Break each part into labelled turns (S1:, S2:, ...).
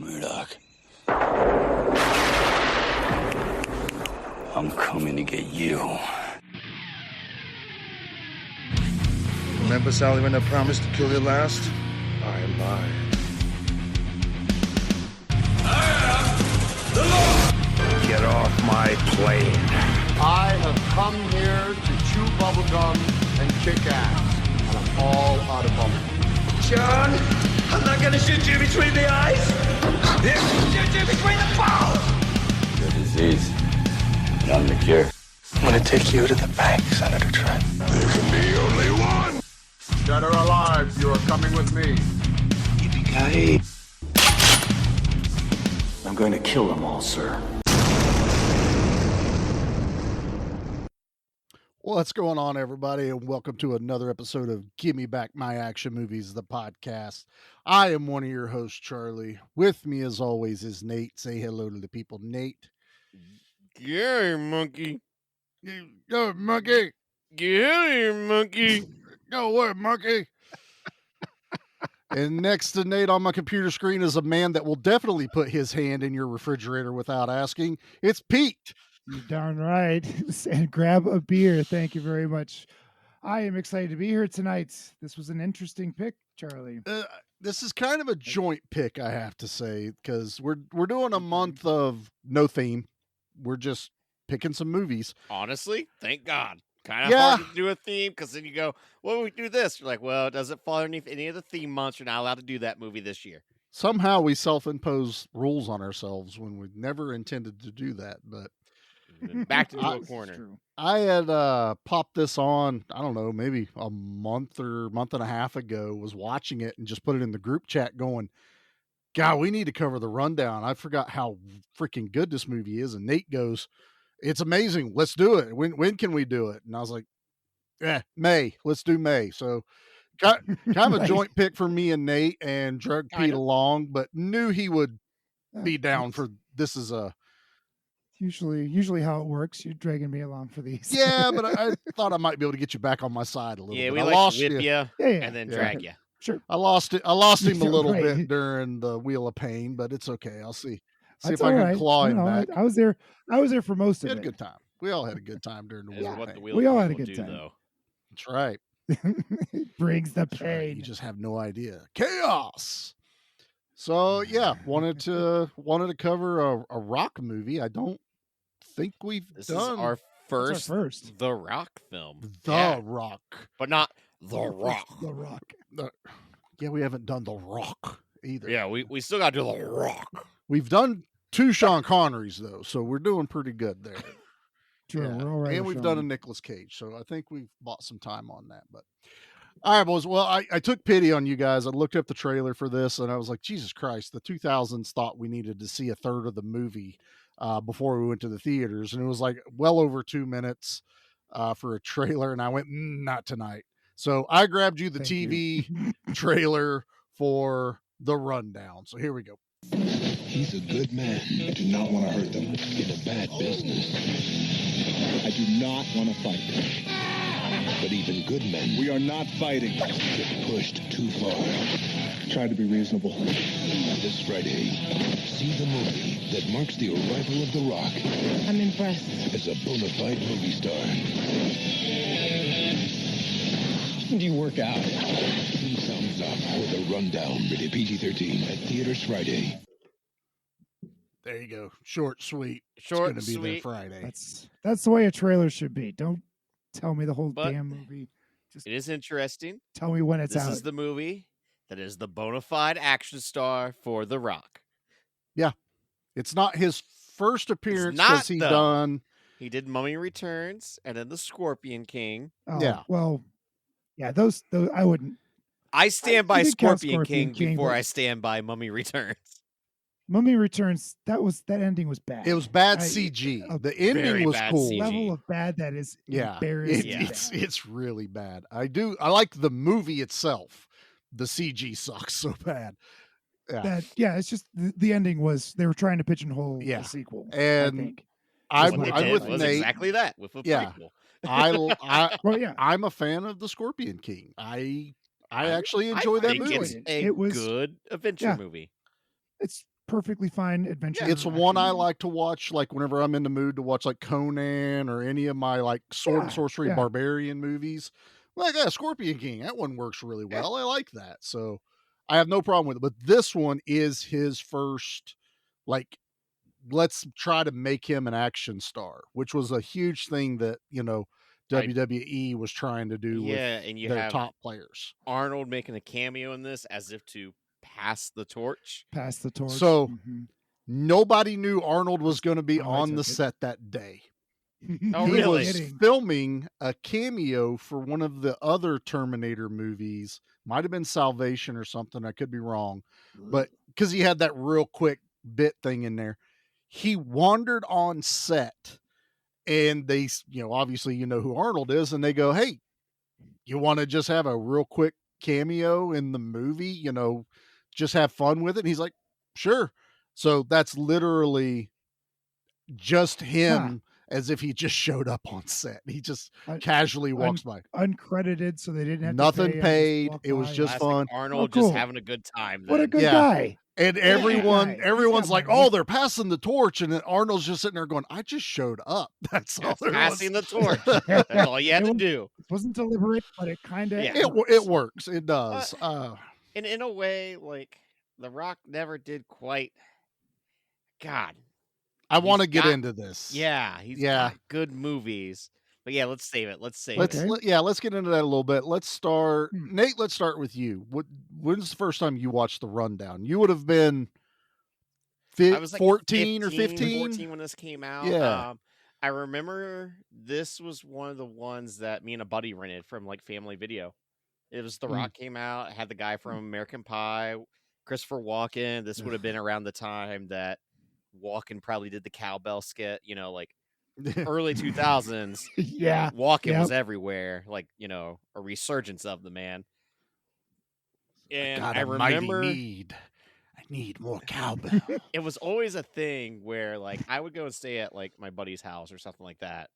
S1: Murdoch. I'm coming to get you.
S2: Remember, Sally, when I promised to kill you last? I lied. Get off my plane.
S3: I have come here to chew bubblegum and kick ass, and I'm all out of bubblegum.
S4: John, I'm not gonna shoot you between the eyes. Shoot you between the balls.
S1: The disease. But I'm the cure.
S2: I'm gonna take you to the bank, Senator Trent. There can be only one.
S3: Dead or alive, you are coming with me.
S1: Yippee-ki-yay. I'm going to kill them all, sir.
S5: What's going on, everybody, and welcome to another episode of Gimme Back My Action Movies, the podcast. I am one of your hosts, Charlie. With me, as always, is Nate. Say hello to the people, Nate.
S6: Yeah, monkey.
S5: Go, monkey.
S6: Get here, monkey.
S5: Go away, monkey. And next to Nate on my computer screen is a man that will definitely put his hand in your refrigerator without asking. It's Pete.
S7: You're darn right. And grab a beer. Thank you very much. I am excited to be here tonight. This was an interesting pick, Charlie.
S5: This is kind of a joint pick, I have to say, because we're doing a month of no theme. We're just picking some movies.
S6: Honestly, thank God. Kind of hard to do a theme because then you go, well, we do this. You're like, well, it doesn't fall underneath any of the theme months. You're not allowed to do that movie this year.
S5: Somehow we self-impose rules on ourselves when we never intended to do that. But
S6: back to a corner.
S5: I had popped this on, I don't know, maybe a month or month and a half ago, was watching it and just put it in the group chat going, God, we need to cover the rundown. I forgot how freaking good this movie is. And Nate goes, it's amazing. Let's do it. When can we do it? And I was like, May. Let's do May. So kind of a joint pick for me and Nate, and drug Pete along, but knew he would be down for this. Is a
S7: usually how it works. You're dragging me along for these.
S5: Yeah, but I thought I might be able to get you back on my side a little bit.
S6: Yeah, we
S5: I
S6: like
S5: lost
S6: to whip you and then drag you.
S7: Sure.
S5: I lost him a little bit during the Wheel of Pain, but it's okay. I'll see if I can claw him back.
S7: I was there for most of it.
S5: We had a good time. We all had a good time during the Wheel of Pain.
S7: We all had a good time.
S6: Though.
S5: That's right.
S7: It brings the pain.
S5: Right. You just have no idea. Chaos. So yeah, wanted to cover a rock movie. I don't think we've done.
S6: This is our first The Rock film.
S5: The Rock.
S6: But not The Rock.
S7: The Rock.
S5: Yeah, we haven't done The Rock either.
S6: Yeah, we still got to do The Rock.
S5: We've done 2 Sean Connerys, though, so we're doing pretty good there.
S7: True, we're all right.
S5: And we've done a Nicolas Cage, so I think we've bought some time on that. But all right, boys. Well, I took pity on you guys. I looked up the trailer for this, and I was like, Jesus Christ, the 2000s thought we needed to see a third of the movie before we went to the theaters. And it was like well over 2 minutes for a trailer, and I went, not tonight. So I grabbed you the TV trailer for the rundown. So here we go.
S8: He's a good man. I do not want to hurt them. In a bad business. I do not want to fight. But even good men... We are not fighting. ...get pushed too far. Try to be reasonable. This Friday, see the movie that marks the arrival of The Rock.
S9: I'm impressed.
S8: As a bona fide movie star.
S9: Do you work out?
S8: 2 thumbs up for The Rundown. Rated PG-13 at theaters Friday.
S5: There you go. Short, sweet.
S6: Short,
S5: it's gonna be
S6: sweet.
S5: there Friday.
S7: That's the way a trailer should be. Don't tell me the whole damn movie. Just
S6: it is interesting.
S7: Tell me when it's out.
S6: This is the movie that is the bona fide action star for The Rock.
S5: Yeah. It's not his first appearance because he
S6: did Mummy Returns and then The Scorpion King.
S7: Oh,
S5: yeah.
S7: Well, yeah, those I wouldn't.
S6: I stand by Scorpion King
S7: King
S6: before I stand by Mummy Returns.
S7: Mummy Returns, that ending was bad.
S5: It was bad CG. The ending was cool.
S7: CG. Level of bad that is embarrassing.
S5: It's really bad. I like the movie itself. The CG sucks so bad. Yeah.
S7: It's just the ending was they were trying to pigeonhole the sequel.
S5: And I'm with Nate.
S6: Exactly that with a prequel.
S5: I'm a fan of the Scorpion King. I actually enjoy that movie.
S6: It's a good adventure movie.
S7: It's perfectly fine adventure.
S5: It's one I
S7: action.
S5: like to watch, like whenever I'm in the mood to watch like Conan or any of my like sword and sorcery
S7: yeah.
S5: barbarian movies. Like Scorpion King, that one works really well. I like that. So I have no problem with it. But this one is his first, like, let's try to make him an action star, which was a huge thing that, WWE was trying to do with
S6: and you
S5: their
S6: have
S5: top players.
S6: Arnold making a cameo in this as if to pass the torch.
S7: Pass the torch.
S5: So
S7: Mhm.
S5: nobody knew Arnold was going to be
S7: Oh, I
S5: on the
S7: took it.
S5: set that day.
S6: Oh,
S5: He
S6: really?
S5: was filming a cameo for one of the other Terminator movies. Might have been Salvation or something. I could be wrong. But because he had that real quick bit thing in there, he wandered on set and they, obviously, who Arnold is. And they go, hey, you want to just have a real quick cameo in the movie? Just have fun with it. And he's like, sure. So that's literally just him as if he just showed up on set. He just casually walks by.
S7: Uncredited, so they didn't have
S5: Nothing
S7: to pay.
S5: paid. It was just
S6: Classic
S5: fun.
S6: Arnold
S7: cool.
S6: just having a good time.
S7: What a
S6: then.
S7: good guy.
S5: And
S7: What a good guy.
S5: everyone's
S7: He's
S5: like,
S7: got money.
S5: oh, they're passing the torch. And then Arnold's just sitting there going, I just showed up. That's all there
S6: Passing
S5: was.
S6: the torch. That's all you had to do.
S7: It wasn't deliberate, but it kind of
S5: It works. It does.
S6: And in a way, like, The Rock never did quite. God.
S5: I want to
S6: He's
S5: get
S6: got-
S5: into this.
S6: Yeah, he's got good movies. But yeah, let's save it. Let's save it.
S5: Let's get into that a little bit. Let's start, Nate. Let's start with you. When's the first time you watched The Rundown? You would have been
S6: I was like
S5: 14 or 15?
S6: 14 when this came out.
S5: Yeah.
S6: I remember this was one of the ones that me and a buddy rented from like Family Video. It was The Rock came out, had the guy from American Pie, Christopher Walken. This would have been around the time that Walken probably did the cowbell skit, like early 2000s.
S7: Yeah.
S6: Walken was everywhere, like, a resurgence of the man. And
S5: God,
S6: I remember
S5: I need more cowbell.
S6: it was always a thing where like I would go and stay at like my buddy's house or something like that.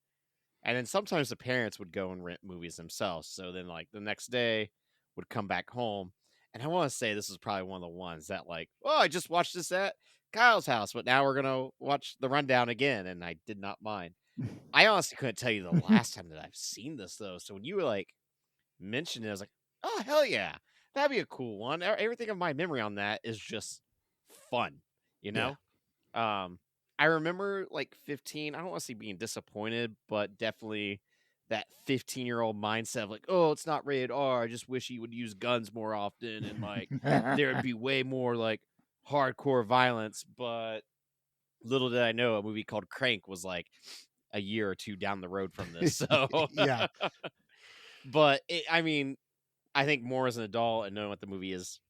S6: And then sometimes the parents would go and rent movies themselves. So then like the next day would come back home. And I want to say this is probably one of the ones that like, oh, I just watched this at Kyle's house, but now we're going to watch The Rundown again. And I did not mind. I honestly couldn't tell you the last time that I've seen this though. So when you were like mentioned it, I was like, oh, hell yeah. That'd be a cool one. Everything of my memory on that is just fun, I remember like 15. I don't want to say being disappointed, but definitely that 15-year-old mindset of like, oh, it's not rated R. I just wish he would use guns more often and like there would be way more like hardcore violence. But little did I know a movie called Crank was like a year or two down the road from this. So
S5: Yeah.
S6: But I think more as an adult and knowing what the movie is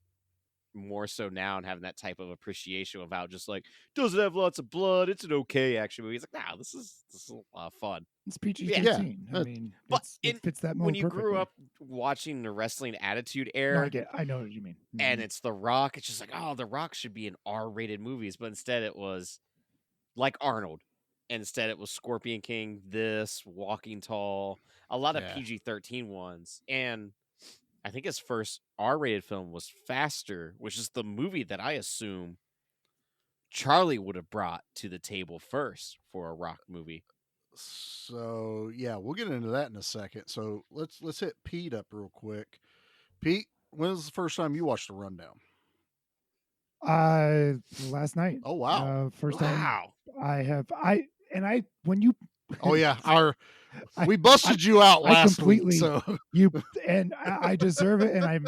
S6: more so now and having that type of appreciation about just like, does it have lots of blood? It's an okay action movie. It's like, nah, this is a lot of fun.
S7: It's PG-13.
S5: Yeah.
S7: I mean,
S6: But
S7: it fits that mold
S6: when you
S7: perfectly.
S6: grew up watching the Wrestling Attitude
S7: No,
S6: era,
S7: I know what you mean.
S6: and it's The Rock, it's just like, oh, The Rock should be in R-rated movies, but instead it was like Arnold. And instead it was Scorpion King, Walking Tall, a lot of PG-13 ones. And I think his first R-rated film was Faster, which is the movie that I assume Charlie would have brought to the table first for a Rock movie.
S5: So yeah, we'll get into that in a second. So let's hit Pete up real quick. Pete, when was the first time you watched The Rundown?
S7: Last night.
S5: Oh wow.
S7: First time I have when you
S5: Oh yeah, we busted you out last
S7: completely,
S5: week. So
S7: I deserve it, and I'm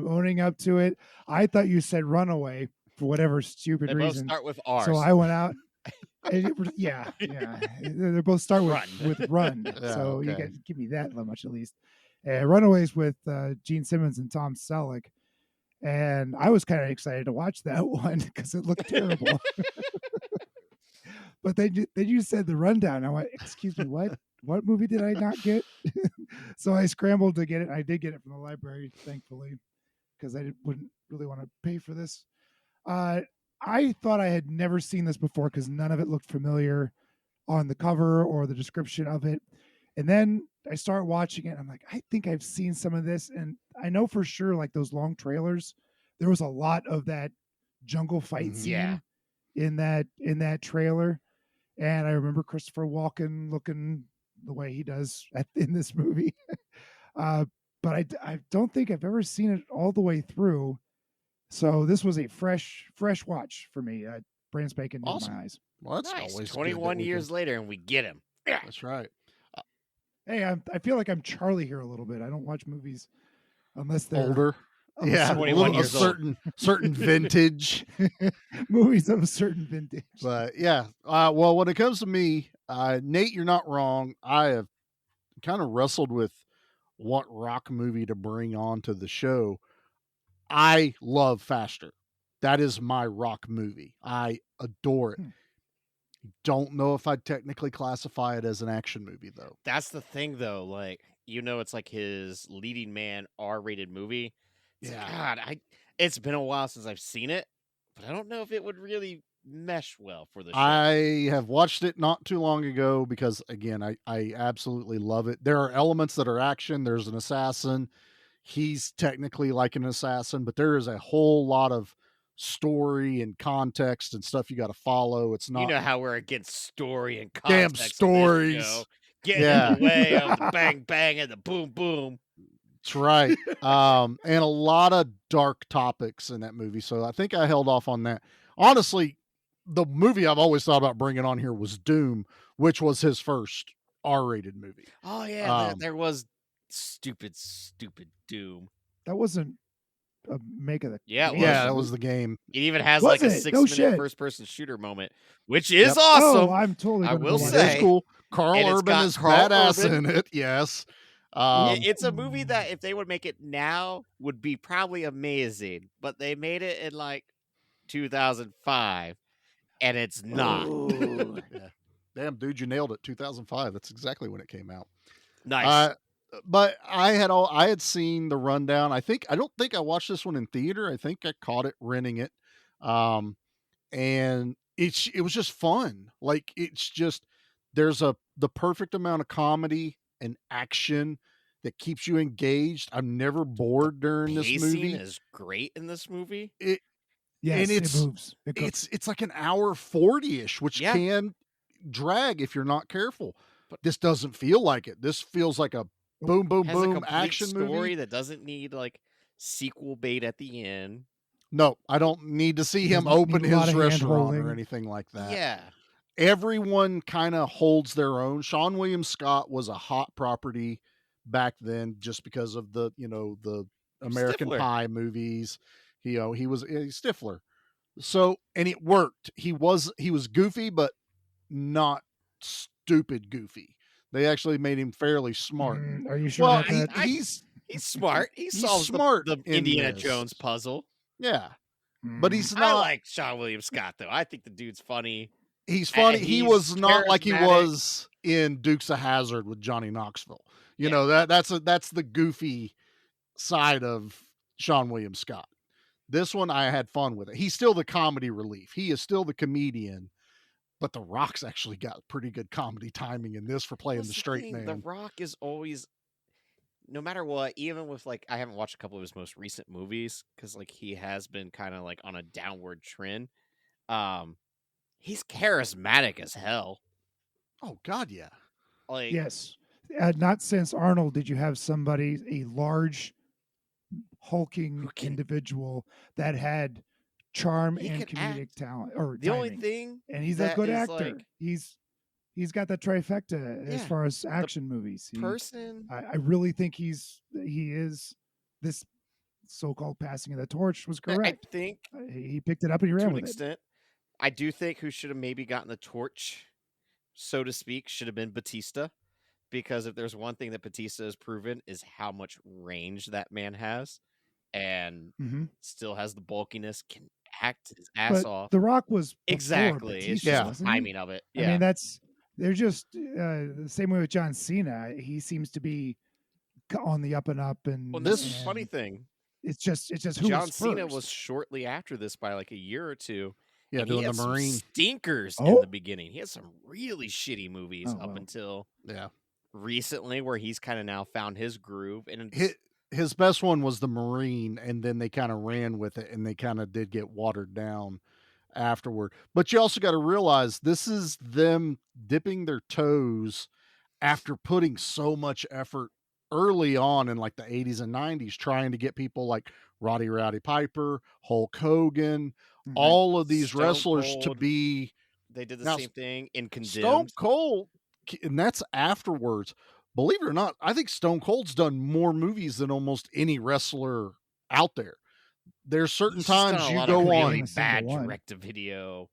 S7: owning up to it. I thought you said Runaway for whatever stupid
S6: They
S7: reason.
S6: both start with R.
S7: So I went out. Yeah. They both start with Run.
S5: Yeah,
S7: so
S5: okay.
S7: you can give me that much at least. Runaways with Gene Simmons and Tom Selleck. And I was kind of excited to watch that one because it looked terrible. But then you said The Rundown. I went, excuse me, what? What movie did I not get? So I scrambled to get it. I did get it from the library, thankfully, because I wouldn't really want to pay for this. I thought I had never seen this before because none of it looked familiar on the cover or the description of it. And then I start watching it. And I'm like, I think I've seen some of this. And I know for sure, like those long trailers, there was a lot of that jungle fight scene
S6: Yeah.
S7: in that trailer. And I remember Christopher Walken looking the way he does in this movie. But I don't think I've ever seen it all the way through. So this was a fresh watch for me. Brand spanking new to my eyes.
S5: Well, that's
S6: Nice.
S5: always
S6: 21
S5: good
S6: years later, and we get him. Yeah.
S5: That's right.
S7: Hey, I feel like I'm Charlie here a little bit. I don't watch movies unless they're
S5: Older.
S7: of a
S5: Yeah,
S7: certain-
S6: 21
S5: a
S6: years old.
S5: certain vintage.
S7: movies of a certain vintage.
S5: But yeah, well, when it comes to me, Nate, you're not wrong. I have kind of wrestled with what rock movie to bring on to the show. I love Faster. That is my rock movie. I adore it. Don't know if I'd technically classify it as an action movie, though.
S6: That's the thing, though. Like, it's like his leading man R-rated movie. It's like,
S5: Yeah.
S6: God, it's been a while since I've seen it, but I don't know if it would really mesh well for the show.
S5: I have watched it not too long ago because, again, I absolutely love it. There are elements that are action. There's an assassin. He's technically like an assassin, but there is a whole lot of story and context and stuff you got to follow. It's not
S6: You know how we're against story and
S5: damn
S6: context on this
S5: stories.
S6: show. Getting
S5: Yeah.
S6: in the way of the bang bang and the boom boom.
S5: That's right. And a lot of dark topics in that movie. So I think I held off on that. Honestly, the movie I've always thought about bringing on here was Doom, which was his first R-rated movie.
S6: Oh yeah, there was stupid Doom.
S7: That wasn't a make of the
S6: Yeah, it
S7: game.
S5: Yeah, that was the game.
S6: It even has
S7: Was
S6: like a
S7: it? No
S6: 6-minute
S7: shit.
S6: first-person shooter moment, which is
S5: Yep.
S6: awesome.
S7: Oh, I'm totally.
S6: I
S7: gonna
S6: will
S7: go watch
S5: It
S7: it.
S5: is
S6: say.
S5: cool. Carl
S6: And it's
S5: Urban
S6: got
S5: is
S6: Carl
S5: badass
S6: Urban.
S5: in it. Yes.
S6: It's a movie that if they would make it now would be probably amazing, but they made it in like 2005, and it's not.
S5: Yeah. Damn, dude, you nailed it. 2005. That's exactly when it came out.
S6: Nice.
S5: But I had seen the rundown. I don't think I watched this one in theater. I think I caught it renting it. And it was just fun. Like it's just there's the perfect amount of comedy and action that keeps you engaged. I'm never bored during this
S6: Pacing
S5: movie.
S6: is great in this movie.
S7: Yes,
S5: and
S7: it moves. It goes.
S5: It's like an hour 40-ish, which
S6: Yeah.
S5: can drag if you're not careful.
S6: But-
S5: This doesn't feel like it. This feels like a boom, boom,
S6: Has a
S5: boom
S6: complete
S5: action
S6: story
S5: movie.
S6: that doesn't need like sequel bait at the end.
S5: No, I don't need to see him
S7: Doesn't
S5: open
S7: need a lot
S5: his
S7: of
S5: restaurant or
S7: hand-holding.
S5: anything like that.
S6: Yeah.
S5: Everyone kind of holds their own. Sean William Scott was a hot property back then just because of the American
S6: Stifler.
S5: Pie movies. He was Stifler. So, and it worked. He was goofy, but not stupid goofy. They actually made him fairly smart.
S7: Are you sure
S5: Well,
S7: about that?
S5: he's
S6: He's smart. He
S5: He's
S6: solves
S5: smart
S6: the
S5: in
S6: Indiana
S5: this.
S6: Jones puzzle.
S5: yeah, but he's
S6: I
S5: not.
S6: like Sean William Scott though. I think the dude's funny.
S5: He's funny. He
S6: he's
S5: was not like he
S6: charismatic.
S5: was in Dukes of Hazzard with Johnny Knoxville. You know, that's the goofy side of Sean William Scott. This one I had fun with it. He's still the comedy relief. He is still the comedian, but The Rock's actually got pretty good comedy timing in this for playing
S6: That's
S5: the straight
S6: thing,
S5: man.
S6: The Rock is always, no matter what, even with like, I haven't watched a couple of his most recent movies because like he has been kind of like on a downward trend. He's charismatic as hell.
S5: Oh God, yeah.
S6: Like,
S7: Yes. Not since Arnold did you have somebody, a large, hulking individual that had charm
S6: He
S7: and
S6: can
S7: comedic
S6: act.
S7: the only
S6: the only thing,
S7: and he's a
S6: that
S7: good
S6: is,
S7: actor.
S6: like,
S7: He's got the trifecta as
S6: Yeah.
S7: far as action movies.
S6: person.
S7: I really think he is this so-called passing of the torch was
S6: I
S7: correct.
S6: think
S7: He picked it up and he
S6: to
S7: ran
S6: an
S7: with it.
S6: extent, I do think who should have maybe gotten the torch, so to speak, should have been Batista. Because if there's one thing that Batista has proven is how much range that man has, and
S7: Mhm.
S6: still has the bulkiness, can act his ass
S7: But
S6: off.
S7: The Rock was before
S6: Exactly. It's
S7: Batista,
S6: just the
S7: wasn't he?
S6: timing of it.
S7: I
S6: Yeah.
S7: mean, they're just the same way with John Cena. He seems to be on the up and up, and
S6: Well, this is
S7: and
S6: the funny thing.
S7: It's just who
S6: John
S7: was
S6: Cena
S7: first.
S6: was shortly after this by like a year or two.
S5: Yeah,
S6: and he
S5: doing
S6: had
S5: the
S6: some
S5: Marine.
S6: stinkers in
S7: Oh.
S6: the beginning. He had some really shitty movies
S7: Oh,
S6: up
S7: wow.
S6: until
S5: Yeah.
S6: recently, where he's kind of now found his groove. And
S5: His, his best one was the Marine, and then they kind of ran with it, and they kind of did get watered down afterward. But you also got to realize this is them dipping their toes after putting so much effort early on in like the 80s and 90s, trying to get people like Roddy Rowdy Piper, Hulk Hogan, all of these
S6: Stone
S5: wrestlers to
S6: Cold.
S5: be
S6: They did the
S5: now
S6: same thing in
S5: Stone
S6: Condemned.
S5: Cold, and that's afterwards. Believe it or not, I think Stone Cold's done more movies than almost any wrestler out there. There's certain
S6: He's just done
S5: times
S6: a
S5: you
S6: lot
S5: go
S6: of
S5: on.
S6: really
S7: Every single
S6: bad
S7: one.
S6: direct-to-video.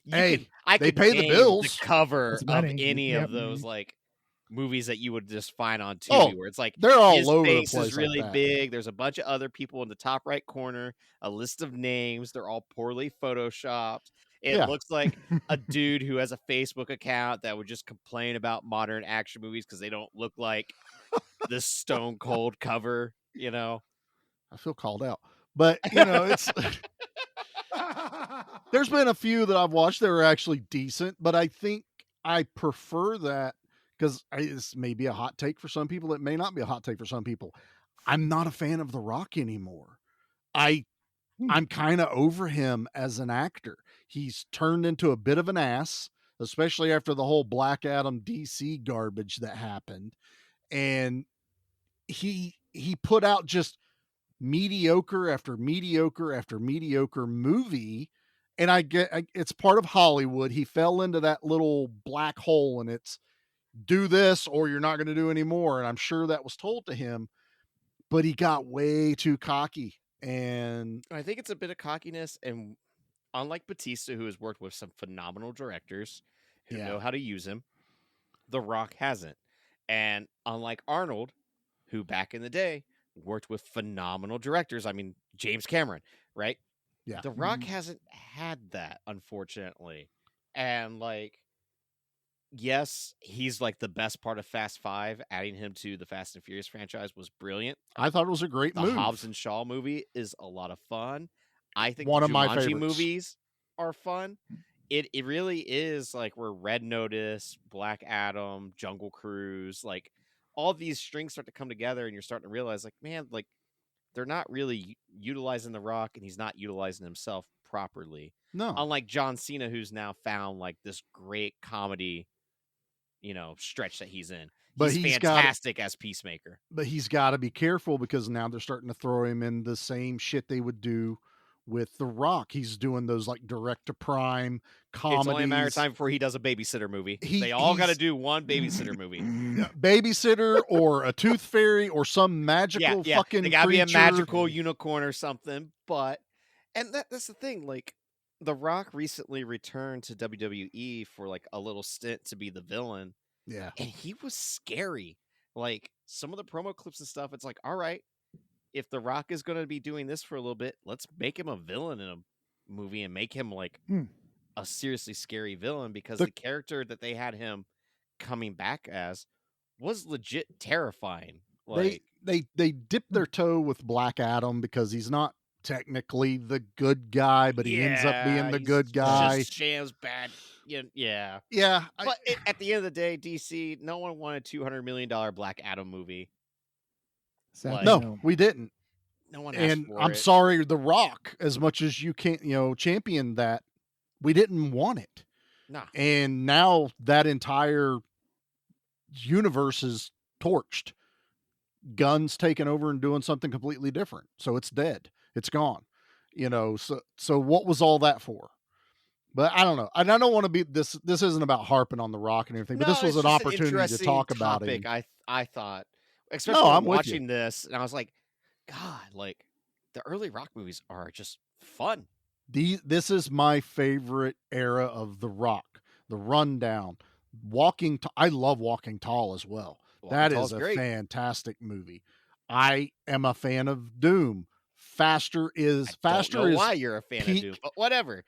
S5: Hey,
S6: I
S5: they
S6: could
S5: pay the
S6: name
S5: bills.
S6: the cover
S7: That's
S6: of
S7: money.
S6: any
S7: Yep.
S6: of those like movies that you would just find on Tubi,
S5: Oh,
S6: where it's like
S5: they're all
S6: his
S5: over the
S6: face
S5: place
S6: is
S5: like
S6: really
S5: that.
S6: big. There's a bunch of other people in the top right corner, a list of names. They're all poorly photoshopped. It
S5: Yeah.
S6: looks like a dude who has a Facebook account that would just complain about modern action movies because they don't look like the Stone Cold cover, you know?
S5: I feel called out. But, you know, it's there's been a few that I've watched that are actually decent, but I think I prefer that because this may be a hot take for some people. It may not be a hot take for some people. I'm not a fan of The Rock anymore. I'm kind of over him as an actor. He's turned into a bit of an ass, especially after the whole Black Adam DC garbage that happened. And he put out just mediocre after mediocre after mediocre movie. And it's part of Hollywood. He fell into that little black hole, and it's do this or you're not going to do any more. And I'm sure that was told to him, but he got way too cocky. And
S6: I think it's a bit of cockiness, and unlike Batista, who has worked with some phenomenal directors who
S5: Yeah.
S6: know how to use him, The Rock hasn't. And unlike Arnold, who back in the day worked with phenomenal directors, I mean, James Cameron, right?
S5: Yeah.
S6: The Rock hasn't had that, unfortunately. And like, yes, he's like the best part of Fast Five. Adding him to the Fast and Furious franchise was brilliant.
S5: I thought it was a great
S6: The
S5: move.
S6: Hobbs and Shaw movie is a lot of fun. I think
S5: One
S6: the
S5: of my
S6: Jumanji
S5: favorites.
S6: movies are fun. It really is like where Red Notice, Black Adam, Jungle Cruise, like all these strings start to come together, and you're starting to realize, like, man, like they're not really utilizing The Rock, and he's not utilizing himself properly.
S5: No.
S6: Unlike John Cena, who's now found like this great comedy, stretch that he's in.
S5: But
S6: He's
S5: he's got-
S6: fantastic as Peacemaker.
S5: But he's got to be careful because now they're starting to throw him in the same shit they would do with The Rock. He's doing those like direct to prime comedies.
S6: It's only a matter of time before he does a babysitter movie. They all got to do one babysitter movie.
S5: Babysitter or a tooth fairy or some magical fucking
S6: They gotta be a
S5: creature.
S6: magical unicorn or something. And that's the thing. Like, The Rock recently returned to WWE for like a little stint to be the villain.
S5: Yeah.
S6: And he was scary. Like, some of the promo clips and stuff, it's like, all right, if The Rock is going to be doing this for a little bit, let's make him a villain in a movie and make him like a seriously scary villain, because the character that they had him coming back as was legit terrifying. Like,
S5: They dipped their toe with Black Adam because he's not technically the good guy, but he ends up being the
S6: he's
S5: good guy.
S6: Just shams bad. Yeah.
S5: Yeah.
S6: But at the end of the day, DC, no one wanted $200 million Black Adam movie.
S7: Sadly,
S5: No, we didn't.
S6: No one asked
S5: And
S6: for
S5: I'm
S6: it.
S5: sorry, The Rock, as much as you can't, champion that, we didn't want it.
S6: Nah.
S5: And now that entire universe is torched. Gunn's taking over and doing something completely different. So it's dead. It's gone. So what was all that for? But I don't know. And I don't want to be this isn't about harping on The Rock and everything, but this was
S6: it's
S5: an
S6: just
S5: opportunity to
S6: interesting
S5: talk about
S6: topic,
S5: it.
S6: I thought, especially
S5: I'm with
S6: watching this, and I was like, God, like the early Rock movies are just fun.
S5: This is my favorite era of The Rock. The Rundown, I love Walking Tall as well. That is a fantastic movie. I am a fan of Doom. Faster is
S6: why you're a fan of Doom, but whatever.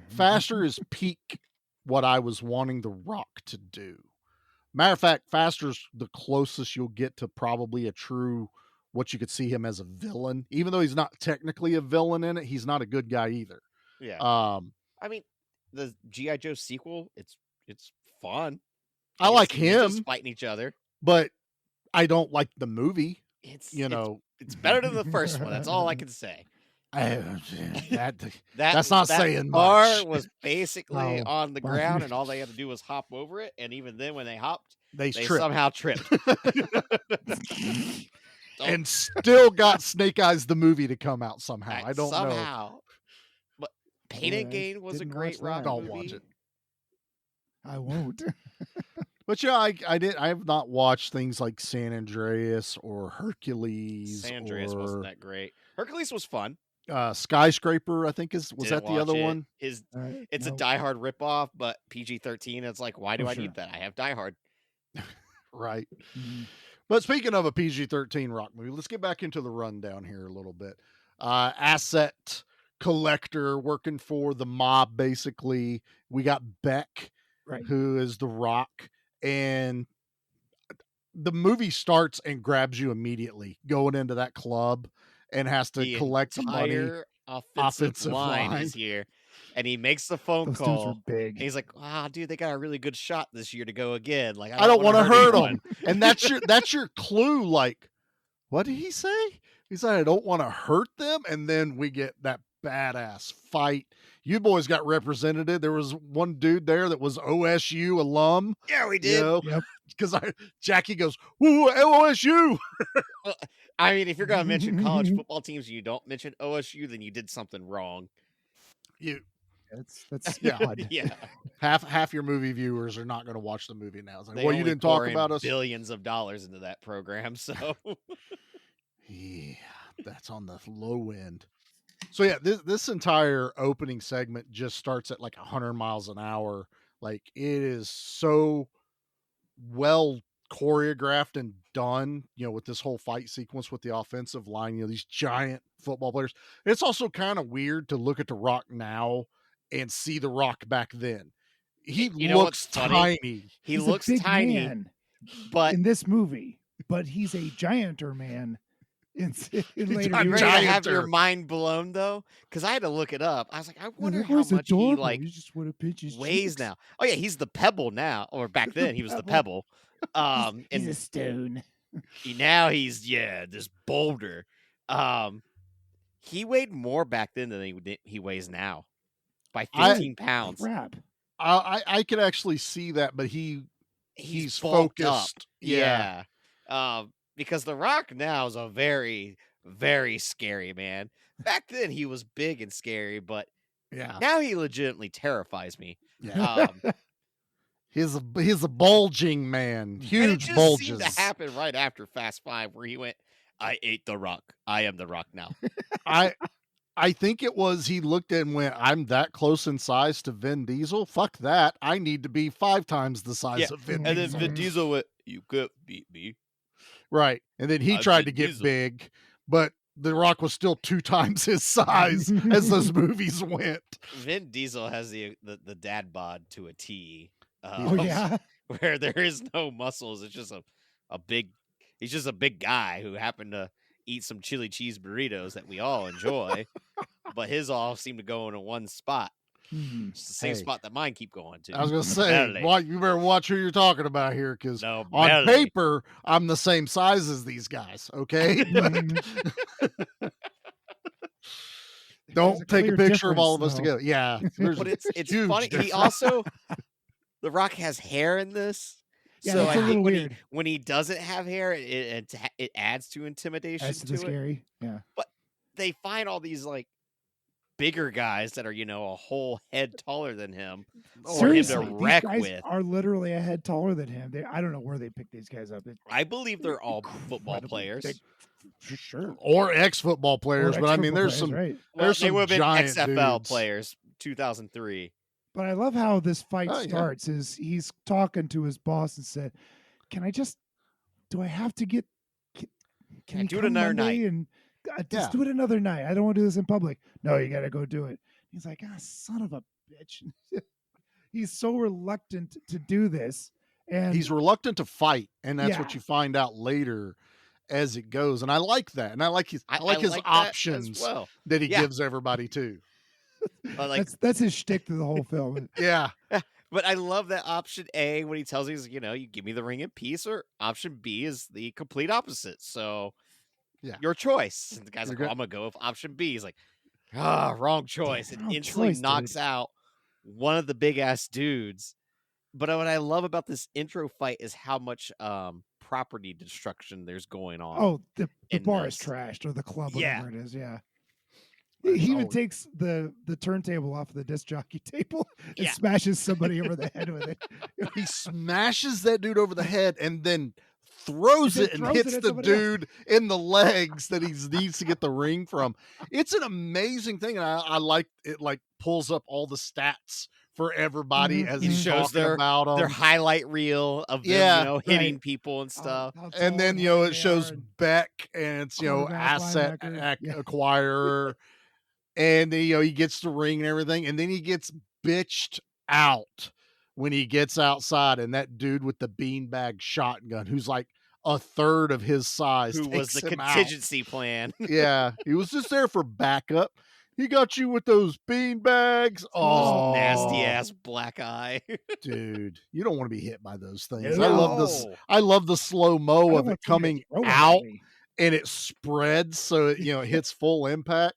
S5: Faster is peak what I was wanting The Rock to do. Matter of fact, Faster's the closest you'll get to probably a true what you could see him as a villain. Even though he's not technically a villain in it, he's not a good guy either.
S6: Yeah. I mean, the G.I. Joe sequel, it's fun.
S5: I like
S6: Ninjas
S5: him
S6: fighting each other,
S5: but I don't like the movie.
S6: It's
S5: you
S6: it's
S5: know,
S6: it's better than the first one. That's all I can say.
S5: that
S6: That
S5: that's not
S6: that
S5: saying
S6: car
S5: much.
S6: was basically
S7: Wow.
S6: on the
S7: Wow.
S6: ground, and all they had to do was hop over it. And even then, when they hopped,
S5: They
S6: they
S5: tripped
S6: somehow tripped.
S5: and still got Snake Eyes the movie to come out somehow. I don't know.
S6: somehow. But Pain
S7: Boy,
S6: and
S7: I
S6: Gain was a
S7: didn't
S6: great
S7: watch
S6: rock
S7: that.
S5: Don't
S6: movie.
S5: watch it.
S7: I won't.
S5: But yeah, I have not watched things like San Andreas or Hercules
S6: San Andreas wasn't
S5: or
S6: that great. Hercules was fun.
S5: Skyscraper. I think was
S6: Didn't
S5: that the
S6: watch
S5: other
S6: it.
S5: one?
S6: It's a
S7: No.
S6: Die Hard ripoff, but PG-13. It's like, why do
S7: Oh,
S6: I
S7: sure.
S6: need that? I have Die Hard.
S5: Right.
S7: Mhm.
S5: But speaking of a PG-13 rock movie, let's get back into the rundown here a little bit. Asset collector working for the mob, basically. We got Beck,
S7: Right.
S5: who is the Rock, and the movie starts and grabs you immediately going into that club and has to
S6: The
S5: collect money.
S6: entire offensive line is here, and he makes the phone
S7: Those dudes are
S6: call.
S7: big.
S6: And he's like, "Wow, dude, they got a really good shot this year to go again. Like,
S5: I don't want to hurt
S6: anyone."
S5: him. And that's your clue. Like, what did he say? He said, I don't want to hurt them. And then we get that badass fight. You boys got represented. There was one dude there that was OSU alum.
S6: Yeah, we
S5: You
S6: did.
S5: know,
S7: Yep.
S5: because Jackie goes, ooh, OSU.
S6: Well, I mean, if you're gonna mention college football teams and you don't mention OSU, then you did something wrong.
S5: You
S7: That's
S5: Yeah.
S7: odd.
S6: Yeah,
S5: half your movie viewers are not going to watch the movie now. It's like,
S6: they
S5: well, you
S6: only
S5: didn't talk
S6: pour in
S5: about us.
S6: billions of dollars into that program, so
S5: Yeah, that's on the low end. So yeah, this entire opening segment just starts at like 100 miles an hour. Like it is so well choreographed and done, with this whole fight sequence with the offensive line, these giant football players. It's also kind of weird to look at The Rock now and see The Rock back then. He
S6: You know
S5: looks
S6: what's funny?
S5: tiny.
S6: he
S7: He's
S6: looks
S7: a big
S6: tiny,
S7: man
S6: but
S7: in this movie, but he's a gianter man in later
S6: I'm
S5: a
S7: movies.
S6: ready to have your
S5: gianter.
S6: mind blown though, because I had to look it up. I was like, I wonder
S7: Like,
S6: how
S7: "Where's
S6: much he
S7: adorable?
S6: like
S7: You just want to pinch his
S6: weighs
S7: cheeks."
S6: now. Oh yeah, he's the Pebble now, or back then he was the Pebble.
S7: He's
S6: And
S7: a stone.
S6: now he's this boulder. He weighed more back then than he weighs now by 15 pounds.
S7: Crap.
S5: I could actually see that, but he's
S6: bulked up.
S5: focused. Yeah.
S6: Because The Rock now is a very, very scary man. Back then he was big and scary, but
S5: Yeah.
S6: now he legitimately terrifies me.
S5: Yeah. He's a bulging man.
S6: And it
S5: Huge
S6: just
S5: bulges.
S6: seemed to happen right after Fast 5, where he went, I ate The Rock. I am The Rock now.
S5: I think it was he looked at and went, I'm that close in size to Vin Diesel. Fuck that. I need to be 5 times the size of Vin
S6: And then
S5: Diesel.
S6: Vin Diesel went, you could beat me.
S5: Right. And then he tried to
S6: Vin
S5: get
S6: Diesel.
S5: big, but The Rock was still 2 times his size as those movies went.
S6: Vin Diesel has the dad bod to a T.
S7: Oh yeah.
S6: Where there is no muscles. It's just he's just a big guy who happened to eat some chili cheese burritos that we all enjoy, but his all seem to go into one spot. It's the same spot that mine keep going to.
S5: I was going to say,
S6: Belly.
S5: you better watch who you're talking about here, because
S6: No
S5: on
S6: belly.
S5: paper, I'm the same size as these guys, okay? Don't take a
S7: clear
S5: picture of all of us
S7: difference,
S5: together. Yeah. there's
S6: But
S5: a
S6: it's
S5: huge
S6: funny. He
S5: difference.
S6: also, The Rock has hair in this.
S7: Yeah,
S6: So
S7: that's
S6: I
S7: a
S6: think
S7: little weird.
S6: when he doesn't have hair, it adds to intimidation
S7: That's
S6: to
S7: the
S6: it.
S7: scary. Yeah.
S6: But they find all these like bigger guys that are a whole head taller than him for him
S7: Seriously,
S6: to
S7: these
S6: wreck
S7: guys
S6: with.
S7: are literally a head taller than him. I don't know where they picked these guys up.
S6: I believe they're all football
S7: Incredibly
S6: players.
S7: big. For sure.
S5: Or ex-football players, but I mean, there's some
S7: Right.
S6: Well,
S5: there's
S6: they
S5: some
S6: would have been
S5: giant
S6: XFL
S5: dudes.
S6: players, 2003.
S7: But I love how this fight
S5: Oh, yeah.
S7: starts. Is he's talking to his boss and said, do I have to get, can
S6: I
S7: he
S6: do it
S7: come
S6: another
S7: Monday
S6: night?"
S7: And just
S5: Yeah.
S7: do it another night. I don't want to do this in public. No, you got to go do it. He's like, son of a bitch. He's so reluctant to do this. And
S5: He's reluctant to fight, and that's what
S7: Yeah.
S5: you find out later as it goes. And I like that. And I like his
S6: I
S5: his
S6: like that
S5: options
S6: as well.
S5: that he
S6: Yeah.
S5: gives everybody too.
S6: But like,
S7: that's his shtick through the whole film.
S5: Yeah.
S6: but I love that option A when he tells you, you give me the ring in peace, or option B is the complete opposite. So
S5: Yeah.
S6: your choice. And the guy's
S5: You're
S6: like, well,
S5: good.
S6: I'm gonna go with option B. He's like, wrong choice, and
S7: Wrong
S6: instantly
S7: choice,
S6: knocks
S7: dude.
S6: out one of the big ass dudes. But what I love about this intro fight is how much property destruction there's going on.
S7: Oh, the
S6: in
S7: bar is
S6: this.
S7: trashed, or the club,
S6: Yeah.
S7: whatever it is. Yeah.
S5: That's
S7: He even
S5: always-
S7: takes the turntable off of the disc jockey table and
S6: Yeah.
S7: smashes somebody over the head with it.
S5: He smashes that dude over the head and then throws
S7: And
S5: it
S7: then
S5: and
S7: throws
S5: hits
S7: it at
S5: the
S7: somebody else.
S5: dude in the legs that he needs to get the ring from. It's an amazing thing, and I like it. Like pulls up all the stats for everybody
S7: Mhm.
S5: as
S6: It
S5: he's
S6: shows
S5: talking about
S6: their
S5: them.
S6: highlight reel of them,
S5: Yeah.
S6: hitting
S7: Right.
S6: people and stuff.
S7: How
S5: And
S7: tall
S5: then
S7: and hard
S5: it
S7: they
S5: shows
S7: are, and
S5: Beck, and it's
S7: quarterback,
S5: asset
S7: linebacker. Yeah.
S5: acquirer, and then, he gets the ring and everything, and then he gets bitched out when he gets outside, and that dude with the beanbag shotgun, who's like a third of his size,
S6: Who was the
S5: takes him out.
S6: contingency plan?
S5: Yeah, he was just there for backup. He got you with those beanbags. Oh,
S6: Nasty ass black eye.
S5: dude, you don't want to be hit by those things.
S6: No.
S5: I love the slow
S7: I
S5: mo
S7: don't
S5: of it
S7: want somebody
S5: coming
S7: to throw it at
S5: out,
S7: me.
S5: and it spreads so it it hits full impact.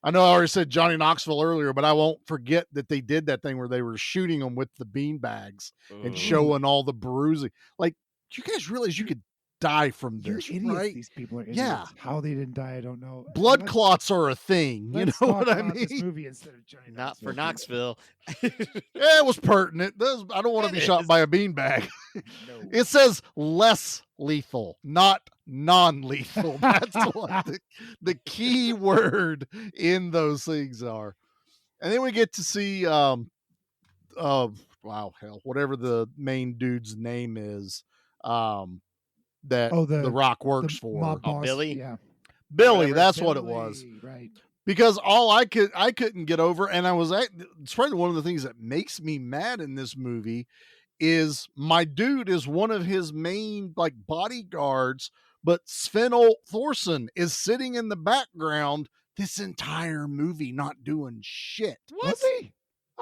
S5: I know I already said Johnny Knoxville earlier, but I won't forget that they did that thing where they were shooting them with the beanbags and
S6: Ooh.
S5: showing all the bruising. Like, you guys realize you could die from
S7: You're
S5: this,
S7: idiots.
S5: right?
S7: These people are idiots.
S5: Yeah.
S7: How they didn't die, I don't know.
S5: Blood
S7: Let's-
S5: clots are a thing. You
S7: let's
S5: know
S7: talk
S5: what I
S7: about this
S5: mean?
S7: movie instead of Johnny
S6: Not for
S7: Knoxville.
S6: Knoxville.
S5: Yeah, it was pertinent. I don't want to
S6: It
S5: be shot
S6: is.
S5: by a beanbag.
S7: No.
S5: It says less lethal, not non-lethal. That's what the key word in those things are. And then we get to see whatever the main dude's name is, that the Rock works for.
S7: mob boss.
S6: Billy?
S7: Yeah.
S5: Billy,
S6: Whatever.
S5: that's what it was.
S7: Billy, right.
S5: Because all I couldn't get over, and it's probably one of the things that makes me mad in this movie, is my dude is one of his main like bodyguards, but Sven Thorson is sitting in the background this entire movie not doing shit.
S7: Was he?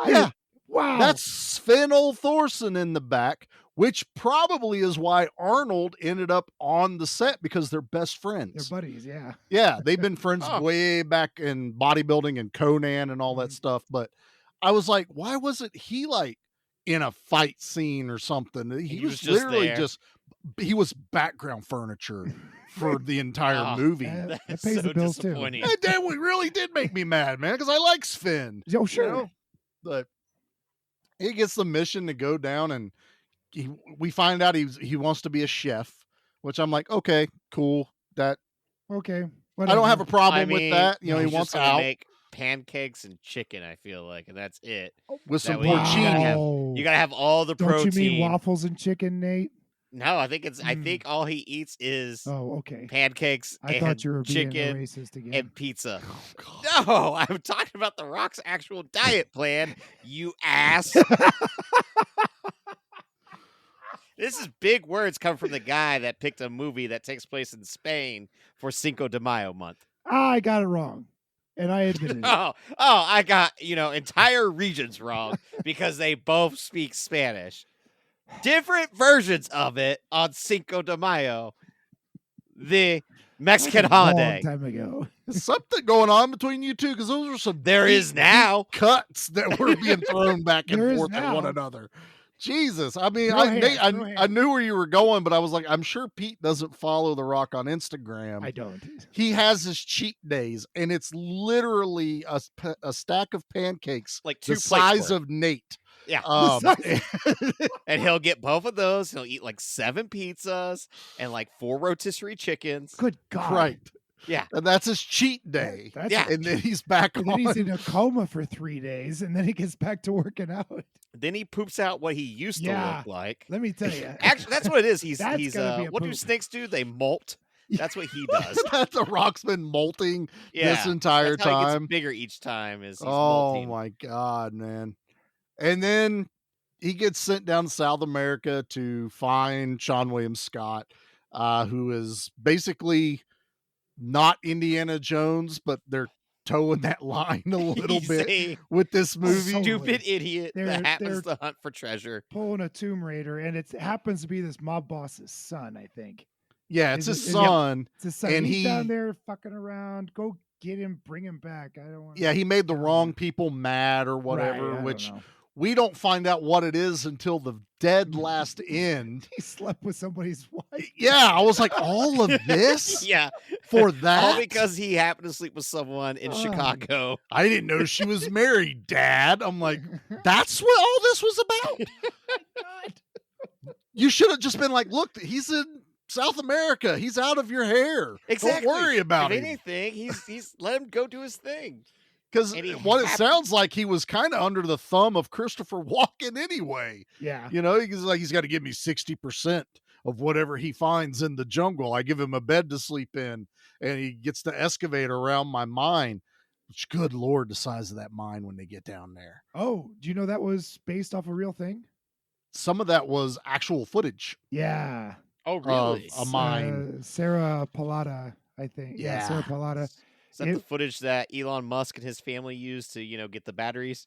S5: Yeah.
S7: Wow.
S5: That's Sven Thorson in the back, which probably is why Arnold ended up on the set, because they're best
S7: They're
S5: friends.
S7: buddies. Yeah.
S5: Yeah, they've been friends
S6: Oh.
S5: way back in bodybuilding and Conan and all that stuff. But I was like, why wasn't he like in a fight scene or something? He was
S6: was just
S5: literally
S6: there.
S5: he was background furniture for the entire
S6: Oh,
S5: movie.
S7: That
S6: That's
S7: pays
S6: so
S7: the bills too.
S6: disappointing.
S5: And that really did make me mad, man, because I like Sven.
S7: Oh, sure.
S5: You know? But he gets the mission to go down, and we find out he wants to be a chef, which I'm like, okay, cool. That
S7: Okay.
S5: I don't have a problem
S6: I mean,
S5: with that. He
S6: he's
S5: wants
S6: just gonna
S5: out
S6: make pancakes and chicken, I feel like, and that's it.
S5: with
S6: that
S5: some
S6: way you gotta
S5: porcini.
S6: have-
S7: Wow.
S6: You gotta have all the
S7: Don't
S6: protein.
S7: you mean waffles and chicken, Nate?
S6: No, I think all he eats is
S7: Oh, okay.
S6: pancakes
S7: I
S6: and
S7: thought you were being a
S6: chicken
S7: racist again.
S6: and pizza.
S5: Oh,
S6: No, I'm talking about The Rock's actual diet plan, you ass. This is big words come from the guy that picked a movie that takes place in Spain for Cinco de Mayo month.
S7: I got it wrong, and I admitted it.
S6: I got, entire regions wrong because they both speak Spanish. Different versions of it on Cinco de Mayo, the Mexican
S7: Long
S6: holiday.
S7: time ago.
S5: There's something going on between you two, because those are some
S6: There is now.
S5: cuts that were being thrown back and
S7: There is
S5: forth at one
S7: now.
S5: another. Jesus, I mean,
S7: Go ahead, go
S5: I
S7: ahead.
S5: knew where you were going, but I was like, I'm sure Pete doesn't follow The Rock on Instagram.
S7: I don't.
S5: He has his cheat days, and it's literally a stack of pancakes
S6: Like 2
S5: the
S6: plates
S5: size
S6: worth.
S5: of Nate.
S6: Yeah. And he'll get both of those. He'll eat like 7 pizzas and like 4 rotisserie chickens.
S7: Good God.
S5: Right.
S6: Yeah.
S5: And that's his cheat day.
S7: That's
S6: Yeah.
S5: And then he's back
S7: And
S5: on.
S7: then he's in a coma for 3 days, and then he gets back to working out.
S6: Then he poops out what he used to
S7: Yeah.
S6: look like.
S7: Let me tell you.
S6: Actually, that's what it is. He's
S7: That's gotta be a
S6: what do
S7: poop.
S6: snakes do? They molt. That's what he does.
S5: That The Rock's been molting
S6: Yeah.
S5: this entire
S6: That's how he
S5: time.
S6: gets bigger each time. Is he's
S5: Oh
S6: molting.
S5: my God, man. And then he gets sent down to South America to find Sean William Scott, who is basically not Indiana Jones, but they're towing that line a little
S6: He's
S5: bit
S6: a
S5: with this movie.
S7: so-
S6: stupid idiot
S7: They're-
S6: that happens
S7: they're-
S6: to hunt for treasure.
S7: Pulling a Tomb Raider, and it happens to be this mob boss's son, I think.
S5: Yeah, it's his
S7: Is it-
S5: son.
S7: It's his son.
S5: And
S7: He's
S5: he-
S7: down there fucking around. Go get him, bring him back. I don't want.
S5: Yeah, he made the wrong people mad or whatever,
S7: Right, I
S5: which
S7: don't know.
S5: we don't find out what it is until the dead last end.
S7: He slept with somebody's wife.
S5: Yeah, I was like, all of this
S6: Yeah,
S5: for that?
S6: all because he happened to sleep with someone in Chicago.
S5: I didn't know she was married, Dad. I'm like, that's what all this was about? You should have just been like, look, he's in South America. He's out of your hair.
S6: Exactly.
S5: Don't worry about
S6: if
S5: him.
S6: anything, he's let him go do his thing.
S5: Because
S6: And he
S5: what it
S6: happened-
S5: sounds like, he was kind of under the thumb of Christopher Walken anyway.
S7: Yeah.
S5: You know, he's like, he's got to give me 60% of whatever he finds in the jungle. I give him a bed to sleep in, and he gets to excavate around my mine. Which, good Lord, the size of that mine when they get down there.
S7: Oh, do you know that was based off a real thing?
S5: Some of that was actual footage
S7: Yeah.
S6: Oh,
S5: of
S6: really?
S5: a mine.
S7: Sarah Pallotta, I think.
S5: Yeah.
S7: Sarah Pallotta.
S6: Is that the footage that Elon Musk and his family used to, get the batteries?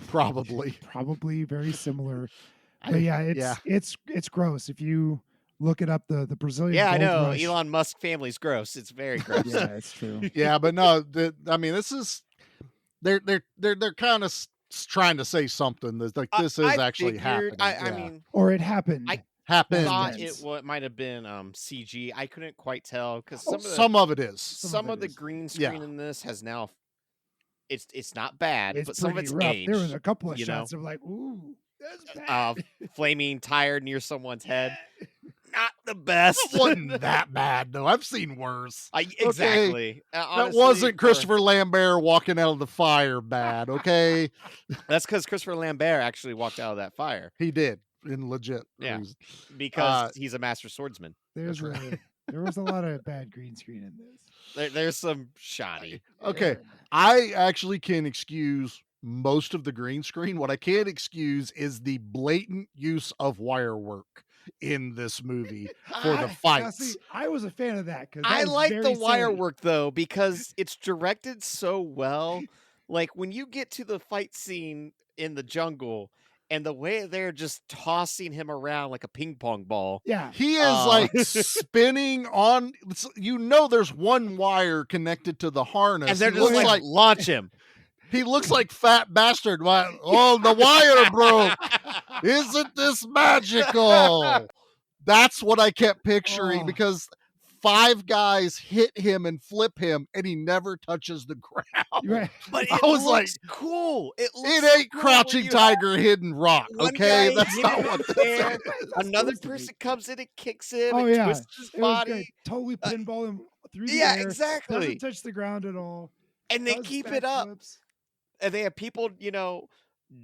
S5: Probably.
S7: Probably very similar. But yeah, it's gross. If you look it up, the Brazilian.
S6: Yeah, I
S7: gold
S6: know.
S7: rush-
S6: Elon Musk family's gross. It's very gross.
S7: Yeah, it's true.
S5: Yeah, but no, I mean, this is they're kind of trying to say something that like this is
S6: I
S5: actually
S6: figured-
S5: happening.
S6: I
S5: Yeah.
S6: mean,
S7: Or it happened.
S6: I
S5: happened.
S6: thought
S7: Yes.
S6: it might have been CG. I couldn't quite tell because
S5: Some of it is.
S6: some of the
S7: is.
S6: green
S5: Yeah.
S6: screen in this has now. It's not bad,
S7: It's
S6: but some of
S7: pretty
S6: it's
S7: rough.
S6: aged.
S7: There was a couple of
S6: you know?
S7: shots of like, ooh, that's bad.
S6: Flaming tire near someone's head. Not the best.
S5: It wasn't that bad though. I've seen worse.
S6: Exactly.
S5: That
S6: Honestly,
S5: wasn't Christopher Lambert walking out of the fire bad. Okay,
S6: That's because Christopher Lambert actually walked out of that fire
S5: he did in legit.
S6: Yeah.
S5: reason.
S6: because he's a master swordsman.
S7: There's there was a lot of bad green screen in this.
S6: There's some shoddy.
S5: Okay, I actually can excuse most of the green screen. What I can't excuse is the blatant use of wire work in this movie for the
S7: Now,
S5: fights.
S7: see, I was a fan of that because
S6: I like the wire work though because it's directed so well. Like when you get to the fight scene in the jungle and the way they're just tossing him around like a ping pong ball.
S7: Yeah,
S5: He is like spinning on. There's one wire connected to the harness,
S6: And they're
S5: He
S6: just
S5: looks
S6: like launch him.
S5: he looks like fat bastard. Oh, the wire broke. Isn't this magical? That's what I kept picturing
S7: Oh.
S5: because 5 guys hit him and flip him, and he never touches the ground.
S7: right.
S6: But
S5: I
S6: it
S5: was like,
S6: looks cool. It
S5: It ain't
S6: cool when
S5: Crouching
S6: you
S5: Tiger, Hidden Rock.
S6: One
S5: Okay,
S6: guy
S5: that's
S6: hit
S5: not
S6: him
S5: what
S6: in
S5: this
S6: there,
S5: is.
S6: Another
S7: supposed to be.
S6: person comes in and kicks him
S7: Oh,
S6: and
S7: yeah.
S6: twists his
S7: It was
S6: body.
S7: good. Totally pinball him through the
S6: Yeah,
S7: air.
S6: exactly.
S7: Doesn't touch the ground at all.
S6: And they
S7: Does
S6: keep it up.
S7: backflips.
S6: And they have people,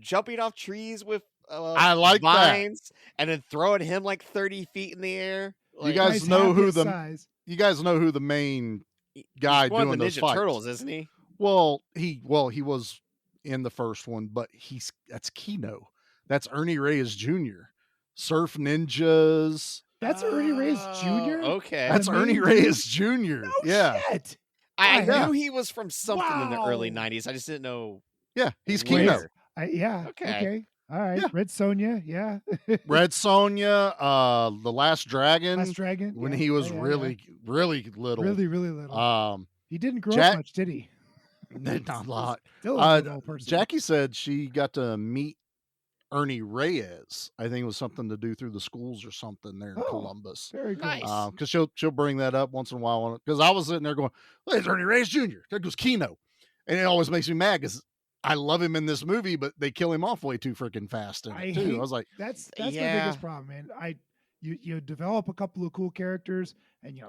S6: jumping off trees with
S5: I like that.
S6: vines and then throwing him like 30 feet in the air.
S5: You guys
S7: Nice
S5: know
S7: half
S5: who
S7: his
S5: the
S7: size.
S5: you guys know who the main guy
S6: He's one
S5: doing
S6: of the
S5: those
S6: Ninja
S5: fights.
S6: Turtles, isn't he?
S5: Well, he was in the first one, but that's Kino. That's Ernie Reyes Jr. Surf Ninjas.
S7: That's Ernie Reyes Jr.
S6: Okay.
S5: That's
S7: the
S5: Ernie
S7: main
S5: Reyes Jr.
S7: No
S5: yeah.
S7: shit.
S6: I
S5: yeah.
S6: knew he was from something in the early
S7: Wow.
S6: 90s. I just didn't know.
S5: Yeah, he's
S6: where.
S5: Kino.
S7: Yeah.
S6: Okay.
S7: Okay. All right.
S5: Yeah.
S7: Red Sonja. Yeah.
S5: Red Sonja, The Last Dragon.
S7: Last Dragon.
S5: when
S7: yeah,
S5: he was
S7: yeah, yeah,
S5: really little.
S7: really, really little. He didn't grow
S5: Jack-
S7: up much, did he?
S5: Not a lot.
S7: Still a little person.
S5: Jackie said she got to meet Ernie Reyes. I think it was something to do through the schools or something there in
S7: Oh,
S5: Columbus.
S7: Very cool.
S6: Nice.
S5: Because she'll bring that up once in a while. Because I was sitting there going, well, there's Ernie Reyes Jr. There goes Kino. And it always makes me mad because I love him in this movie, but they kill him off way too freaking fast in it, too. I was like,
S7: That's my
S6: Yeah.
S7: biggest problem, man. You develop a couple of cool characters and you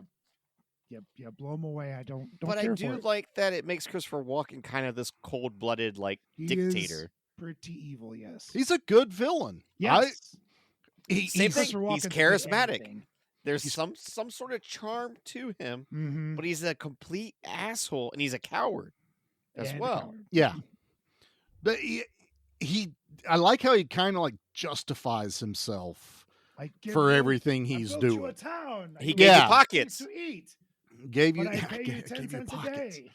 S7: blow them away. I don't
S6: But I
S7: care
S6: do
S7: for it.
S6: like that it makes Christopher Walken kind of this cold-blooded, like,
S7: He
S6: dictator.
S7: is pretty evil, yes.
S5: he's a good villain.
S7: yes.
S6: Same
S5: he's-
S6: thing.
S7: Christopher
S6: He's
S7: Walken can do
S6: charismatic.
S7: anything.
S6: There's some sort of charm to him,
S7: Mhm.
S6: but he's a complete asshole and he's a coward as
S7: And a
S6: well.
S7: coward.
S5: Yeah. But I like how he kind of like justifies himself
S7: I give
S5: for
S7: you-
S5: everything
S7: I
S5: he's
S7: built you a
S5: doing.
S7: town. I
S6: He
S7: gave
S6: gave
S5: Yeah.
S6: you
S7: you
S6: pockets.
S7: to eat,
S5: Gave you,
S7: but I pay you
S5: gave
S7: 10
S5: you
S7: cents a
S5: pockets.
S7: day.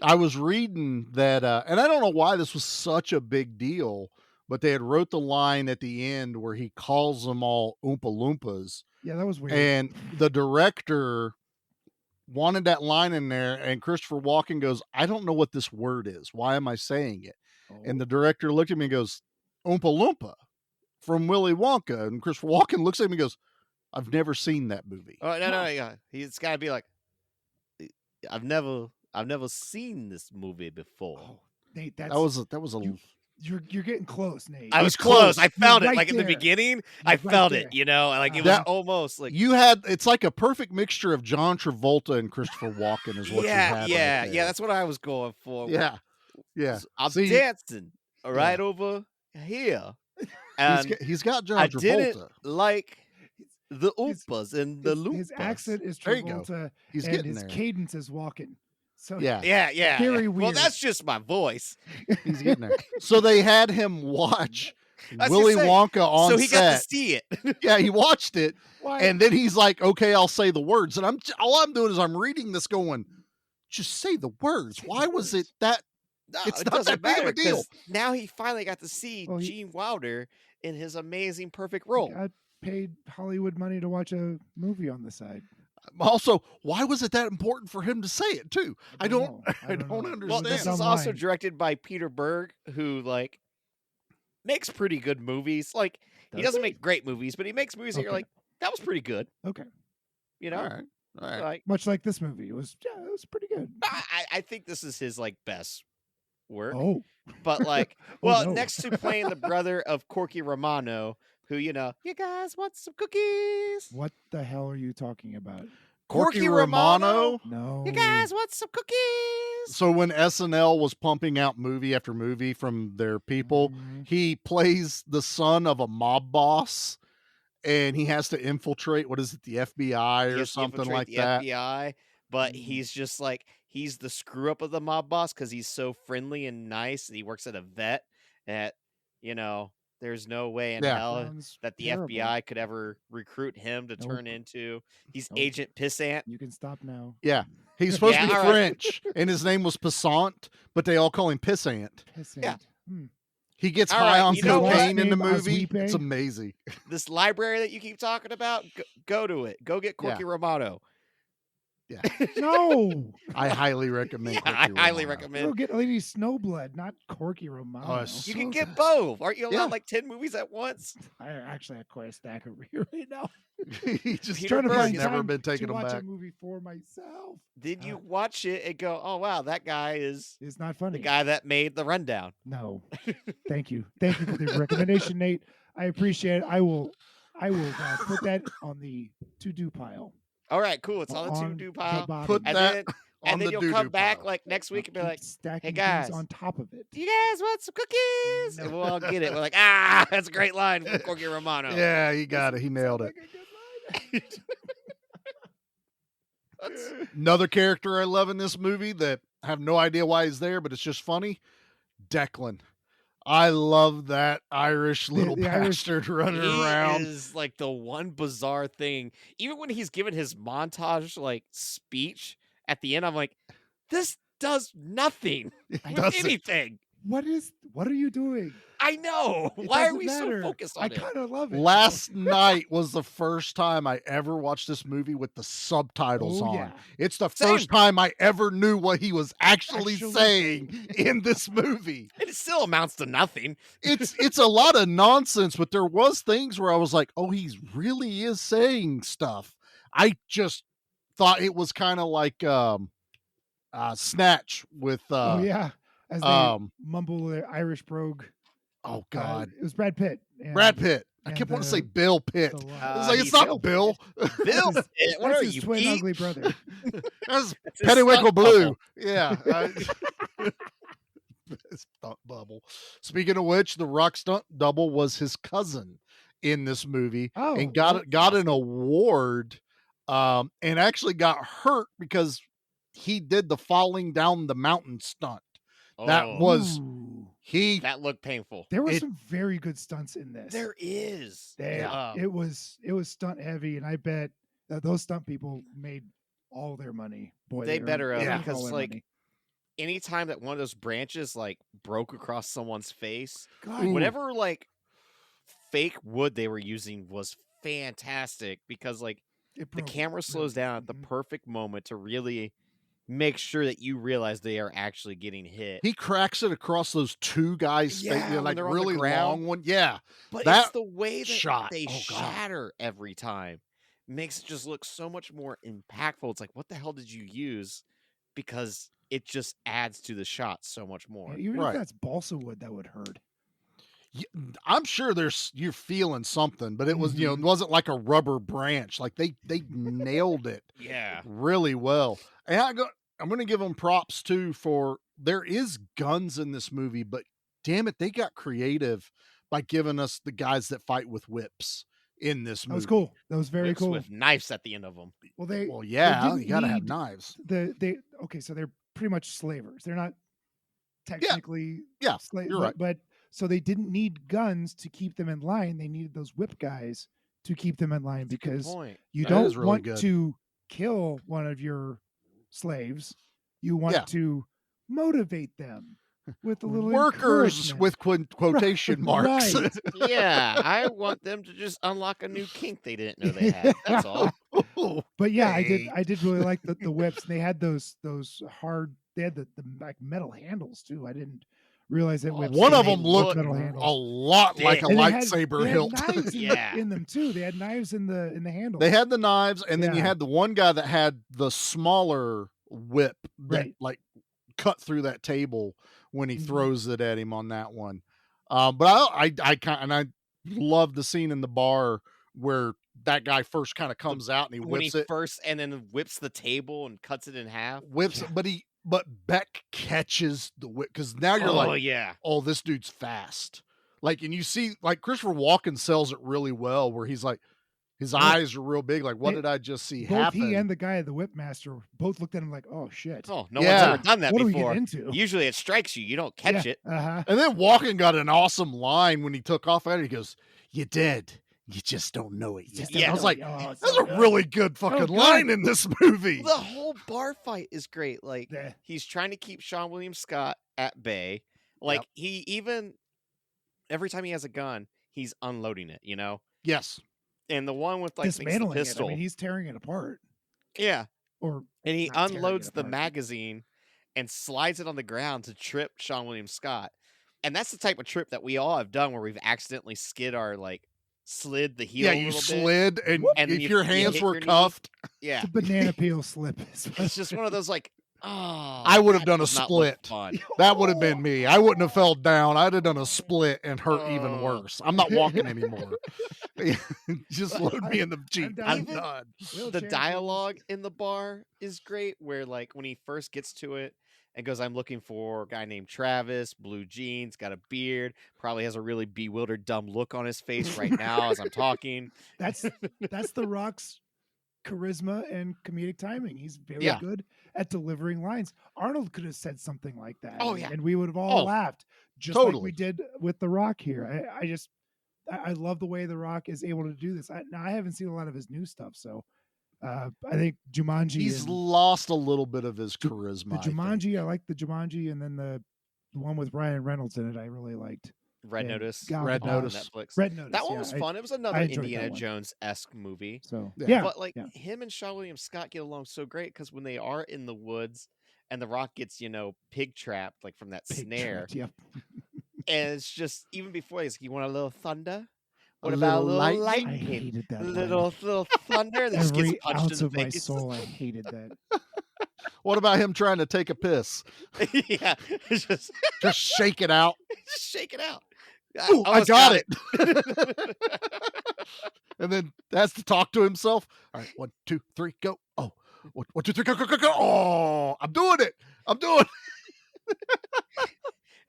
S5: I was reading that, and I don't know why this was such a big deal, but they had wrote the line at the end where he calls them all Oompa Loompas.
S7: Yeah, that was weird.
S5: And the director wanted that line in there, and Christopher Walken goes, I don't know what this word is. Why am I saying it? And the director looked at me and goes, Oompa Loompa from Willy Wonka. And Christopher Walken looks at me and goes, I've never seen that movie.
S6: Oh no, yeah. He's got to be like, I've never seen this movie before.
S7: Oh, Nate,
S5: That was a
S7: you're getting close, Nate.
S6: I was close. I found it
S7: right
S6: like in the
S7: there.
S6: beginning.
S7: You're
S6: I
S7: right
S6: felt
S7: there.
S6: it, you know, like it was
S5: That-
S6: almost like
S5: it's like a perfect mixture of John Travolta and Christopher Walken is what you had.
S6: yeah.
S5: right there.
S6: That's what I was going for.
S5: Yeah.
S6: I'm
S5: See,
S6: dancing right over here, and
S5: he's got John
S6: I
S5: Travolta.
S6: didn't like the
S7: His-
S6: Oompas and the Loompas.
S7: His accent is
S5: There you go.
S7: Travolta,
S5: He's
S7: and
S5: getting
S7: his
S5: there.
S7: cadence is Walken. So
S6: Yeah.
S7: Very
S6: Well,
S7: weird.
S6: that's just my voice.
S5: He's getting there. So they had him watch
S6: I was
S5: Willy
S6: gonna say,
S5: Wonka on
S6: so he got to
S5: set.
S6: see it.
S5: Yeah, he watched it,
S7: why?
S5: and then he's like, "Okay, I'll say the words." And all I'm doing is I'm reading this, going, "Just say the words." Why was it that?
S6: No,
S5: It's
S6: it
S5: not
S6: doesn't
S5: that big of a
S6: matter,
S5: deal.
S6: 'cause now he finally got to see
S7: Well, he-
S6: Gene Wilder in his amazing perfect
S7: He
S6: role.
S7: got paid Hollywood money to watch a movie on the side.
S5: Also, why was it that important for him to say it too? I don't
S7: know. I don't know.
S5: understand.
S6: Well, this
S7: Dumb
S6: is also
S7: line.
S6: directed by Peter Berg, who like makes pretty good movies. Like he
S7: Does
S6: doesn't
S7: he?
S6: make great movies, but he makes movies that you're
S7: Okay.
S6: like, that was pretty good.
S7: Okay.
S6: You know,
S5: All right.
S6: like
S7: Much like this movie, it was pretty good.
S6: I think this is his like best work.
S7: Oh,
S6: But like, well,
S7: no.
S6: next to playing the brother of Corky Romano, who you guys want some cookies?
S7: what the hell are you talking about?
S5: Corky Romano.
S7: No.
S6: You guys want some cookies?
S5: So when SNL was pumping out movie after movie from their people,
S7: Mhm.
S5: he plays the son of a mob boss, and he has to infiltrate. What is it, the FBI
S6: He
S5: or
S6: has to
S5: something
S6: infiltrate
S5: like
S6: the
S5: that?
S6: FBI, but
S7: Mm.
S6: he's just like he's the screw up of the mob boss because he's so friendly and nice, and he works at a vet that there's no way in
S5: Yeah.
S6: hell
S7: Sounds
S6: that the
S7: terrible.
S6: FBI could ever recruit him to
S7: Nope.
S6: turn into. He's
S7: Nope.
S6: Agent Pissant.
S7: You can stop now.
S5: Yeah. He's supposed to
S6: Yeah,
S5: be
S6: all right.
S5: French, and his name was Passant, but they all call him Pissant.
S7: Pissant.
S6: Yeah.
S5: He gets
S6: All
S5: high
S6: right,
S5: on
S6: you know what?
S5: cocaine in the
S7: Name
S5: movie.
S7: Azuipe?
S5: It's amazing.
S6: This library that you keep talking about, go to it. Go get Corky Romano.
S7: No.
S5: I highly recommend.
S6: Yeah, I
S5: Corky
S6: highly
S5: Romano.
S6: recommend.
S7: Go get Lady Snowblood, not Corky Romano.
S5: Oh, it's
S6: You
S5: so
S6: can get
S5: good.
S6: both. Aren't you allowed
S5: Yeah.
S6: like 10 movies at once?
S7: I actually have quite a stack over here right now.
S5: He just
S6: Peter
S7: Trying to
S6: Berg
S7: find
S6: has
S5: never
S7: time
S5: been taking
S7: to
S5: them
S7: watch
S5: back.
S7: a movie for myself.
S6: Did you watch it and go, oh wow, that guy is
S7: It's not
S6: the
S7: funny.
S6: guy that made the rundown?
S7: No. Thank you. Thank you for the recommendation, Nate. I appreciate it. I will put that on the to-do pile.
S6: All right, cool. It's on the
S7: On
S6: to-do
S7: the
S6: pile.
S7: bottom.
S5: Put
S6: And
S5: that
S6: then,
S5: on
S6: and then
S5: the
S6: you'll
S5: doo-doo
S6: come back
S5: pile.
S6: like next week and be
S7: Keep
S6: like,
S7: stacking
S6: guys.
S7: things on top of it.
S6: do you guys want some cookies? And we'll all get it. We're like, that's a great line from Corky Romano.
S5: Yeah, he got it. He nailed it. Another character I love in this movie that I have no idea why he's there, but it's just funny. Declan. I love that Irish little
S7: the Irish-
S5: bastard running
S6: He
S5: around.
S6: is like the one bizarre thing. Even when he's given his montage like speech at the end, I'm like, this does nothing with
S5: doesn't.
S6: anything.
S7: What are you doing?
S6: I know.
S7: It
S6: Why are
S7: doesn't
S6: we
S7: matter.
S6: so focused
S7: I
S6: on it?
S7: kind of love it.
S5: Last night was the first time I ever watched this movie with the subtitles
S7: Oh,
S5: on.
S7: yeah.
S5: It's the
S6: Same.
S5: first time I ever knew what he was actually saying in this movie.
S6: And it still amounts to nothing.
S5: It's a lot of nonsense, but there was things where I was like, oh, he really is saying stuff. I just thought it was kind of like Snatch with
S7: Oh yeah. As they
S5: um
S7: mumble their Irish brogue.
S5: oh god,
S7: It was Brad Pitt. and-
S5: Brad Pitt. I
S7: and
S5: kept wanting to
S7: the-
S5: say Bill Pitt.
S7: the
S5: It's
S7: line.
S5: like
S6: he's
S5: it's not
S6: Bill
S5: Bill.
S6: Bill,
S7: That's his-
S6: what
S7: that's
S6: are
S7: his
S6: you,
S7: twin
S6: Pete?
S7: ugly brother.
S5: That's
S6: That's his
S5: Pettiwinkle
S6: stunt
S5: Blue.
S6: double.
S5: Yeah. Stunt double. Speaking of which, the Rock stunt double was his cousin in this movie
S7: Oh,
S5: and got
S7: that's
S5: an award and actually got hurt because he did the falling down the mountain stunt. That
S6: Oh,
S5: was
S7: Ooh.
S5: he
S6: that looked painful.
S7: There were
S5: it-
S7: some very good stunts in this.
S6: There is.
S7: Yeah, it was stunt heavy, and I bet that those stunt people made all their money. Boy,
S6: They
S7: earned-
S6: better have,
S7: earned
S6: because,
S7: all their
S6: like,
S7: money.
S6: anytime that one of those branches like broke across someone's face,
S7: God,
S6: whatever like fake wood they were using was fantastic because like
S7: it
S6: the
S7: broke
S6: camera slows
S7: really.
S6: down at the
S7: Mhm.
S6: perfect moment to really make sure that you realize they are actually getting hit.
S5: He cracks it across those two guys' face,
S6: Yeah, when
S5: like
S6: they're on the
S5: really
S6: ground.
S5: long one. Yeah,
S6: But it's
S5: that
S6: the way that
S5: shot.
S6: they
S5: Oh god.
S6: shatter every time makes it just look so much more impactful. It's like, what the hell did you use? Because it just adds to the shot so much
S7: Yeah,
S6: more.
S7: even
S5: Right.
S7: if that's balsa wood, that would hurt.
S5: I'm sure you're feeling something, but it was, it
S7: Mhm.
S5: wasn't like a rubber branch. Like they nailed it
S6: Yeah.
S5: really well. And I'm going to give them props too for there is guns in this movie, but damn it, they got creative by giving us the guys that fight with whips in this movie.
S7: That was cool. That was very
S6: Whips
S7: cool.
S6: with knives at the end of them.
S7: Well, they
S5: Yeah,
S7: didn't
S5: you got to have
S7: need
S5: knives.
S7: okay, so they're pretty much slavers. They're not technically
S5: Yeah,
S7: slaves,
S5: you're right.
S7: but so they didn't need guns to keep them in line. They needed those whip guys to keep them in line
S6: That's a good
S7: because
S6: point.
S7: you
S5: That
S7: don't
S5: is really
S7: want
S5: good.
S7: to kill one of your slaves. You want
S5: Yeah.
S7: to motivate them with a little
S5: Workers
S7: encouragement.
S5: with quotation marks.
S7: Right.
S6: Yeah, I want them to just unlock a new kink they didn't know they had. That's all.
S7: But yeah,
S5: Okay.
S7: I did really like the whips. And they had those hard. They had the like metal handles too. I didn't realize that whips.
S5: One
S7: they
S5: of
S7: had
S5: them looked
S7: metal
S5: a
S7: handles.
S5: lot like a
S6: thick.
S7: And
S5: lightsaber
S7: they had
S5: hilt.
S7: knives
S6: Yeah.
S7: in them too. They had knives in the handles.
S5: They had the knives, and then you
S7: Yeah.
S5: had the one guy that had the smaller whip that
S7: Right.
S5: like cut through that table when he
S7: Mhm.
S5: throws it at him on that one. But I love the scene in the bar where that guy first kind of comes out and he
S6: When he
S5: whips it,
S6: first and then whips the table and cuts it in half.
S5: whips,
S7: Yeah.
S5: but Beck catches the whip because now you're
S6: Oh
S5: like,
S6: yeah.
S5: oh, this dude's fast. Like, and you see, like Christopher Walken sells it really well, where he's like, his
S7: Yeah.
S5: eyes are real big. Like, what
S7: They-
S5: did I just see
S7: Both
S5: happen?
S7: he and the guy, the whip master, both looked at him like, "Oh shit,
S6: Oh, no
S5: Yeah.
S6: one's ever done that
S7: what do we
S6: before.
S7: get into?"
S6: Usually it strikes you. You don't catch it.
S7: Uh-huh.
S5: And then Walken got an awesome line when he took off at it. He goes, "You did. You just don't know it yet."
S7: Just
S6: Yeah.
S5: I was like,
S7: "Oh, it's
S5: that's
S7: so
S5: a
S7: good."
S5: really good fucking
S7: good.
S5: line in this movie.
S6: The whole bar fight is great. Like
S7: Yeah.
S6: he's trying to keep Sean William Scott at bay. Like
S5: Yep.
S6: he even every time he has a gun, he's unloading it, you know?
S5: Yes.
S6: And the one with like thinks the
S7: Dismantling it. I
S6: pistol.
S7: mean, he's tearing it apart.
S6: Yeah.
S7: Or
S6: And he
S7: not tearing it
S6: unloads the
S7: apart.
S6: magazine and slides it on the ground to trip Sean William Scott. And that's the type of trip that we all have done where we've accidentally slid the heel
S5: Yeah,
S6: a
S5: you
S6: little bit.
S5: slid, and
S6: And then
S5: if
S6: you-
S5: your
S6: you
S5: hands
S6: hit
S5: were
S6: your knee.
S5: cuffed,
S6: Yeah.
S7: The banana peel slip.
S6: It's just one of those like, oh,
S5: I would have
S6: that
S5: done a
S6: does not look
S5: split.
S6: fun.
S5: That would have been me. I wouldn't have fell down. I'd have done a split and hurt even
S6: Oh.
S5: worse. I'm not walking anymore. Just load me in the Jeep.
S7: done.
S5: I'm
S6: Even-
S5: done.
S6: The
S7: Wheelchair, please.
S6: dialogue in the bar is great where like when he first gets to it and goes, I'm looking for a guy named Travis, blue jeans, got a beard, probably has a really bewildered dumb look on his face right now as I'm talking.
S7: That's The Rock's charisma and comedic timing. He's very
S5: Yeah.
S7: good at delivering lines. Arnold could have said something like that.
S6: Oh, yeah.
S7: And we would have all
S5: Oh,
S7: laughed just like
S5: totally.
S7: we did with The Rock here. I love the way The Rock is able to do this. Now I haven't seen a lot of his new stuff, so I think Jumanji.
S5: He's
S7: and
S5: lost a little bit of his
S7: the
S5: charisma. I think.
S7: Jumanji. I like the Jumanji, and then the one with Ryan Reynolds in it. I really liked.
S6: Red
S7: Yeah,
S6: Notice.
S7: God,
S5: Red
S6: on
S5: Notice.
S6: Netflix.
S7: Red Notice.
S6: That one
S7: yeah,
S6: was
S7: I-
S6: fun. It was another
S7: enjoyed that
S6: Indiana
S7: one.
S6: Jones-esque movie.
S7: So
S5: Yeah.
S7: yeah,
S6: But like
S7: yeah.
S6: him and Sean William Scott get along so great because when they are in the woods and the Rock gets, pig trapped like from that
S7: Pig
S6: snare.
S7: trapped, Yep.
S6: And it's just even before he's you want a little thunder? What
S5: A
S6: about a
S5: little
S6: little
S5: lightning?
S7: I
S6: lightning?
S7: hated that.
S6: A
S7: line.
S6: little thunder that just gets
S7: Every
S6: punched in
S7: ounce
S6: the
S7: of my
S6: face.
S7: soul, I hated that.
S5: What about him trying to take a piss?
S6: Yeah, it's just
S5: Just shake it out.
S6: shake it out.
S5: Ooh, I
S6: almost
S5: got it. And then has to talk to himself. All right, 1, 2, 3, go. Oh, 1, 2, 3, go, go, go, go. Oh, I'm doing it. I'm doing it.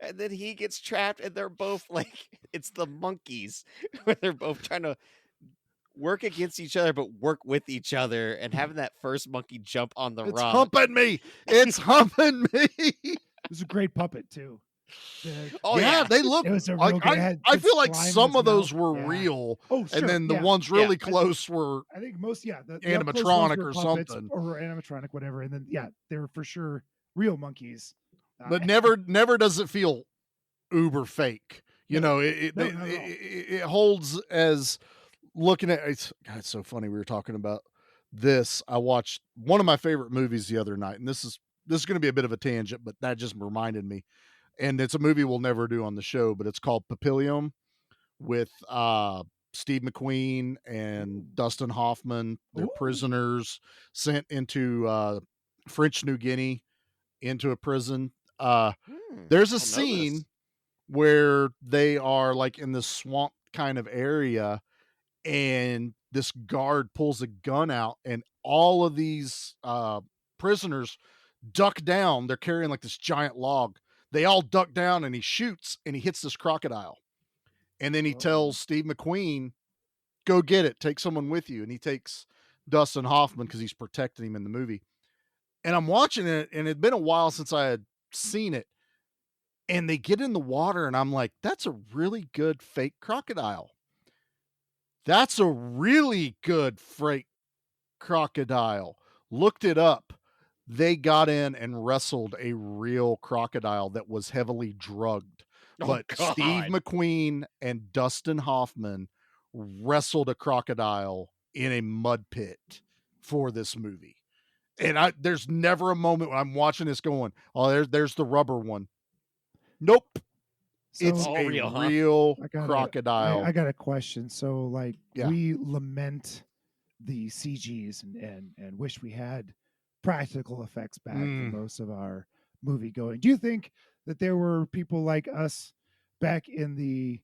S6: And then he gets trapped, and they're both like, it's the monkeys, where they're both trying to work against each other, but work with each other, and having that first monkey jump on the
S5: It's
S6: rock.
S5: humping me. It's humping me.
S7: It was a great puppet too.
S6: Oh,
S5: yeah,
S6: yeah.
S5: they look
S7: It was a real
S5: like
S7: good- it had
S5: I
S7: good
S5: feel like
S7: slime in
S5: some
S7: his
S5: of those
S7: mouth.
S5: were
S7: Yeah.
S5: real,
S7: Oh, sure.
S5: and then the
S7: yeah.
S5: ones
S6: Yeah.
S5: really close were
S7: I think most, the up close
S5: animatronic
S7: ones were
S5: or
S7: puppets
S5: something.
S7: or animatronic, whatever. And then they were for sure real monkeys.
S5: but never does it feel uber fake. You know, it holds as looking at it's. God, it's so funny. We were talking about this. I watched one of my favorite movies the other night, and this is going to be a bit of a tangent, but that just reminded me. And it's a movie we'll never do on the show, but it's called Papillion with Steve McQueen and Dustin Hoffman. They're prisoners sent into French New Guinea into a prison. There's a scene where they are like in this swamp kind of area, and this guard pulls a gun out, and all of these prisoners duck down. They're carrying like this giant log. They all duck down, and he shoots, and he hits this crocodile. And then he tells Steve McQueen, go get it. Take someone with you. And he takes Dustin Hoffman because he's protecting him in the movie. And I'm watching it, and it'd been a while since I had seen it. And they get in the water, and I'm like, that's a really good fake crocodile. That's a really good fake crocodile. Looked it up. They got in and wrestled a real crocodile that was heavily drugged. But Steve McQueen and Dustin Hoffman wrestled a crocodile in a mud pit for this movie. And there's never a moment when I'm watching this going, oh, there's the rubber one. Nope. So it's a real crocodile.
S7: I got a question. So like we lament the CGs and wish we had practical effects back for most of our movie going. Do you think that there were people like us back in the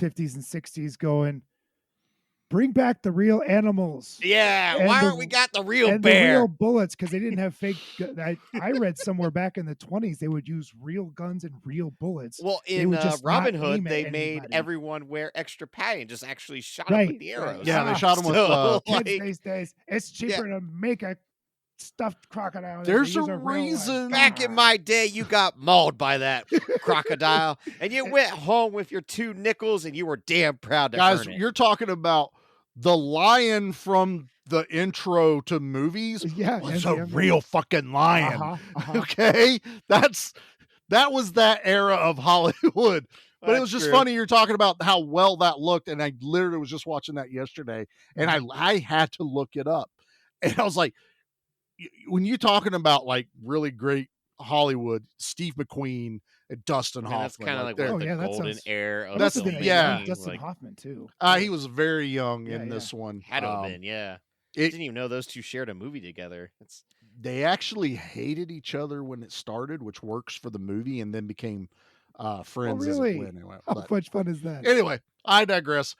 S7: 50s and 60s going, bring back the real animals?
S6: Yeah, why aren't we got the real
S7: and
S6: bear?
S7: The real bullets, because they didn't have fake. I read somewhere back in the 20s they would use real guns and real bullets.
S6: Well, in Robin Hood, they made everyone wear extra padding, just actually shot them with the arrows.
S5: Yeah, they shot them with
S7: kids these days. It's cheaper to make a stuffed crocodile.
S5: There's a reason.
S6: Back in my day, you got mauled by that crocodile, and you went home with your 2 nickels, and you were damn proud to
S5: Guys,
S6: earn it.
S5: You're talking about the lion from the intro to movies.
S7: Yeah,
S5: was a real fucking lion. Okay, that was that era of Hollywood. But it was just funny. You're talking about how well that looked, and I literally was just watching that yesterday, and I had to look it up, and I was like, when you're talking about like really great Hollywood, Steve McQueen and Dustin Hoffman.
S6: That's kind of like the golden era of
S7: Dustin Hoffman too.
S5: He was very young in this one.
S6: Had to have been, I didn't even know those two shared a movie together.
S5: They actually hated each other when it started, which works for the movie, and then became friends.
S7: Oh, really?
S5: Anyway,
S7: how much fun is that?
S5: Anyway, I digress.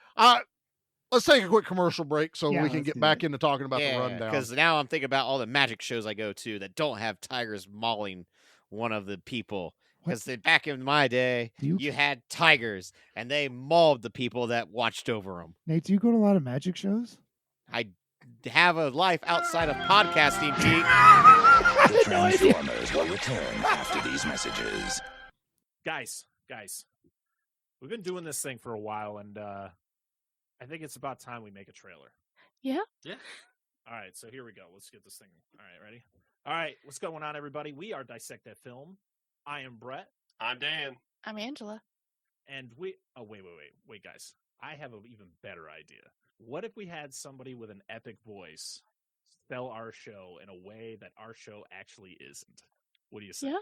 S5: Let's take a quick commercial break so we can get back into talking about the rundown.
S6: Because now I'm thinking about all the magic shows I go to that don't have tigers mauling one of the people. Because back in my day, you had tigers, and they mauled the people that watched over them.
S7: Nate, do you go to a lot of magic shows?
S6: I have a life outside of podcasting, Pete.
S10: The Transformers will return after these messages.
S11: Guys, we've been doing this thing for a while, and I think it's about time we make a trailer.
S12: Yeah.
S11: All right, so here we go. Let's get this thing. All right, ready? All right, what's going on, everybody? We are Dissect That Film. I am Brett.
S13: I'm Dan.
S12: I'm Angela.
S11: And we... Oh, wait, guys. I have an even better idea. What if we had somebody with an epic voice sell our show in a way that our show actually isn't? What do you say?
S12: Yeah.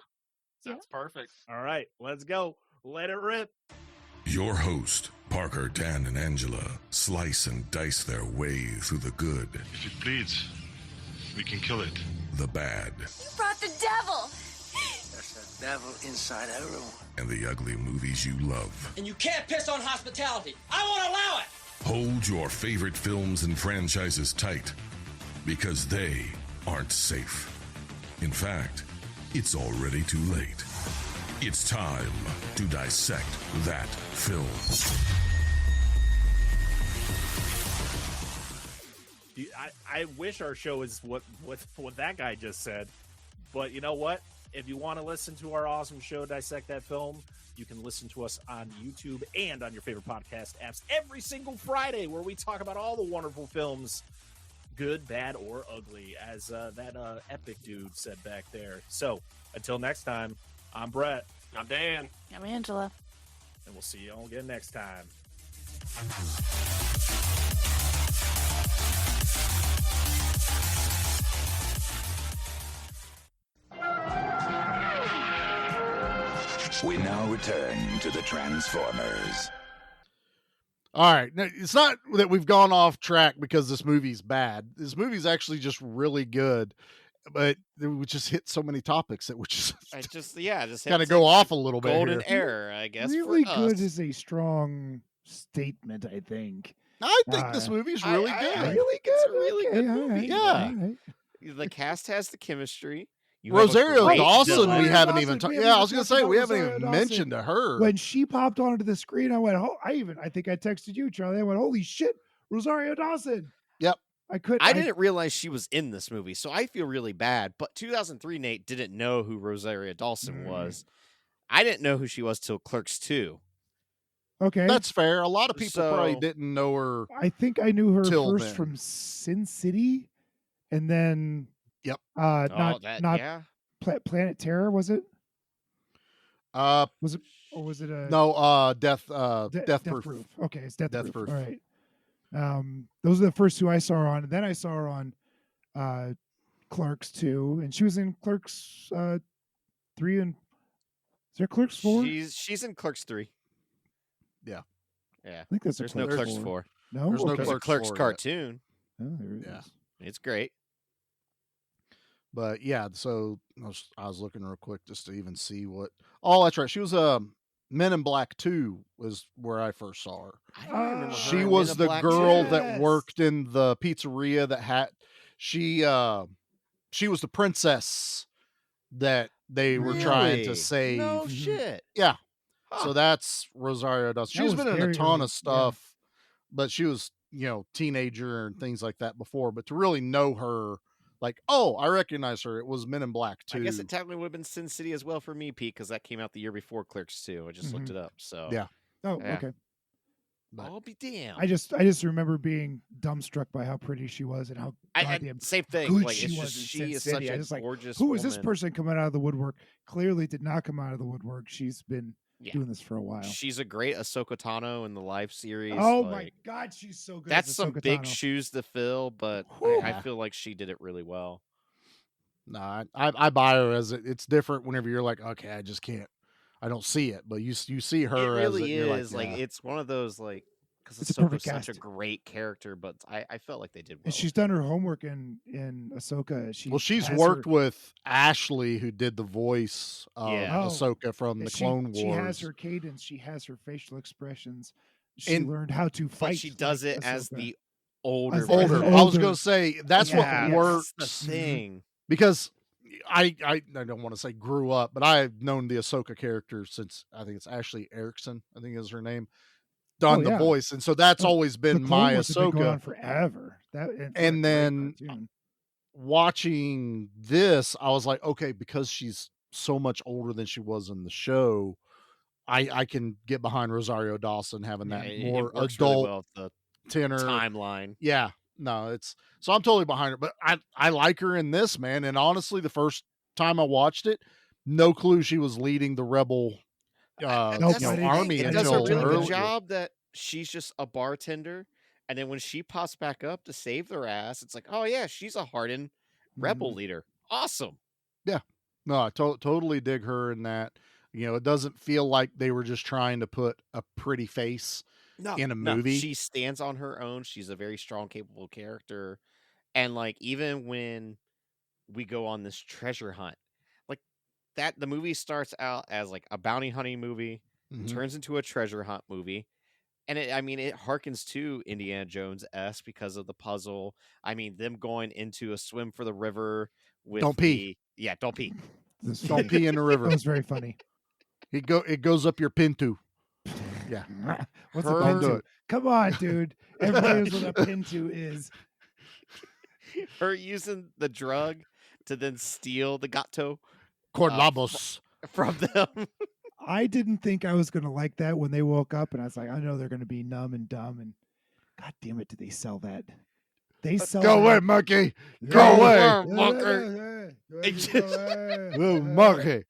S13: Sounds perfect.
S11: All right, let's go. Let it rip.
S14: Your host, Parker, Dan, and Angela slice and dice their way through the good.
S2: If it bleeds, we can kill it.
S14: The bad.
S15: You brought the devil!
S16: There's a devil inside everyone.
S14: And the ugly movies you love.
S4: And you can't piss on hospitality. I won't allow it!
S14: Hold your favorite films and franchises tight, because they aren't safe. In fact, it's already too late. It's time to dissect that film.
S11: I wish our show is what that guy just said. But you know what? If you want to listen to our awesome show, Dissect That Film, you can listen to us on YouTube and on your favorite podcast apps every single Friday, where we talk about all the wonderful films good, bad, or ugly, as that epic dude said back there. So, until next time, I'm Brett.
S13: I'm Dan.
S12: I'm Angela.
S11: And we'll see you all again next time.
S10: We now return to the Transformers.
S5: All right. Now, it's not that we've gone off track because this movie's bad. This movie's actually just really good, but we just hit so many topics that we just kind of go off a little bit.
S6: Golden
S5: here.
S6: era, I guess.
S7: Really
S6: for
S7: good
S6: us.
S7: is a strong statement, I think.
S5: I think this movie's really good.
S7: Really good.
S6: It's a really
S7: Okay,
S6: good
S7: all
S6: movie.
S7: right,
S5: Yeah.
S7: all right.
S6: The cast has the chemistry. You have a
S5: Rosario
S6: great
S5: Dawson,
S6: villain.
S5: we haven't
S7: Dawson,
S5: even talked.
S7: we
S5: Yeah,
S7: haven't
S5: I was going to
S7: talked
S5: say
S7: about
S5: we haven't
S7: Rosario
S5: even
S7: Dawson.
S5: mentioned to her.
S7: When she popped onto the screen, I went, oh, I think I texted you, Charlie. I went, holy shit, Rosario Dawson.
S5: Yep.
S6: I didn't realize she was in this movie, so I feel really bad. But 2003 Nate didn't know who Rosario Dawson was. I didn't know who she was till Clerks 2.
S7: Okay.
S5: That's fair. A lot of people probably
S6: So-
S5: didn't know her.
S7: I think I knew her
S5: till
S7: first
S5: then.
S7: from Sin City, and then
S5: Yep.
S7: not
S6: yeah.
S7: Planet Terror, was it? Was it a
S5: No, Death
S7: Death
S5: Proof.
S7: Okay, it's Death,
S5: Death
S7: Proof.
S5: Proof.
S7: All right. Those are the first two I saw her on, and then I saw her on Clerks 2, and she was in Clerks 3 and is there Clerks 4?
S6: She's in Clerks 3.
S5: Yeah.
S6: Yeah.
S7: I think that's a
S6: There's no
S7: Clerks
S6: Clerks
S7: 4.
S6: 4.
S7: No,
S5: There's no
S7: okay.
S6: There's a
S5: Clerks
S6: Clerks
S5: 4 yet.
S6: cartoon.
S7: Oh, there it is.
S5: Yeah.
S6: It's great.
S5: But yeah, so I was looking real quick just to even see what. Oh, that's right. She was Men in Black 2 was where I first saw her.
S6: I don't remember her
S5: She
S6: in
S5: was
S6: Men in
S5: the
S6: Black
S5: girl
S6: 2.
S5: that worked in the pizzeria that had she was the princess that they were trying to
S6: Really?
S5: save.
S6: No shit.
S5: Yeah.
S6: Huh.
S5: So that's Rosario Dawson.
S7: That
S5: She's
S7: was
S5: been in a
S7: very
S5: ton
S7: early,
S5: of stuff, but she was, teenager and things like that before. But to really know her, like, oh, I recognize her. It was Men in Black 2.
S6: I guess it technically would have been Sin City as well for me, Pete, because that came out the year before Clerks 2. I just looked it up. So
S5: Yeah.
S7: Oh,
S6: Yeah.
S7: okay.
S5: But
S6: I'll be damned.
S7: I just remember being dumbstruck by how pretty she was and how
S6: I
S7: goddamn
S6: same thing.
S7: good
S6: Like,
S7: she
S6: it's
S7: was
S6: just
S7: in
S6: she
S7: Sin
S6: is
S7: City.
S6: such
S7: I
S6: a
S7: just like,
S6: gorgeous
S7: who is this
S6: woman.
S7: person coming out of the woodwork? Clearly did not come out of the woodwork. She's been
S6: Yeah.
S7: doing this for a while.
S6: She's a great Ahsoka Tano in the live series.
S7: Oh
S6: like,
S7: my god, she's so good.
S6: That's
S7: as
S6: some
S7: Ahsoka
S6: big
S7: Tano.
S6: shoes to fill, but
S7: Whew.
S6: I feel like she did it really well.
S5: No, I buy her as it's different whenever you're like, okay, I just can't, I don't see it, but you see her
S6: It
S5: as
S6: really
S5: it, and you're
S6: is.
S5: Like,
S6: Like,
S5: yeah.
S6: it's one of those, like, because
S7: It's a
S6: Ahsoka's
S7: perfect
S6: such a
S7: cast.
S6: great character, but I felt like they did well.
S7: And she's done her homework in Ahsoka.
S5: She's
S7: has
S5: worked
S7: her,
S5: with Ashley, who did the voice of
S6: Yeah.
S7: Oh,
S5: Ahsoka from the Clone Wars.
S7: She has her cadence. She has her facial expressions. She
S5: And-
S7: learned how to fight.
S6: but she does
S7: like
S6: it as
S7: Ahsoka.
S6: the older.
S7: As
S5: older.
S6: version.
S5: I was
S7: older.
S5: going to say that's
S6: Yeah,
S5: what
S6: that's
S5: works
S6: the thing.
S5: because I don't want to say grew up, but I've known the Ahsoka character since I think it's Ashley Erickson. I think is her name. Done the
S7: yeah.
S5: voice, and so that's
S7: Oh,
S5: always
S7: The
S5: been
S7: Clone
S5: my
S7: Wars have been going on
S5: Ahsoka.
S7: forever.
S5: And
S7: And what a great
S5: then
S7: cartoon.
S5: watching this, I was like, okay, because she's so much older than she was in the show, I can get behind Rosario Dawson having
S6: Yeah,
S5: that
S6: it
S5: more
S6: works really
S5: adult
S6: well with the
S5: tenor
S6: timeline.
S5: Yeah, no, it's so I'm totally behind her, but I like her in this, man. And honestly, the first time I watched it, no clue she was leading the rebel
S7: Nope,
S6: That's
S7: I
S6: the
S7: didn't-
S5: army
S6: thing. It
S7: didn't
S6: does a
S5: until
S6: really good
S5: earlier.
S6: job that she's just a bartender, and then when she pops back up to save their ass, it's like, oh yeah, she's a hardened rebel leader. Awesome.
S5: No, I totally dig her in that. It doesn't feel like they were just trying to put a pretty face in a movie.
S6: She stands on her own. She's a very strong, capable character. And like even when we go on this treasure hunt, like that the movie starts out as like a bounty hunting movie,
S5: Mhm.
S6: turns into a treasure hunt movie. And it harkens to Indiana Jones-esque because of the puzzle. I mean, them going into a swim for the river with
S5: Don't pee.
S6: Yeah, don't pee.
S7: This
S5: Don't pee in the river.
S7: That was very funny.
S5: It goes up your pinto. Yeah.
S7: What's
S6: Her-
S7: a
S5: Don't do
S7: Pinto?
S5: it.
S7: Come on, dude. Everybody knows what a Pinto is.
S6: Her using the drug to then steal the gato
S5: Corlabos.
S6: from them.
S7: I didn't think I was going to like that when they woke up, and I was like, I know they're going to be numb and dumb, and God damn it, did they sell that? They sell
S5: Go away,
S7: that.
S5: monkey. Go away.
S6: Monkey.
S5: Little monkey.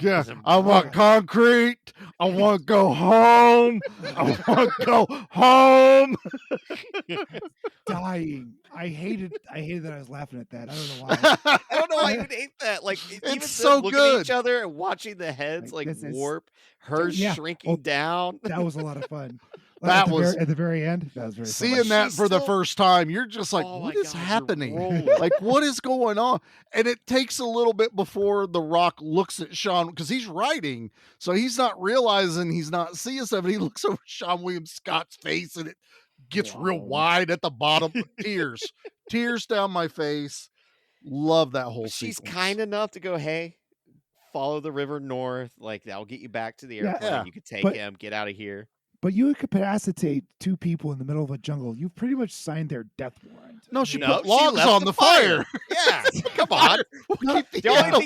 S5: Yeah, I want concrete. I want to go home. I want to go home.
S7: Dying. I hated that I was laughing at that. I don't know why.
S6: I don't know why you would hate that. Like even them
S5: so
S6: looking
S5: good.
S6: at each other and watching the heads like
S7: this is-
S6: warp, her shrinking down.
S7: That was a lot of fun.
S5: That was
S7: at the very end. That was very
S5: seeing
S7: fun.
S5: that for the first time. You're just like, what is happening? Like, what is going on? And it takes a little bit before The Rock looks at Sean because he's writing, so he's not realizing he's not seeing stuff. And he looks over Sean William Scott's face, and it gets real wide at the bottom. tears down my face. Love that whole
S6: She's
S5: sequence.
S6: kind enough to go, hey, follow the river north. Like that'll get you back to the airplane.
S5: Yeah.
S6: You could take
S7: But-
S6: him, get out of here.
S7: But you incapacitate two people in the middle of a jungle. You've pretty much signed their death warrant.
S5: No, she
S6: No,
S5: put
S6: she
S5: logs
S6: left
S5: on
S6: the
S5: the fire.
S6: Yeah, come on. The only thing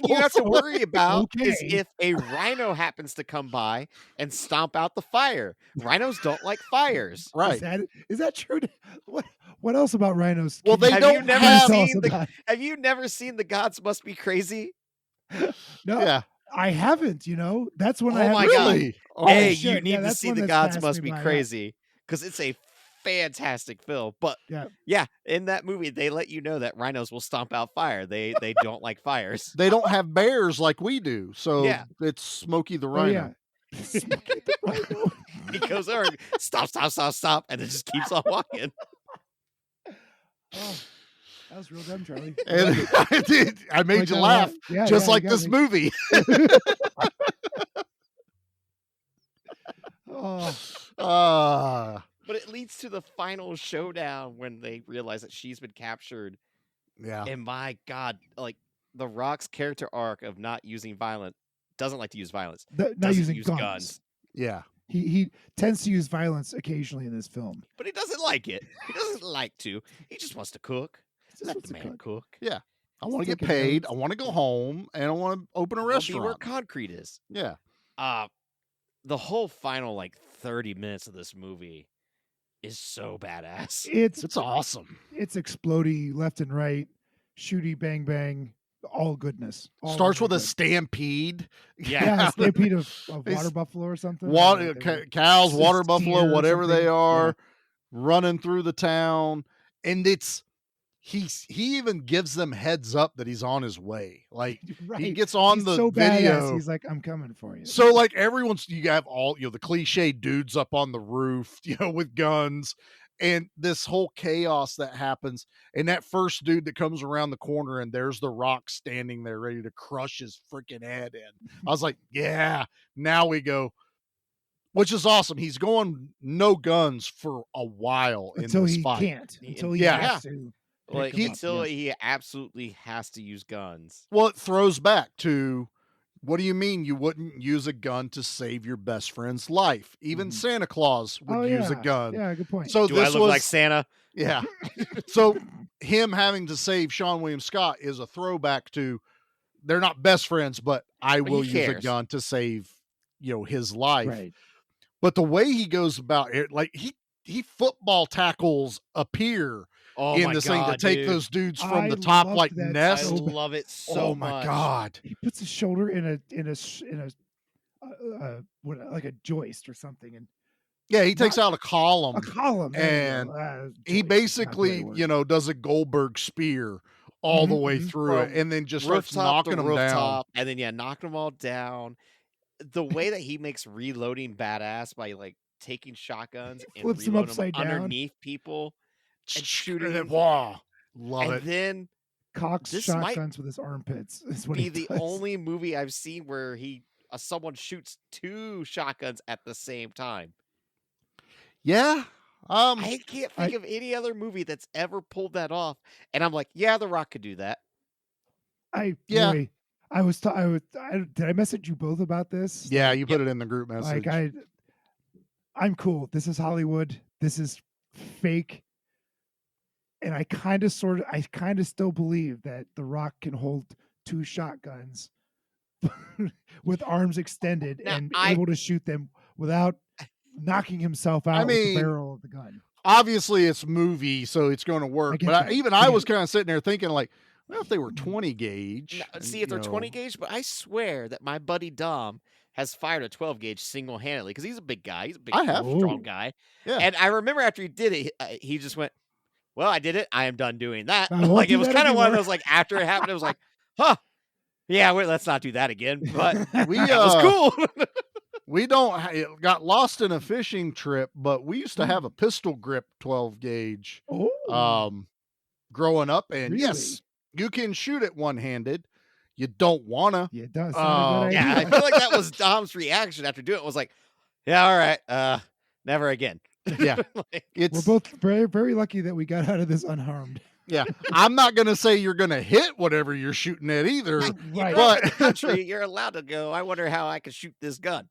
S6: you have to
S5: animals
S6: worry about is
S7: Okay.
S6: if a rhino happens to come by and stomp out the fire. Rhinos don't like fires.
S5: Right.
S7: Is that true? What else about rhinos?
S5: Well,
S7: can
S5: they
S7: you-
S5: don't
S6: Have you never
S5: have-
S7: tell us
S6: seen the
S7: about?
S6: Have you never seen The Gods Must Be Crazy?
S7: No,
S5: Yeah.
S7: I haven't. That's when I
S6: Oh my
S7: haven't
S6: God.
S7: seen- Oh,
S6: Hey,
S7: shit.
S6: you need
S7: Yeah,
S6: to
S7: that's
S6: see
S7: one
S6: The
S7: that's
S6: Gods
S7: passed
S6: Must
S7: me
S6: Be
S7: by, yeah.
S6: Crazy because it's a fantastic film. But
S7: Yeah.
S6: in that movie, they let you know that rhinos will stomp out fire. They don't like fires.
S5: They don't have bears like we do, so
S6: Yeah.
S5: it's Smokey the
S7: Oh,
S5: Rhino.
S7: yeah. Smokey the Rhino.
S6: He goes over, stop, and it just keeps on walking.
S7: Oh, that was real dumb, Charlie.
S5: And I did. I made
S7: Like
S5: you
S7: that
S5: laugh,
S7: laugh. Yeah,
S5: just
S7: yeah,
S5: like
S7: you got
S5: this
S7: me.
S5: movie.
S7: Oh,
S6: But it leads to the final showdown when they realize that she's been captured.
S5: Yeah.
S6: And my God, like The Rock's character arc of not using violence, doesn't like to use violence.
S7: not
S6: doesn't
S7: using
S6: use
S7: guns.
S5: Yeah.
S7: He tends to use violence occasionally in this film.
S6: But he doesn't like it. He doesn't like to. He just wants to cook.
S7: Just
S6: Let
S7: wants
S6: the
S7: to
S6: man
S7: cook.
S6: cook.
S5: Yeah. I want to get
S7: taking
S5: paid.
S7: notes.
S5: I want to go home, and I want to open a
S6: Wanna be where
S5: restaurant.
S6: concrete is.
S5: Yeah.
S6: The whole final 30 minutes of this movie is so badass.
S5: It's awesome.
S7: It's explodey left and right, shooty bang bang, all goodness. All
S5: Starts
S7: really
S5: with a
S7: good.
S5: stampede.
S7: Yeah, a stampede of
S5: It's-
S7: water buffalo or something.
S5: Water,
S7: They were-
S5: cows, water
S7: steer
S5: buffalo,
S7: or
S5: whatever they
S7: something.
S5: are, running through the town, and he even gives them heads up that he's on his way. Like
S7: Right.
S5: he gets on
S7: He's
S5: the
S7: so
S5: video.
S7: badass. He's like, I'm coming for you.
S5: So like everyone's, you have all, the cliche dudes up on the roof, with guns, and this whole chaos that happens. And that first dude that comes around the corner, and there's The Rock standing there ready to crush his freaking head in. I was like, yeah, now we go, which is awesome. He's going no guns for a while
S7: until
S5: in this
S7: he
S5: fight.
S7: can't. Until he
S5: Yeah.
S7: has to.
S6: Like
S7: pick 'em up,
S6: until
S7: yes.
S6: he absolutely has to use guns.
S5: Well, it throws back to, what do you mean you wouldn't use a gun to save your best friend's life? Even Santa Claus would use a gun.
S7: Yeah, good point.
S5: So
S6: Do I
S5: this
S6: look
S5: was
S6: like Santa?
S5: Yeah. So him having to save Sean William Scott is a throwback to, they're not best friends, but I
S6: But
S5: will
S6: he
S5: use a
S6: cares.
S5: gun to save, his life.
S7: Right.
S5: But the way he goes about it, like he football tackles a pier
S6: Oh
S5: in
S6: my
S5: this
S6: God,
S5: thing to take
S6: dude.
S5: those dudes from
S7: I
S5: the top
S7: loved
S5: like
S7: that
S6: I
S5: nest.
S7: so
S6: love it so
S5: Oh my
S6: much.
S5: God.
S7: He puts his shoulder in a like a joist or something, and
S5: Yeah, he takes out a column.
S7: a column. there you
S5: And
S7: go.
S5: he
S7: Joist is not the
S5: basically,
S7: right word.
S5: does a Goldberg spear all the
S7: Mhm,
S5: way
S7: mhm.
S5: through it,
S6: From
S5: and then just starts
S6: Rooftop
S5: knocking
S6: to
S5: them down.
S6: rooftop, and then knocking them all down. The way that he makes reloading badass by taking shotguns and
S7: Flips them
S6: reloading
S7: upside down.
S6: underneath people and shooting
S5: And then,
S6: them.
S5: wow, love
S6: And
S5: it.
S6: then
S7: Cocks
S6: this might
S7: shotguns with his armpits. Is what
S6: be
S7: he
S6: the
S7: does.
S6: only movie I've seen where someone shoots two shotguns at the same time.
S5: Yeah.
S6: I can't think of any other movie that's ever pulled that off. And I'm like, yeah, The Rock could do that.
S5: Yeah.
S7: Boy, did I message you both about this?
S5: Yeah, you put it in the group message.
S7: Like I'm cool. This is Hollywood. This is fake. And I kind of still believe that The Rock can hold two shotguns with arms extended
S6: Now,
S7: and able to shoot them without knocking himself out with the barrel of the gun.
S5: obviously it's movie, so it's going to work.
S7: get
S5: But
S7: that.
S5: I was kind of sitting there thinking, like, well, if they were 20 gauge,
S6: No,
S5: and,
S6: see, if they're
S5: you
S6: 20
S5: know,
S6: gauge, but I swear that my buddy Dom has fired a 12 gauge single handedly because he's a big guy. He's a big,
S5: I have.
S6: strong guy.
S5: Yeah.
S6: And I remember after he did it, he just went, "Well, I did it. I am done doing that."
S7: I won't
S6: Like
S7: do
S6: it was
S7: that
S6: kind of one of
S7: anymore.
S6: those, like after it happened, it was like, "Huh, yeah, let's not do that again." But
S5: we
S6: that was cool.
S5: we don't it got lost in a fishing trip, but we used to have a pistol grip 12 gauge growing up, and yes, you can shoot it one-handed. You don't wanna.
S7: Yeah, it does sound a good
S6: Yeah, I
S7: idea.
S6: feel like that was Dom's reaction after doing it. Was like, "Yeah, all right, never again."
S5: Yeah,
S6: Like,
S7: We're
S5: it's
S7: both very, very lucky that we got out of this unharmed.
S5: yeah. I'm not gonna say you're gonna hit whatever you're shooting at either,
S7: Right.
S6: but the
S5: but
S6: country, you're allowed to go. I wonder how I could shoot this gun.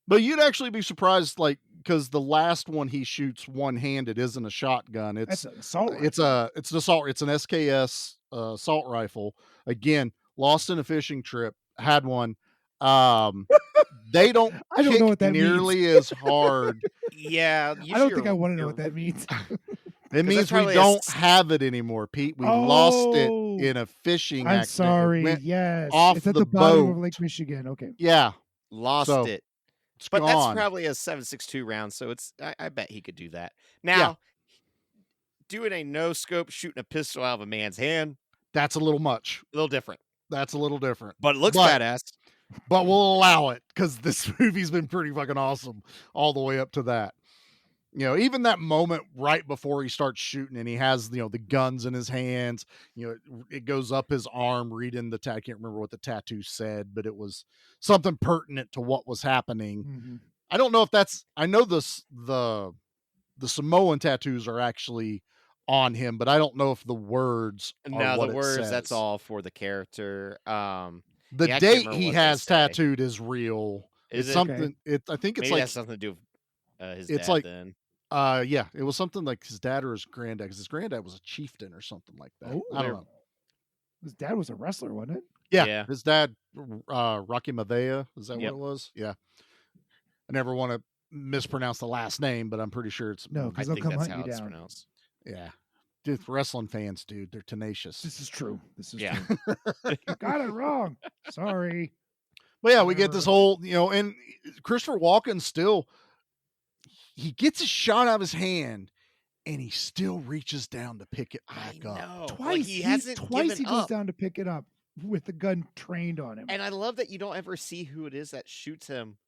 S5: but you'd actually be surprised, like, because the last one he shoots one-handed isn't a shotgun.
S7: That's
S5: It's
S7: an assault
S5: it's an assault. It's an SKS assault rifle. Again, lost in a fishing trip. Had one. They don't
S7: I don't know
S5: kick
S7: what that
S5: nearly as hard.
S6: Yeah,
S7: I don't think I want to know what that means.
S5: It means we
S6: probably
S5: don't have it anymore, Pete. We lost it in a fishing
S7: I'm
S5: accident. It
S7: sorry.
S5: went
S7: Yes.
S5: off
S7: It's at
S5: the
S7: the bottom
S5: boat.
S7: of Lake Michigan. Okay.
S5: Yeah,
S6: Lost
S5: so
S6: it.
S5: it's
S6: But that's
S5: gone.
S6: probably a 7.62 round, so it's I bet he could do that. Now, doing a no scope shooting a pistol out of a man's hand,
S5: That's a little much.
S6: a little different.
S5: That's a little different.
S6: But it looks
S5: But-
S6: badass.
S5: But we'll allow it because this movie's been pretty fucking awesome all the way up to that. You know, even that moment right before he starts shooting and he has, you know, the guns in his hands, you know, it goes up his arm reading the I can't remember what the tattoo said, but it was something pertinent to what was happening.
S7: Mhm.
S5: I don't know if that's, I know the Samoan tattoos are actually on him, but I don't know if the words are
S6: No,
S5: what
S6: the
S5: it
S6: words, that's
S5: says.
S6: all for the character.
S5: The
S6: Yeah, I can't
S5: date
S6: remember
S5: he
S6: what they
S5: has
S6: say.
S5: tattooed is real.
S6: Is
S5: It's
S6: it?
S5: something. I think it's
S6: Maybe
S5: like
S6: that's something to do with his
S5: it's
S6: dad
S5: like
S6: then.
S5: yeah, it was something like his dad or his granddad, because his granddad was a chieftain or something like that. I don't know.
S7: His dad was a wrestler, wasn't it?
S5: Yeah,
S6: Yeah.
S5: his dad, Rocky Maivia, is that
S6: Yep.
S5: what it was? Yeah. I never want to mispronounce the last name, but I'm pretty sure it's
S7: No,
S6: I
S7: because they'll
S6: think
S7: come
S6: that's
S7: hunt
S6: how
S7: you
S6: it's
S7: down.
S6: pronounced.
S5: yeah. Dude, wrestling fans, dude, they're tenacious.
S7: This is true. This is
S6: Yeah.
S7: true. You got it wrong. Sorry.
S5: But yeah, we get this whole, you know, and Christopher Walken still, he gets a shot out of his hand and he still reaches down to pick it back up.
S6: No,
S7: Twice.
S6: like he hasn't
S7: twice
S6: given
S7: he goes
S6: up.
S7: down to pick it up with the gun trained on him.
S6: And I love that you don't ever see who it is that shoots him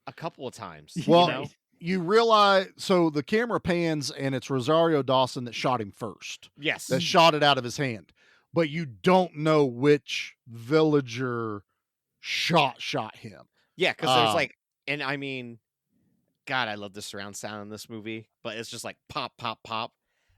S6: a couple of times.
S5: Well,
S6: you know?
S5: you realize, so the camera pans and it's Rosario Dawson that shot him first.
S6: Yes.
S5: That shot it out of his hand. But you don't know which villager shot him.
S6: Yeah, because there's like, and I mean, God, I love the surround sound in this movie, but it's just like pop, pop, pop.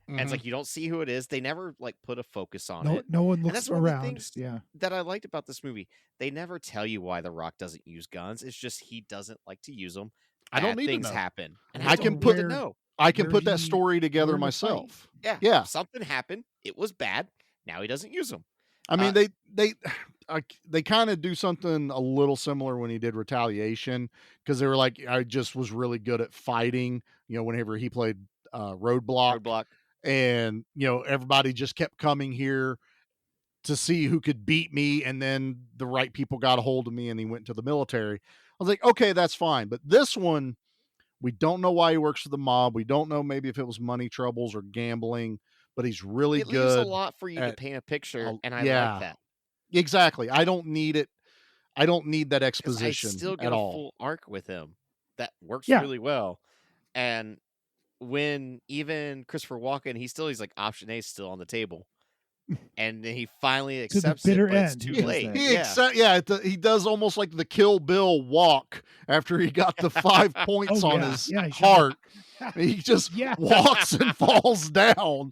S6: And it's
S5: Mhm.
S6: like you don't see who it is. They never like put a focus on
S7: No,
S6: it.
S7: no one
S6: And
S7: looks
S6: that's one of the
S7: around.
S6: things
S7: Yeah.
S6: that I liked about this movie. They never tell you why The Rock doesn't use guns. It's just he doesn't like to use them.
S5: I don't
S6: Bad
S5: need to
S6: things
S5: know.
S6: happen. And
S5: I can
S6: don't
S5: put
S6: need
S5: it-
S6: to know.
S5: I can
S7: where
S5: put that
S7: he
S5: story together
S7: learned to fight.
S5: myself.
S6: Yeah.
S5: Yeah.
S6: Something happened. It was bad. Now he doesn't use them.
S5: I mean, they kind of do something a little similar when he did Retaliation, because they were like, I just was really good at fighting, you know, whenever he played Roadblock. And, you know, everybody just kept coming here to see who could beat me. And then the right people got a hold of me and he went to the military. I was like, okay, that's fine. But this one, we don't know why he works for the mob. We don't know maybe if it was money troubles or gambling, but he's really
S6: It
S5: good.
S6: leaves a lot for you to
S5: at-
S6: paint a picture, and I
S5: yeah.
S6: like that.
S5: Exactly. I don't need it. I don't need that
S6: 'Cause
S5: exposition
S6: I still get
S5: at
S6: a
S5: all.
S6: full arc with him that works
S7: Yeah.
S6: really well. And when even Christopher Walken, he's like option A is still on the table, and then he finally
S7: the
S6: accepts
S7: bitter
S6: it, but it's
S7: end,
S6: too
S7: he does
S6: late.
S7: that.
S5: He does almost like the Kill Bill walk after he got the 5 points
S7: Oh,
S5: on
S7: yeah.
S5: his
S7: Yeah, he sure
S5: heart. He just
S7: Yeah.
S5: walks and falls down.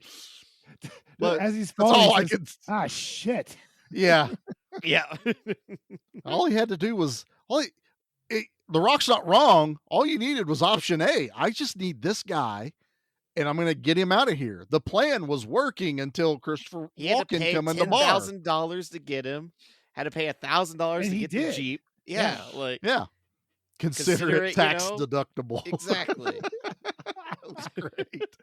S5: But
S7: As he's
S5: that's
S7: falling,
S5: all I
S7: he says,
S5: could.
S7: ah, shit.
S5: Yeah.
S6: Yeah.
S5: All he had to do was The Rock's not wrong. All you needed was option A. I just need this guy, and I'm going to get him out of here. The plan was working until Christopher
S6: He had to
S5: Walken
S6: pay
S5: come in the bar.
S6: $10,000 to get him. Had to pay $1,000
S7: And
S6: to
S7: he
S6: get
S7: did.
S6: the Jeep. Yeah, like
S5: Yeah. Consider it
S6: you
S5: tax
S6: know?
S5: deductible.
S6: exactly.
S5: was great.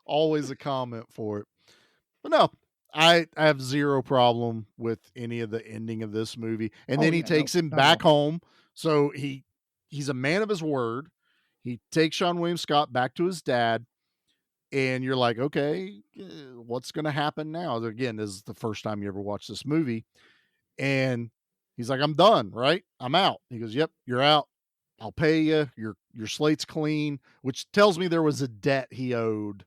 S5: Always a comment for it. But no, I have zero problem with any of the ending of this movie. And then he takes him back home. So he's a man of his word. He takes Sean William Scott back to his dad. And you're like, okay, what's going to happen now? Again, this is the first time you ever watch this movie. And he's like, I'm done, right? I'm out. He goes, yep, you're out. I'll pay you. Your slate's clean, which tells me there was a debt he owed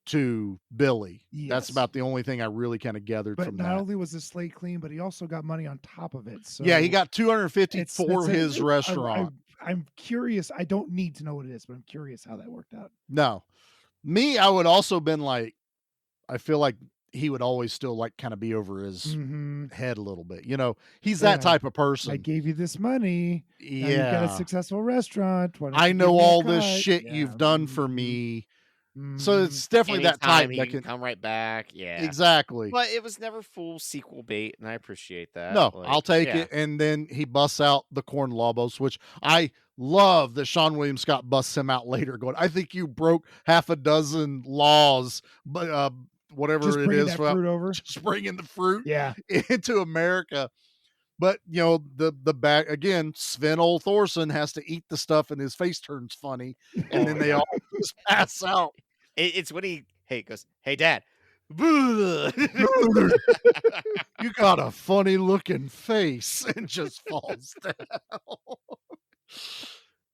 S5: to Billy.
S7: Yes.
S5: That's about the only thing I really kind of gathered
S7: But
S5: from
S7: not
S5: that.
S7: only was the slate clean, but he also got money on top of it. So
S5: Yeah, he got $250 for his restaurant.
S7: I'm curious. I don't need to know what it is, but I'm curious how that worked out.
S5: No. Me, I would also been like, I feel like he would always still like kind of be over his head a little bit. You know, he's that type of person.
S7: I gave you this money.
S5: Yeah.
S7: Now you've got a successful restaurant.
S5: I know all this shit you've done for me. So it's definitely that type that can
S6: come right back. Yeah,
S5: exactly.
S6: But it was never full sequel bait, and I appreciate that.
S5: No, I'll take it. And then he busts out the Corn Lobos, which I love that Sean William Scott busts him out later going, I think you broke half a dozen laws, but whatever
S7: just
S5: it is,
S7: fruit over.
S5: Just bringing the fruit
S7: yeah.
S5: into America. But, you know, the back again, Sven Ole Thorson has to eat the stuff and his face turns funny. And then they all just pass out.
S6: It's when he goes, hey, Dad.
S5: You got a funny looking face, and just falls down.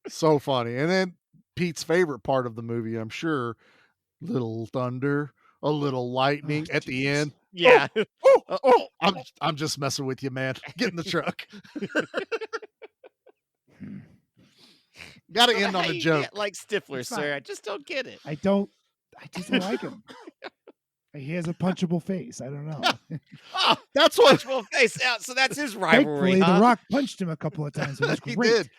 S5: So funny. And then Pete's favorite part of the movie, I'm sure, little thunder, a little lightning at the end.
S6: Yeah.
S5: I'm just messing with you, man. Get in the truck. Got to end on a joke.
S6: Like Stifler, sir. I just don't get it.
S7: I just don't like him. He has a punchable face. I don't know.
S5: That's what
S6: punchable face. So that's his rivalry.
S7: Thankfully, The Rock punched him a couple of times. It was
S5: He
S7: great.
S5: did.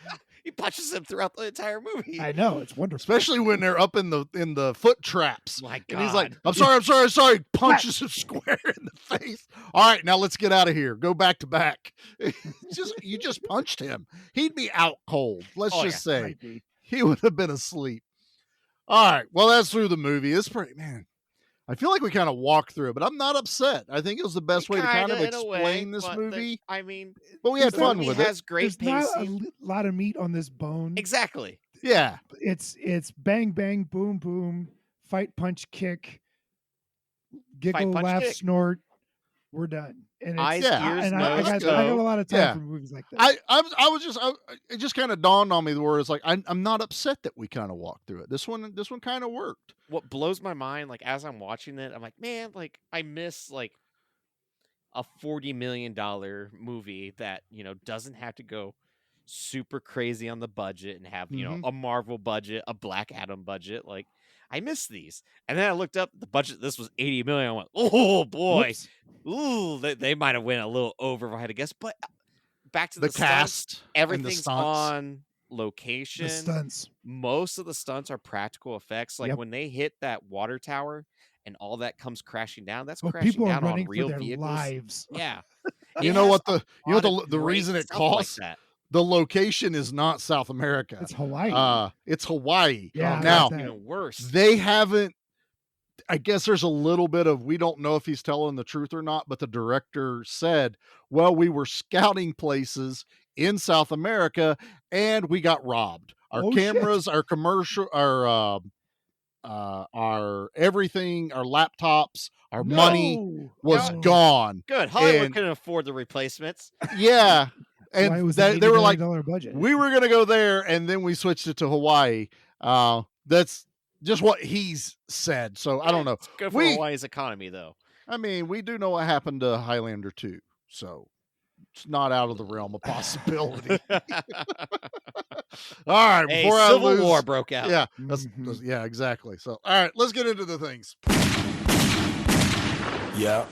S6: He punches him throughout the entire movie.
S7: I know, it's wonderful.
S5: Especially when they're up in the foot traps.
S6: My God.
S5: And he's like, I'm sorry. Punches him square in the face. All right, now let's get out of here. Go back to back. You just punched him. He'd be out cold. Let's just say he would have been asleep. All right. Well, that's through the movie. It's pretty, man. I feel like we kind of walked through it, but I'm not upset. I think it was the best way to kind of explain this movie. But we had fun with it.
S6: Has great
S7: There's
S6: pacing.
S7: not a lot of meat on this bone.
S6: Exactly.
S5: Yeah.
S7: It's bang, bang, boom, boom, fight, punch, kick, giggle,
S6: punch,
S7: laugh,
S6: kick.
S7: snort. We're done. And
S6: Eyes,
S7: it's,
S6: ears,
S7: and
S6: nose,
S7: I got
S6: go.
S7: a lot of time for movies like that.
S5: It just kind of dawned on me where it's like I'm not upset that we kind of walked through it. This one kind of worked.
S6: What blows my mind, like as I'm watching it, I'm like, man, like I miss like a $40 million movie that, you know, doesn't have to go super crazy on the budget and have, you know, a Marvel budget, a Black Adam budget. Like I miss these. And then I looked up the budget. This was 80 million. I went, oh boy.
S7: Whoops.
S6: Ooh, they might have went a little over if I had to guess. But back to the
S5: cast,
S6: stunts, everything's
S5: stunts.
S6: on location.
S7: The stunts.
S6: Most of the stunts are practical effects. Like when they hit that water tower and all that comes crashing down, that's crashing
S7: people
S6: down
S7: are running
S6: on real
S7: for their
S6: vehicles.
S7: lives.
S6: Yeah.
S5: You know what the reason it costs?
S6: Like
S5: the location is not South America.
S7: It's Hawaii.
S5: It's Hawaii.
S7: Yeah.
S5: Now
S6: even worse.
S5: they haven't. I guess there's a little bit of, we don't know if he's telling the truth or not, but the director said, well, we were scouting places in South America and we got robbed. Our cameras, our commercial, our everything, our laptops, our money was gone.
S6: Good. Hollywood couldn't afford the replacements.
S5: Yeah. And
S7: Why was
S5: they were like,
S7: budget?
S5: we were going to go there and then we switched it to Hawaii. That's just what he's said. So I don't know.
S6: It's good for Hawaii's economy, though.
S5: I mean, we do know what happened to Highlander 2. So it's not out of the realm of possibility. All right. Before I
S6: Civil
S5: lose,
S6: War broke out.
S5: Yeah. Yeah, exactly. So, all right, let's get into the things.
S10: Yeah.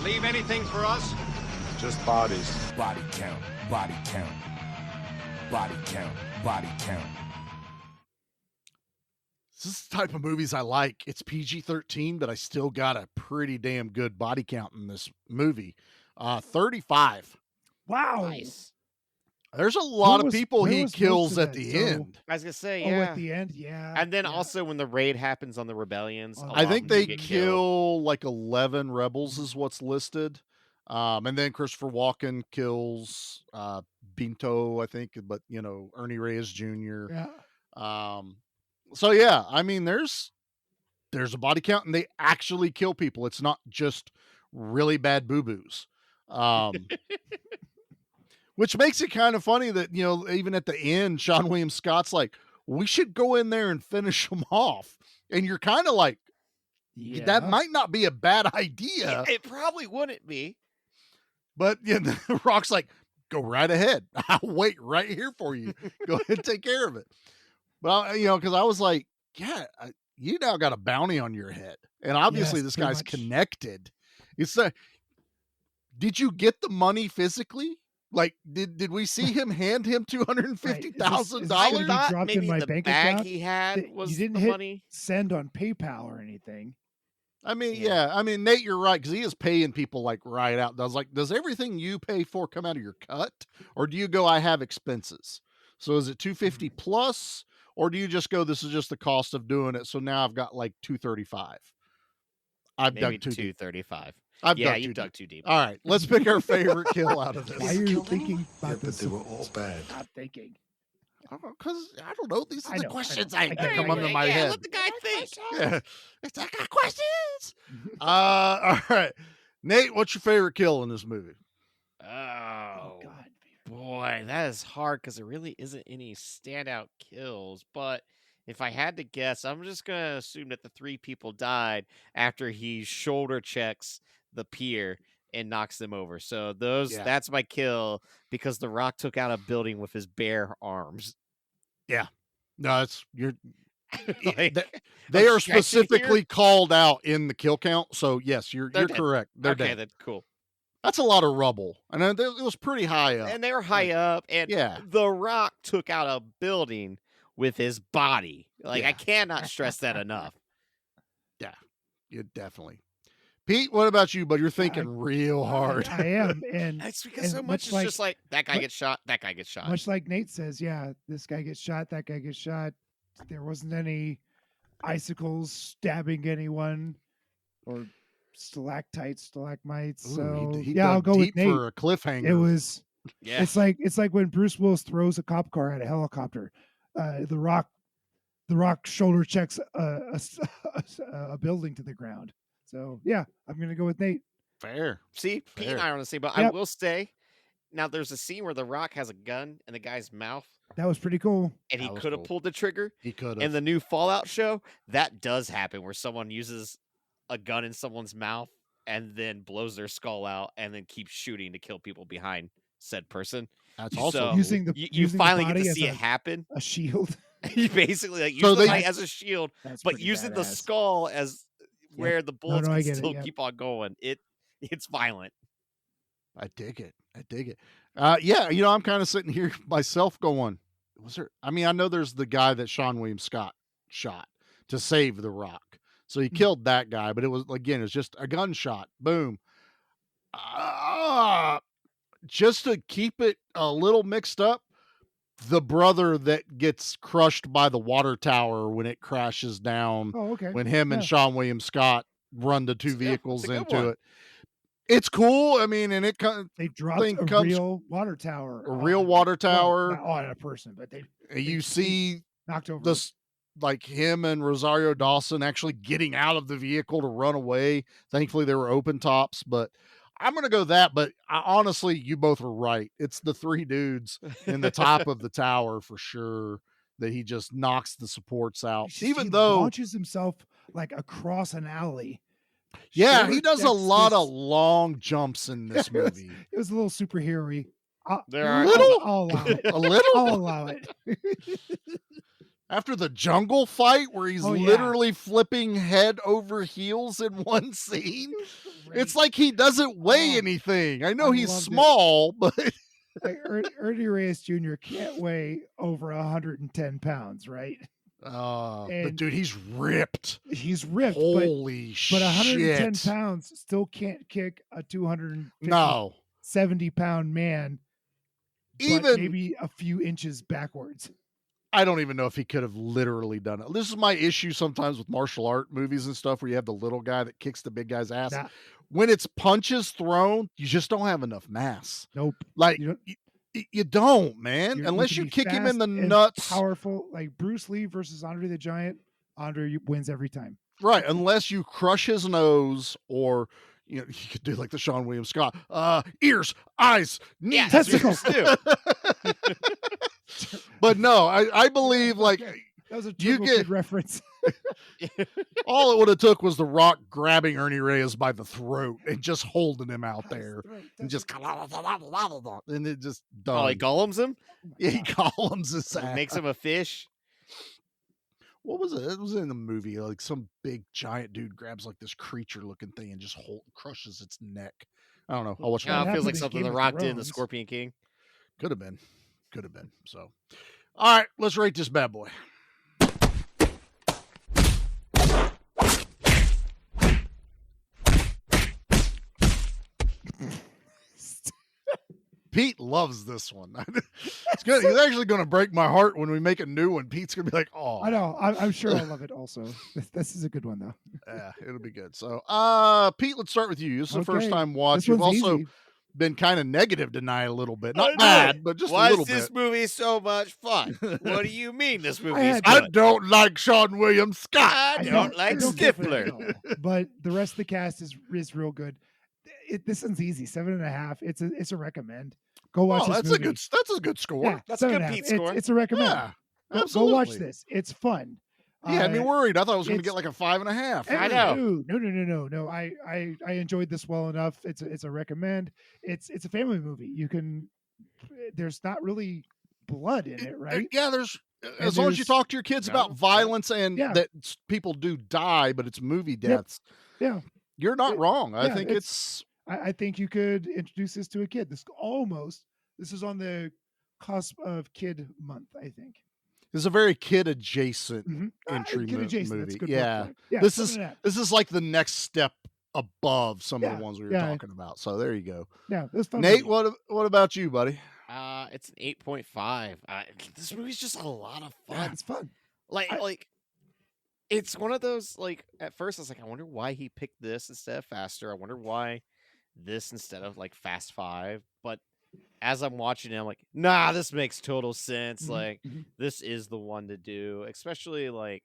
S4: Leave anything for us?
S10: Just bodies. Body count. Body count. Body count. Body count.
S5: This is the type of movies I like. It's PG-13, but I still got a pretty damn good body count in this movie. 35.
S7: Wow.
S6: Nice.
S5: There's a lot
S7: Where
S5: of
S7: was-
S5: people
S7: where
S5: he
S7: was most
S5: kills
S7: of
S5: at
S7: that?
S5: the
S7: So-
S5: end.
S6: I was gonna say,
S7: Oh,
S6: yeah.
S7: at the end, yeah.
S6: And then
S7: yeah.
S6: also when the raid happens on the rebellions, a
S7: I
S6: lot
S5: I
S6: of
S5: think
S6: them
S5: they
S6: get
S5: kill
S6: killed.
S5: like 11 rebels is what's listed. And then Christopher Walken kills Binto, I think, but Ernie Reyes Jr.
S7: Yeah.
S5: So yeah, I mean there's a body count and they actually kill people. It's not just really bad boo-boos. Which makes it kind of funny that, even at the end, Sean William Scott's like, we should go in there and finish them off. And you're kind of like, that might not be a bad idea.
S6: It probably wouldn't be.
S5: But the Rock's like, go right ahead. I'll wait right here for you. Go ahead and take care of it. But, because I was like, yeah, you now got a bounty on your head. And obviously
S7: Yes,
S5: this
S7: pretty
S5: guy's
S7: much.
S5: connected. Did you get the money physically? Like, did we see him hand him $250,000?
S7: gonna be dropped in
S6: maybe
S7: my
S6: the
S7: bank
S6: bag
S7: account?
S6: he had
S7: That
S6: was
S7: you didn't
S6: the
S7: hit
S6: money.
S7: send on PayPal or anything.
S5: I mean, yeah. I mean, Nate, you're right, because he is paying people like right out. I was like, does everything you pay for come out of your cut, or do you go, I have expenses? So is it $250 plus, or do you just go, this is just the cost of doing it? So now I've got like $235. I've
S6: Maybe
S5: dug too deep.
S6: $235.
S5: Yeah,
S6: you dug too deep.
S5: All right, let's pick our favorite kill out of this.
S7: Why are you thinking about this?
S2: They were all bad.
S7: Not thinking.
S5: Because I don't know. These are the questions
S7: I
S5: that
S7: get
S5: come
S7: it.
S5: under my head.
S6: Let the guy think.
S5: Yeah, I got questions. All right, Nate, what's your favorite kill in this movie?
S6: Oh, God. Boy, that is hard because there really isn't any standout kills. But if I had to guess, I'm just going to assume that the 3 people died after he shoulder checks the pier and knocks them over. So that's my kill because The Rock took out a building with his bare arms.
S5: Yeah. No, you're
S6: Like,
S5: they
S6: I'm
S5: are
S6: stretching
S5: specifically
S6: here.
S5: called out in the kill count. So yes, you're
S6: They're dead.
S5: correct. They're
S6: Okay,
S5: dead.
S6: that's cool.
S5: That's a lot of rubble. And it was pretty high up.
S6: And they were high up, and
S5: yeah.
S6: The Rock took out a building with his body. Like,
S5: Yeah.
S6: I cannot stress that enough.
S5: Yeah, you definitely. Pete, what about you? But you're thinking real hard.
S7: I am, and
S6: That's because
S7: and
S6: so much is just like that guy gets shot, that guy gets shot.
S7: Much like Nate says, yeah, this guy gets shot, that guy gets shot. There wasn't any icicles stabbing anyone or stalactites, stalagmites.
S5: Ooh,
S7: So
S5: he
S7: yeah, I'll
S5: dug
S7: go with
S5: deep
S7: Nate.
S5: for a cliffhanger.
S7: It was.
S6: Yeah.
S7: It's like when Bruce Willis throws a cop car at a helicopter. The Rock shoulder checks a building to the ground. So yeah, I'm gonna go with Nate.
S5: Fair.
S6: See, Pete
S5: Fair.
S6: and I are on the same, but I will say, now there's a scene where The Rock has a gun in the guy's mouth,
S7: That was pretty cool.
S6: and he
S5: That was
S6: could have
S5: cool.
S6: pulled the trigger.
S5: He could
S6: In
S5: have.
S6: the new Fallout show, that does happen where someone uses a gun in someone's mouth and then blows their skull out and then keeps shooting to kill people behind said person.
S5: That's
S6: So
S5: also
S7: Using the
S6: you
S7: using the
S6: finally get
S7: body
S6: to
S7: as
S6: see it happen.
S7: a shield.
S6: You basically like use
S5: So
S6: the
S5: they-
S6: body as a shield,
S7: That's
S6: but
S7: pretty
S6: using the
S7: badass.
S6: skull as where the bullets
S7: no, I
S6: can
S7: get it,
S6: still
S7: yep.
S6: keep on going. It's violent.
S5: I dig it. Yeah, I'm kind of sitting here myself going, was there? I mean, I know there's the guy that Sean William Scott shot to save The Rock. So he killed that guy, but it was just a gunshot. Boom. Just to keep it a little mixed up, the brother that gets crushed by the water tower when it crashes down,
S7: Oh, okay.
S5: when him and
S7: Yeah.
S5: Sean William Scott run the two
S6: Yeah,
S5: vehicles
S6: that's a good
S5: into
S6: one.
S5: it. It's cool. I mean, and it kind
S7: They dropped
S5: thing
S7: a
S5: comes-
S7: real water tower.
S5: a real water tower.
S7: Not on a person, but they
S5: You see
S7: knocked over.
S5: this, like him and Rosario Dawson actually getting out of the vehicle to run away. Thankfully, there were open tops, but I'm going to go that. But honestly, you both were right. It's the 3 dudes in the top of the tower for sure that he just knocks the supports out.
S7: he
S5: Even though,
S7: launches himself like across an alley.
S5: yeah,
S7: Shoulder
S5: he does a
S7: checks
S5: lot of
S7: this-
S5: long jumps in this movie.
S7: It was a little superhero-y.
S6: There are-
S7: I'll allow it.
S5: A little?
S7: I'll allow it.
S5: After the jungle fight where he's
S7: Oh, yeah.
S5: literally flipping head over heels in one scene. It's like he doesn't weigh
S7: Oh,
S5: anything. I know
S7: I
S5: he's
S7: loved it.
S5: small, but
S7: Like Ernie Reyes Jr. can't weigh over 110 pounds, right?
S5: but
S7: And-
S5: dude, he's ripped.
S7: He's ripped,
S5: Holy
S7: but 110
S5: shit.
S7: pounds still can't kick a 270
S5: No.
S7: pound man but maybe a few inches backwards.
S5: I don't even know if he could have literally done it. This is my issue sometimes with martial art movies and stuff where you have the little guy that kicks the big guy's ass. When it's punches thrown, you just don't have enough mass.
S7: Nope.
S5: Like you don't, man. Unless you kick him in the nuts.
S7: Powerful, like Bruce Lee versus Andre the Giant. Andre wins every time.
S5: Right, unless you crush his nose or you could do like the Sean William Scott. Ears, eyes, knees,
S7: testicles.
S5: But no, I believe like
S7: that was a Turbo Kid reference.
S5: All it would have took was The Rock grabbing Ernie Reyes by the throat and just holding him out there and just and it just done.
S6: Oh, he golems him?
S5: Yeah, he golems his ass.
S6: Makes him a fish.
S5: What was it? It was in the movie. Like some big giant dude grabs like this creature looking thing and just crushes its neck. I don't know. I'll watch.
S6: It feels like something The Rock did in The Scorpion King.
S5: Could have been. So, all right, let's rate this bad boy. Pete loves this one. It's good. He's actually going to break my heart when we make a new one. Pete's going to be like, "Oh,
S7: I know. I'm sure I'll love it." Also, this is a good one though.
S5: Yeah, it'll be good. So, Pete, let's start with you. This is the first time watch.
S7: This
S5: You've
S7: one's
S5: also
S7: easy.
S5: been kind of negative tonight a little bit. Not bad, but just a little bit.
S6: Why is this movie so much fun? What do you mean this movie is
S5: I
S6: good?
S5: don't like Sean William Scott.
S6: I don't like Stifler.
S7: But the rest of the cast is real good. This one's easy. 7.5. It's a recommend. Go watch this movie.
S5: That's a good score.
S7: Yeah,
S6: That's a good
S7: 7.5.
S6: Pete score.
S7: It's a recommend.
S5: Yeah,
S7: Go watch this. It's fun.
S5: He had me worried. I thought I was going to get like a 5.5.
S6: I know.
S7: No. I enjoyed this well enough. It's a recommend. It's a family movie. There's not really blood in it, right?
S5: Yeah, as long as you talk to your kids about violence and that people do die, but it's movie deaths.
S7: Yeah.
S5: You're not wrong. I think it's
S7: I think you could introduce this to a kid. This is on the cusp of kid month, I think.
S5: This is a very kid adjacent entry
S7: Kid adjacent, that's a
S5: movie.
S7: good
S5: Yeah.
S7: word for it. Yeah,
S5: This
S7: 7.5.
S5: is like the next step above some of the ones we were talking about. So there you go.
S7: Yeah, it was fun.
S5: Nate, what about you, buddy?
S6: It's an 8.5. This movie's just a lot of fun.
S7: Yeah, it's fun.
S6: Like it's one of those, like, at first I was like, I wonder why he picked this instead of Faster. I wonder why this instead of like Fast 5. But as I'm watching it, I'm like, nah, this makes total sense. Like, this is the one to do. Especially, like,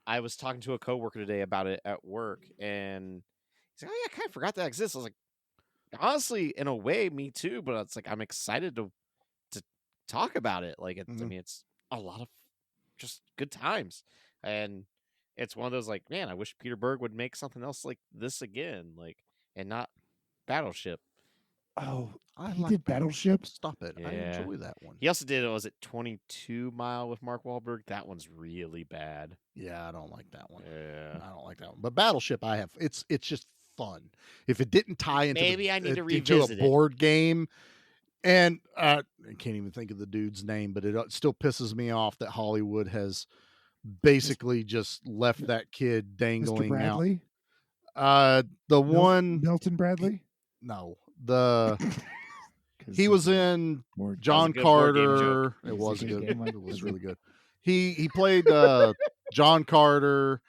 S6: I was talking to a coworker today about it at work, and he's like, oh yeah, I kind of forgot that exists. I was like, honestly, in a way, me too. But it's like I'm excited to talk about it. Like, I mean, it's a lot of just good times, and it's one of those, like, man, I wish Peter Berg would make something else like this again, like, and not Battleship.
S7: Oh, he did Battleship.
S5: Stop it!
S6: Yeah.
S5: I enjoy that one.
S6: He also did, was it 22 Mile with Mark Wahlberg? That one's really bad.
S5: Yeah, I don't like that one.
S6: Yeah,
S5: I don't like that one. But Battleship, it's just fun. If it didn't tie into
S6: maybe I need to
S5: into
S6: revisit
S5: a board game, and I can't even think of the dude's name, but it still pisses me off that Hollywood has basically just left that kid dangling
S7: Mr. Bradley?
S5: out. The one
S7: Milton Bradley?
S5: No, he was in
S7: More
S5: John
S6: That was a good board game
S5: Carter.
S6: joke.
S5: It was
S7: It's a
S5: good.
S7: good game,
S5: It was really good. He played John Carter.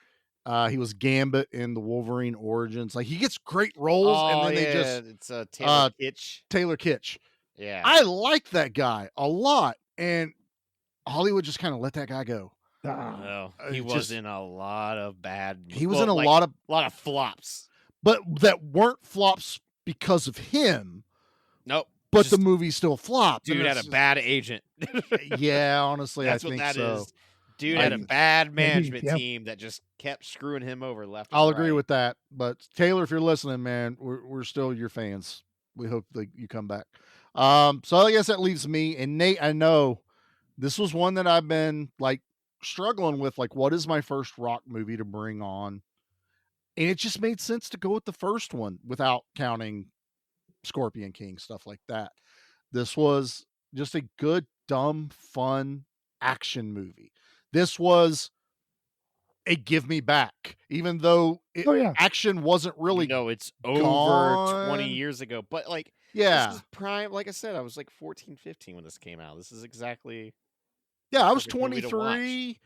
S5: He was Gambit in the Wolverine Origins. Like, he gets great roles, and then they just
S6: it's Taylor Kitsch.
S5: Taylor Kitsch.
S6: Yeah,
S5: I like that guy a lot, and Hollywood just kind of let that guy go.
S6: No, he
S5: It
S6: was
S5: just-
S6: in a lot of bad.
S5: He was in a lot of
S6: flops.
S5: but that weren't flops because of him.
S6: Nope.
S5: But
S6: Just
S5: the movie still flopped. and
S6: dude had
S5: it's
S6: a bad agent.
S5: just- yeah, honestly,
S6: That's
S5: I
S6: what
S5: think
S6: that
S5: so.
S6: is. Dude had a bad management
S7: yep.
S6: team that just kept screwing him over left. and
S5: I'll agree
S6: right.
S5: with that. But Taylor, if you're listening, man, we're still your fans. We hope that you come back. So I guess that leaves me and Nate. I know this was one that I've been like struggling with. Like, what is my first rock movie to bring on? And it just made sense to go with the first one without counting Scorpion King, stuff like that. This was just a good, dumb, fun action movie. This was a give me back, even though action wasn't really
S6: it's over
S5: gone.
S6: 20 years ago. But like,
S5: Yeah.
S6: This is prime. Like I said, I was like 14, 15 when this came out. This is exactly.
S5: Yeah, I was
S6: perfect movie to watch.
S5: 23.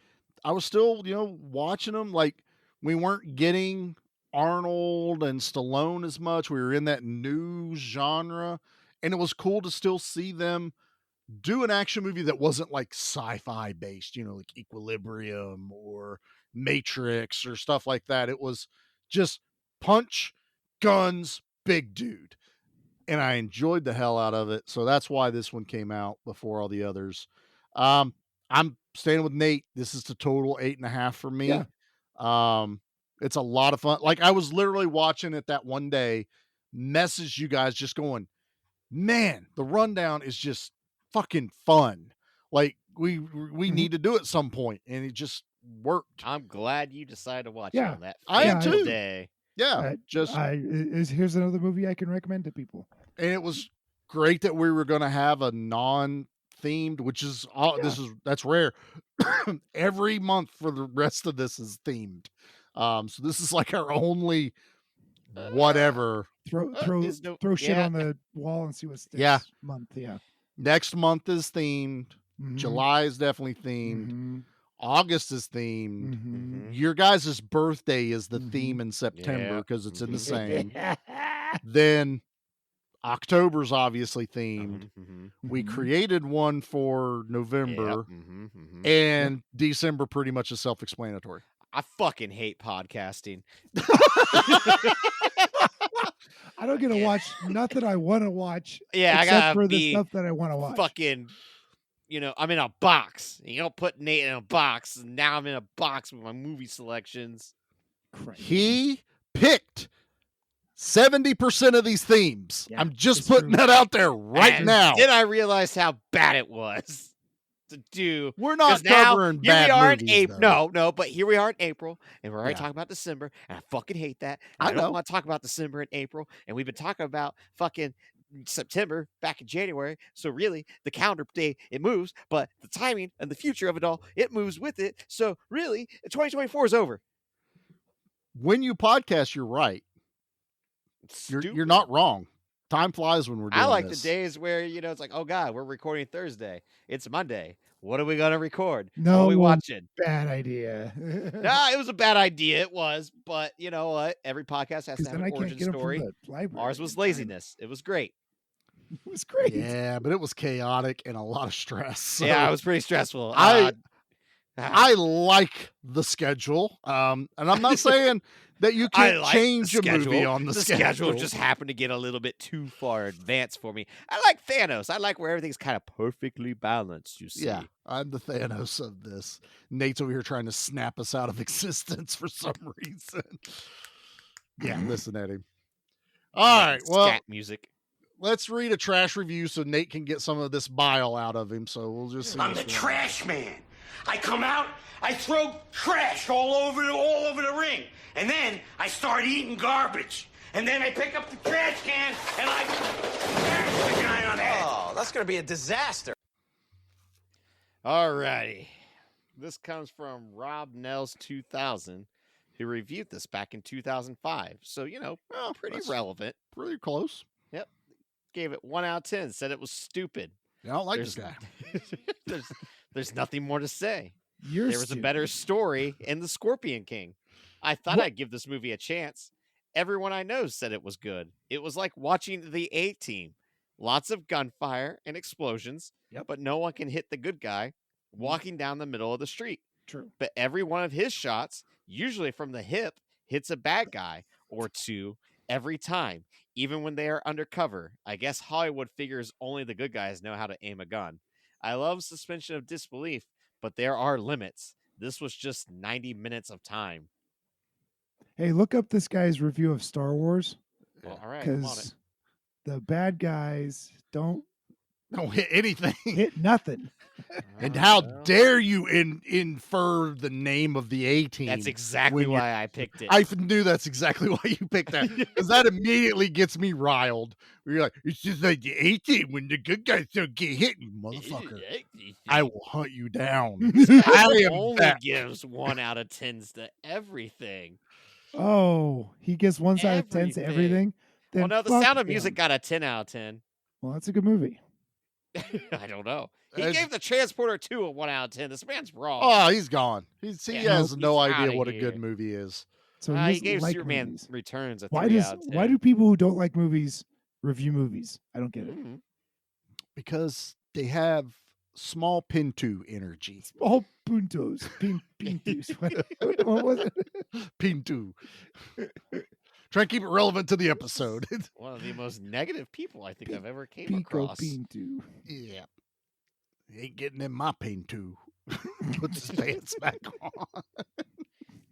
S5: I was still, watching them. Like, we weren't getting Arnold and Stallone as much. We were in that new genre, and it was cool to still see them do an action movie that wasn't like sci-fi based, like Equilibrium or Matrix or stuff like that. It was just punch, guns, big dude. And I enjoyed the hell out of it. So that's why this one came out before all the others. I'm staying with Nate. This is the total 8.5 for me.
S7: Yeah.
S5: It's a lot of fun. Like, I was literally watching it that one day, message you guys just going, man, the rundown is just fucking fun. Like, we need to do it some point, and it just worked.
S6: I'm glad you decided to watch it
S7: Yeah.
S6: on that
S5: I am
S6: fateful
S5: too.
S6: day.
S5: Yeah,
S7: here's another movie I can recommend to people.
S5: And it was great that we were going to have a non-themed, which is that's rare. Every month for the rest of this is themed. So this is like our only whatever.
S7: Throw shit on the wall and see what sticks.
S5: Yeah.
S7: Month. Yeah.
S5: Next month is themed.
S7: Mhm.
S5: July is definitely themed.
S7: Mhm.
S5: August is themed.
S7: Mhm.
S5: Your guys' birthday is the theme in September because it's in the same. Then October's obviously themed. We created one for November, and December pretty much is self-explanatory.
S6: I fucking hate podcasting.
S7: I don't get to watch nothing I want to watch.
S6: Yeah, I
S7: except
S6: gotta
S7: for
S6: be
S7: the stuff that I want to watch.
S6: Fucking, I'm in a box. You don't put Nate in a box. And now I'm in a box with my movie selections.
S5: He picked 70% of these themes.
S7: Yeah,
S5: I'm just putting that out there right now.
S6: Then I realized how bad it was to do.
S5: We're not
S6: 'cause now,
S5: covering
S6: here
S5: bad
S6: we are in
S5: movies,
S6: April.
S5: though.
S6: No, but here we are in April, and we're already
S5: Yeah.
S6: talking about December, and I fucking hate that.
S5: I
S6: I don't
S5: know.
S6: want to talk about December and April, and we've been talking about fucking September back in January. So really, the calendar day, it moves, but the timing and the future of it all, it moves with it. So really, 2024 is over.
S5: When you podcast, you're right. You're not wrong. Time flies when we're doing
S6: I like
S5: this.
S6: the days where, it's like, oh God, we're recording Thursday. It's Monday. What are we going to record? What
S7: No,
S6: are we watching?
S7: bad idea.
S6: Nah, it was a bad idea. It was. But you know what? Every podcast has to have
S7: then
S6: an
S7: I can't
S6: origin
S7: get 'em from
S6: story.
S7: the library
S6: Ours was
S7: in time.
S6: laziness. It was great.
S7: It was great.
S5: Yeah, but it was chaotic and a lot of stress. So
S6: Yeah, it was pretty stressful.
S5: I like the schedule. And I'm not saying that you
S6: I
S5: can't
S6: like
S5: change
S6: the
S5: a movie
S6: schedule.
S5: on the
S6: schedule just happened to get a little bit too far advanced for me. I like Thanos. I like where everything's kind of perfectly balanced, you see.
S5: Yeah, I'm the Thanos of this. Nate's over here trying to snap us out of existence for some reason. Yeah, listen at him. All right, well,
S6: Scat music.
S5: let's read a trash review so Nate can get some of this bile out of him. So we'll just see.
S16: I'm the
S5: this one.
S16: trash man. I come out, I throw trash all over the ring, and then I start eating garbage. And then I pick up the trash can and I smash the guy on the head.
S4: Oh, that's going to be a disaster.
S6: All righty. This comes from Rob Nels 2000, who reviewed this back in 2005. So, pretty
S5: that's
S6: relevant.
S5: Pretty close.
S6: Yep. Gave it 1 out of 10. Said it was stupid.
S5: I don't like
S6: There's-
S5: this guy.
S6: There's nothing more to say.
S7: You're
S6: There was
S7: stupid.
S6: a better story in The Scorpion King. I thought I'd give this movie a chance. Everyone I know said it was good. It was like watching the A-Team. Lots of gunfire and explosions, but no one can hit the good guy walking down the middle of the street.
S7: True.
S6: But every one of his shots, usually from the hip, hits a bad guy or two every time, even when they are undercover. I guess Hollywood figures only the good guys know how to aim a gun. I love suspension of disbelief, but there are limits. This was just 90 minutes of time.
S7: Hey, look up this guy's review of Star Wars.
S6: Well, all right, I'm on it.
S7: Because the bad guys don't
S5: hit anything.
S7: Hit nothing.
S5: And how dare you infer the name of the A-Team?
S6: That's exactly
S5: when you're-
S6: why I picked it.
S5: I knew that's exactly why you picked that. Because that immediately gets me riled. You're like, it's just like the A-Team when the good guys don't get hit, you motherfucker. I will hunt you down. I am
S6: only
S5: that.
S6: gives 1 out of 10s to everything.
S7: Oh, he gives 1 side of 10 to everything.
S6: Well,
S7: then
S6: no, The
S7: fuck
S6: Sound of
S7: him.
S6: Music got a 10 out of 10.
S7: Well, that's a good movie.
S6: I don't know. He
S5: It's-
S6: gave The Transporter 2 a 1 out of 10. This man's wrong.
S5: Oh, he's gone. He
S6: Yeah,
S5: has no
S6: he's
S5: idea
S6: outta
S5: what a
S6: here.
S5: good movie is.
S7: So
S6: He
S7: just
S6: gave
S7: like
S6: Superman
S7: movies.
S6: Returns a 3
S7: Why
S6: out of 10.
S7: do people who don't like movies review movies? I don't get it.
S5: Because they have small Pinto energy.
S7: All puntos, pintos. What was it?
S5: Pinto. Try and keep it relevant to the episode.
S6: One of the most negative people I think I've ever came
S7: Pico
S6: across.
S7: pinto.
S5: Yeah. He ain't getting in my Pinto. Puts his pants back on.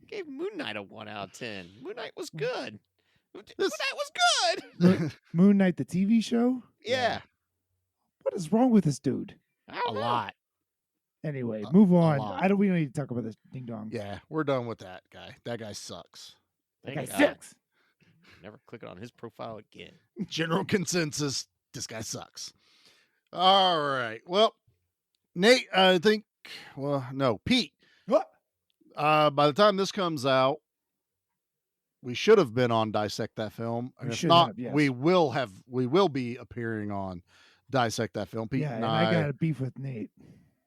S6: Gave Moon Knight a 1 out of 10. Moon Knight was good. Moon
S5: This-
S6: Knight was good.
S7: Moon Knight, the TV show.
S6: Yeah.
S7: What is wrong with this dude?
S6: I don't know.
S5: lot.
S7: Anyway, move on.
S5: lot.
S7: We don't need to talk about this ding dong.
S5: Yeah, we're done with that guy. That guy sucks.
S7: That
S6: Thank
S7: guy
S6: God.
S7: sucks.
S6: Never click on his profile again.
S5: General consensus, this guy sucks. All right. Well, Nate, I think, Pete.
S7: What?
S5: By the time this comes out, we should have been on Dissect That Film. And
S7: We
S5: if
S7: should
S5: not,
S7: have, yes.
S5: we will be appearing on Dissect That Film. Pete
S7: Yeah,
S5: and
S7: and I got a beef with Nate.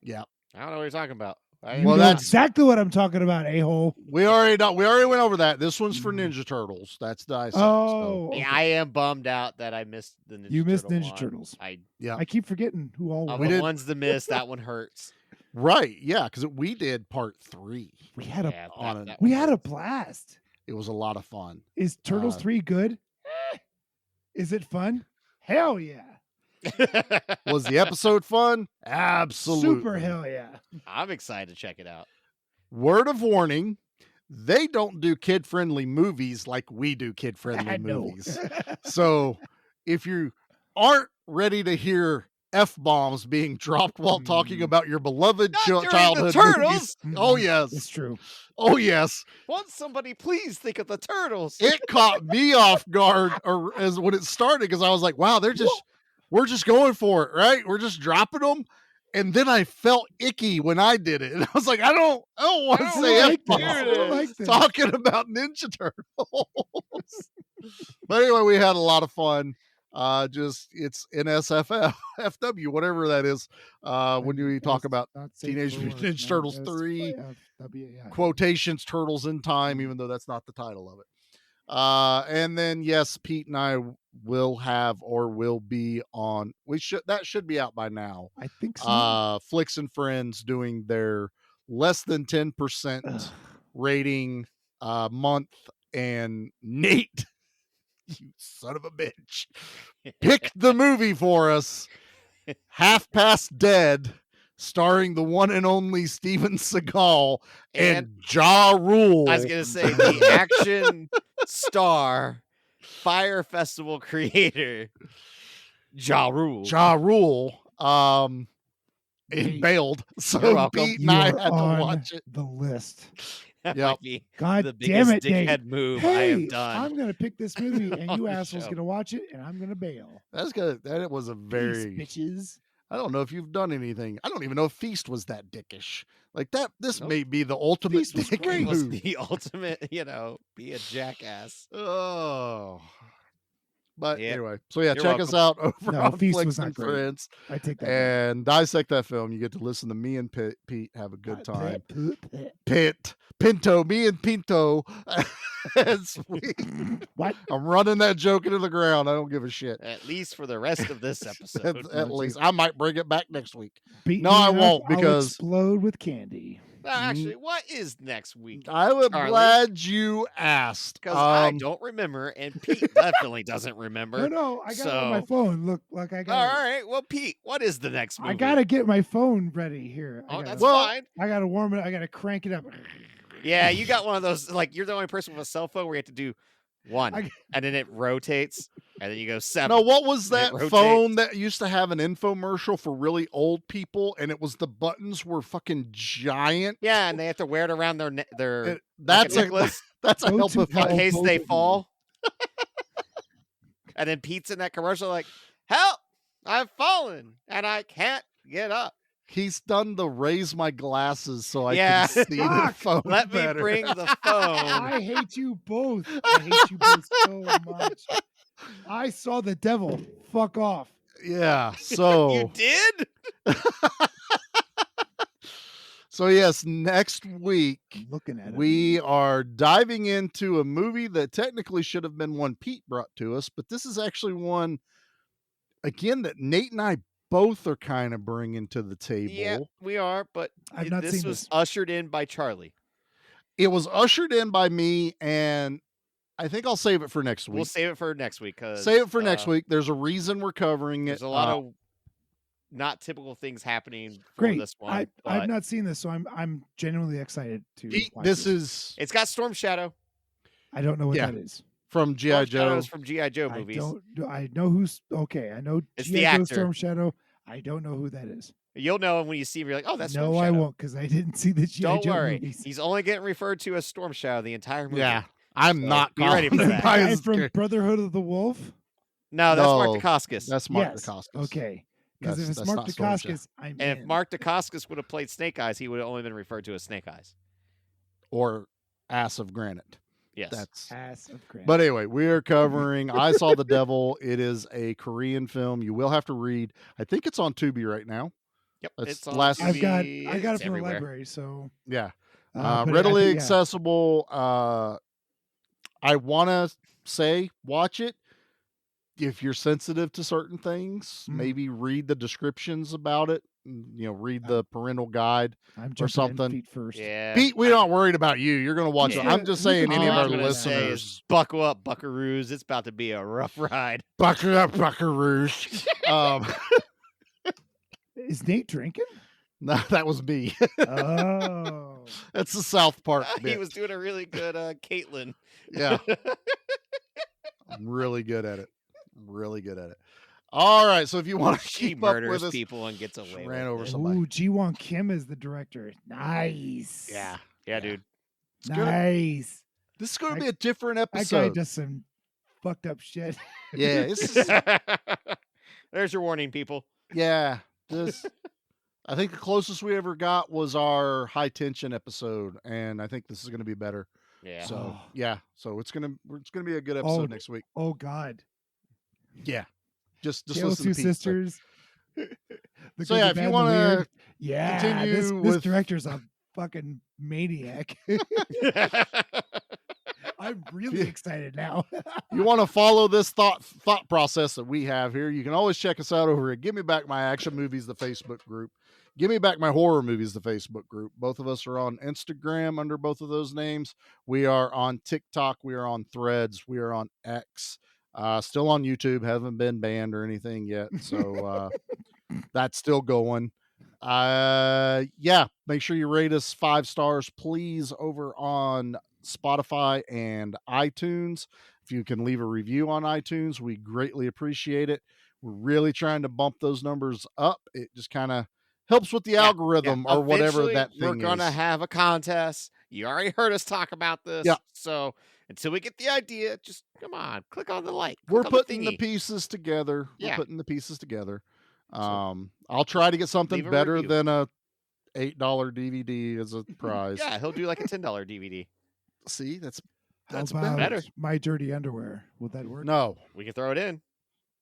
S5: Yeah.
S6: I don't know what you're talking about.
S7: You
S5: Well,
S7: know
S5: that's-
S7: exactly what I'm talking about, a-hole.
S5: We already went over that. This one's for Ninja Turtles. That's Dissect.
S7: Oh,
S6: Yeah, I am bummed out that I missed the Ninja
S7: You missed
S6: Turtle
S7: Ninja
S6: one.
S7: Turtles.
S5: Yeah.
S7: I keep forgetting who all
S6: Of
S7: was.
S6: the ones to miss, that one hurts.
S5: Right. Yeah, because we did part 3.
S7: We had a
S6: Yeah,
S5: on
S6: that
S7: we
S6: one
S7: had a
S6: hurts.
S7: blast.
S5: It was a lot of fun.
S7: Is Turtles 3 good? Is it fun? Hell yeah.
S5: Was the episode fun? Absolutely.
S7: Super hell yeah.
S6: I'm excited to check it out.
S5: Word of warning, they don't do kid-friendly movies like we do kid-friendly
S7: No.
S5: movies. So if you aren't ready to hear F-bombs being dropped while talking about your beloved
S6: during the
S5: childhood
S6: Turtles.
S5: movies, oh
S7: It's
S5: yes.
S7: true.
S5: Oh yes.
S6: Won't somebody please think of the Turtles?
S5: It caught me off guard as when it started because I was like, wow, we're just going for it, right? We're just dropping them. And then I felt icky when I did it. And I was like, I don't want to say F-bombs.
S7: I don't like this.
S5: Talking about Ninja Turtles. But anyway, we had a lot of fun. It's NSFW, FW, whatever that is. When we talk about
S7: Not safe
S5: Teenage
S7: for
S5: Mutant
S7: work,
S5: Ninja
S7: no,
S5: Turtles
S7: it's
S5: 3,
S7: yeah.
S5: quotations, Turtles in Time, even though that's not the title of it. And then yes, Pete and I will be on. That should be out by now.
S7: I think so.
S5: Flicks and Friends doing their less than 10% rating month, and Nate, you son of a bitch, picked the movie for us, Half Past Dead, starring the one and only Steven Seagal and Ja Rule.
S6: I was gonna say the action star, Fire Festival creator, Ja Rule.
S5: Ja Rule. It bailed,
S6: You're
S5: so
S6: welcome.
S5: Pete and I
S7: You are
S5: had to
S7: on
S5: watch it.
S7: the list.
S6: That
S5: Yep.
S6: might be
S7: God
S6: the
S7: damn
S6: biggest
S7: it, Nate.
S6: dickhead move I
S7: Hey,
S6: have done.
S7: I'm gonna pick this movie, and
S6: on
S7: you
S6: the
S7: assholes
S6: show.
S7: gonna watch it, and I'm gonna bail.
S5: That's good. That was a very.
S7: Peace, bitches.
S5: I don't know if you've done anything. I don't even know if Feast was that dickish. Like that. This
S6: Nope.
S5: may be the ultimate
S7: Feast was
S5: dick
S7: great.
S6: It was
S5: move.
S6: the ultimate, be a jackass.
S5: Oh. But
S6: Yep.
S5: anyway, so yeah,
S6: You're
S5: check us out over
S7: No,
S5: on
S7: Feast
S5: Flicks
S7: was not
S5: and
S7: great.
S5: Friends
S7: I take that.
S5: and Dissect That Film. You get to listen to me and Pete have a good time. Pinto, me and Pinto. as we,
S7: What?
S5: I'm running that joke into the ground. I don't give a shit.
S6: At least for the rest of this episode.
S5: At least I might bring it back next week.
S7: Beat
S5: No,
S7: me
S5: I
S7: up,
S5: won't,
S7: I'll
S5: because-
S7: explode with candy.
S6: Actually, what is next week?
S5: I'm
S6: Charlie?
S5: glad you asked.
S6: Because I don't remember, and Pete definitely doesn't remember.
S7: No, I got it on my
S6: So-
S7: phone. Look, like I
S6: All
S7: got.
S6: right, well, Pete, what is the next movie?
S7: I gotta get my phone ready here.
S6: Oh, that's
S5: Well-
S6: fine.
S7: I gotta warm it. I gotta crank it up.
S6: Yeah, you got one of those. Like you're the only person with a cell phone where you have to do one,
S7: I-
S6: and then it rotates, and then you go 7.
S5: No, what was
S6: and it
S5: that
S6: rotates.
S5: phone that used to have an infomercial for really old people, and it was the buttons were fucking giant?
S6: Yeah, and they have to wear it around their
S5: That's
S6: like
S5: a
S6: a necklace
S5: that's a
S7: Go
S5: help
S7: to
S5: if
S6: in
S7: hell.
S5: I,
S6: case
S7: both
S6: they
S7: of you.
S6: fall. And then Pete's in that commercial like, "Help! I've fallen and I can't get up.
S5: he's done the raise my glasses so I
S6: Yeah.
S5: can see the
S7: Fuck.
S5: phone
S6: Let
S5: better.
S6: me bring the phone."
S7: I hate you both. I hate you both so much. I saw the devil. Fuck off.
S5: Yeah. So
S6: You did?
S5: So yes, next week
S7: looking at
S5: we are diving into a movie that technically should have been one Pete brought to us, but this is actually one again that Nate and I both are kind of bringing to the table.
S6: Yeah, we are, but
S7: I've not
S6: this
S7: seen
S6: was
S7: this.
S6: ushered in by Charlie.
S5: It was ushered in by me, and I think I'll save it for next week.
S6: We'll save it for next week.
S5: Save it for next week. There's a reason we're covering it.
S6: There's a lot of not typical things happening for
S7: Great.
S6: this one.
S7: I've not seen this, so I'm genuinely excited to.
S5: Pete,
S7: watch
S5: this is.
S6: It's got Storm Shadow.
S7: I don't know what that is.
S5: From G.I. Joe.
S6: From G.I. Joe movies.
S7: I know who's okay. I know
S6: It's
S7: G.I.
S6: the
S7: Joe
S6: actor.
S7: Storm Shadow. I don't know who that is.
S6: You'll know him when you see him. You're like, oh, that's
S7: no,
S6: Storm Shadow.
S7: I won't because I didn't see the G.I.
S6: Don't
S7: Joe
S6: worry.
S7: movies.
S6: He's only getting referred to as Storm Shadow the entire movie.
S5: Yeah, I'm
S6: So
S5: not
S6: be ready for
S5: confident
S6: that.
S5: by
S7: Guy
S5: his
S7: from
S5: character.
S7: Brotherhood of the Wolf.
S6: No, that's Mark
S5: No,
S6: Dacascos.
S5: That's Mark
S7: Yes.
S5: Dacascos.
S7: Okay. Because if
S5: That's-
S7: it's
S5: that's
S7: Mark
S5: not Storm Shadow.
S7: Dacascos, I'm
S6: And if
S7: in.
S6: Mark Dacascos would have played Snake Eyes, he would have only been referred to as Snake Eyes.
S5: Or Ass of Granite.
S6: Yes.
S5: That's.
S7: Ass of Granite.
S5: But anyway, we are covering I Saw the Devil. It is a Korean film. You will have to read. I think it's on Tubi right now.
S6: Yep.
S5: That's
S6: It's on
S5: last.
S7: I got
S6: TV,
S7: it
S6: it's
S7: from
S6: everywhere.
S7: the library, so
S5: Yeah.
S7: but I
S5: Readily
S7: think, yeah.
S5: accessible. I want to say watch it. If you're sensitive to certain things, maybe read the descriptions about it. Read the parental guide
S7: I'm
S5: or
S7: jumping in
S5: something.
S7: feet first.
S6: Yeah.
S5: Pete, we're not worried about you. You're going to watch it.
S6: Yeah.
S5: I'm just saying, any of
S6: All
S5: our
S6: I'm gonna say
S5: listeners.
S6: is buckle up, buckaroos. It's about to be a rough ride.
S5: Buckle up, buckaroos.
S7: Is Nate drinking?
S5: No, that was me.
S7: Oh.
S5: That's the South Park
S6: He
S5: bit.
S6: was doing a really good Caitlin.
S5: Yeah. I'm really good at it. Really good at it. All right. So if you want to
S6: She
S5: keep up
S6: murders
S5: with us,
S6: people and gets away
S5: ran
S6: with
S5: over
S6: it.
S5: somebody.
S7: Ooh, Ji-Won Kim is the director. Nice.
S5: Yeah.
S6: Yeah, dude.
S7: Nice.
S5: This is going to
S7: That-
S5: be a different
S7: That guy
S5: episode.
S7: does some fucked up shit.
S5: Yeah. This is,
S6: There's your warning, people.
S5: yeah. This. I think the closest we ever got was our high tension episode, and I think this is going to be better.
S6: Yeah.
S5: So
S7: Oh.
S5: yeah. So it's gonna be a good episode next week.
S7: Oh God.
S5: Yeah. Just
S7: Tale of
S5: listen
S7: Two
S5: to Pete. So-
S7: Sisters. The
S5: So
S7: Good,
S5: yeah,
S7: the
S5: if
S7: Bad,
S5: you
S7: and the
S5: want to
S7: Weird. Yeah,
S5: continue
S7: this
S5: with
S7: director's a fucking maniac. I'm really excited now.
S5: you want to follow this thought process that we have here, you can always check us out over at Give Me Back My Action Movies, the Facebook group. Give Me Back My Horror Movies, the Facebook group. Both of us are on Instagram under both of those names. We are on TikTok. We are on Threads. We are on X. Still on YouTube. Haven't been banned or anything yet. So that's still going. Yeah, make sure you rate us 5 stars, please, over on Spotify and iTunes. If you can leave a review on iTunes, we greatly appreciate it. We're really trying to bump those numbers up. It just kind of helps with the algorithm or whatever
S6: Eventually,
S5: that thing
S6: we're gonna
S5: is.
S6: have a contest. You already heard us talk about this.
S5: Yeah.
S6: So until we get the idea, just come on, click on the like.
S5: We're
S6: click on
S5: putting the
S6: thingy.
S5: pieces together.
S6: Yeah.
S5: We're putting the pieces together. I'll try to get something
S6: leave a
S5: better
S6: review.
S5: than a $8 DVD as a prize.
S6: Yeah, he'll do like a $10 DVD.
S5: See, that's
S7: How
S5: better.
S7: about
S6: better.
S7: My Dirty Underwear? Would that work?
S5: No,
S6: We can throw it in.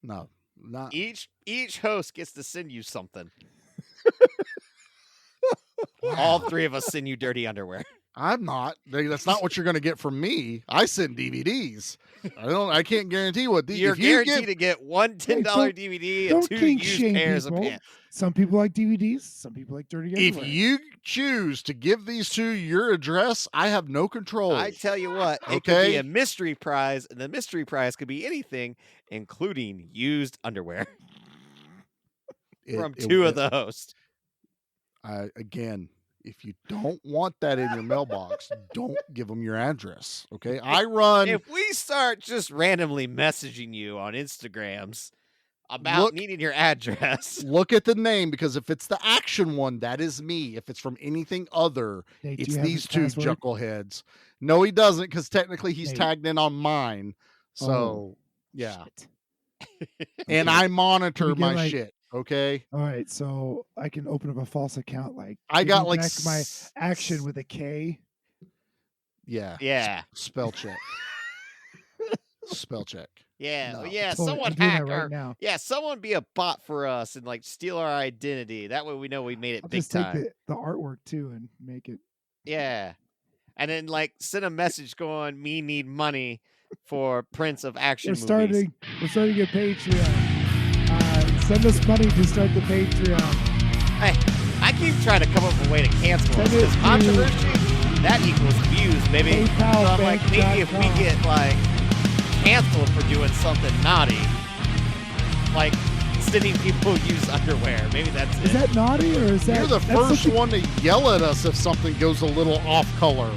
S5: no, not.
S6: Each host gets to send you something. All 3 of us send you dirty underwear.
S5: I'm not. That's not what you're going to get from me. I send DVDs. I can't guarantee what
S6: You're
S5: if you
S6: guaranteed to get one $10
S7: don't-
S6: DVD and
S7: Don't
S6: 2
S7: kink
S6: used
S7: shame
S6: pairs
S7: people.
S6: of pants.
S7: Some people like DVDs. Some people like dirty
S5: If
S7: underwear.
S5: you choose to give these two your address, I have no control.
S6: I tell you what, it could be
S5: Okay.
S6: a mystery prize, and the mystery prize could be anything, including used underwear from 2 of the hosts.
S5: Again, if you don't want that in your mailbox, don't give them your address. Okay, I run.
S6: If we start just randomly messaging you on Instagrams about
S5: Look-
S6: needing your address,
S5: Look at the name, because if it's the action one, that is me. If it's from anything other,
S7: Nate, do
S5: it's
S7: you have
S5: these
S7: his
S5: two
S7: password?
S5: juckleheads. No, he doesn't, because technically he's
S7: Nate.
S5: tagged in on mine. So
S7: Oh,
S5: yeah,
S7: shit.
S5: and
S7: Okay.
S5: I monitor
S7: Can we get,
S5: my
S7: like-
S5: shit. Okay,
S7: All right, so I can open up a false account. Like
S5: I
S7: give
S5: got
S7: me
S5: like
S7: back my action with a K.
S5: Yeah,
S6: yeah.
S5: spell check. Spell check.
S6: Yeah,
S5: No.
S6: yeah.
S7: Totally,
S6: Someone
S7: I'm doing that
S6: hack
S7: right
S6: our.
S7: now.
S6: Yeah, someone be a bot for us and like steal our identity. That way we know we made it
S7: I'll
S6: big
S7: just take
S6: time.
S7: the artwork too and make it.
S6: Yeah, and then like send a message going, "Me need money for Prince of Action
S7: We're
S6: movies."
S7: starting a Patreon. Send us money to start the Patreon.
S6: Hey, I keep trying to come up with a way to cancel
S7: Send
S6: us
S7: it
S6: because
S7: to
S6: controversy that equals views, baby. So I'm like, maybe if we
S7: PayPalBank.com.
S6: get like canceled for doing something naughty, like sending people use underwear, maybe that's it.
S7: Is that naughty or is that?
S5: You're the
S7: that's
S5: first
S7: something-
S5: one to yell at us if something goes a little off color.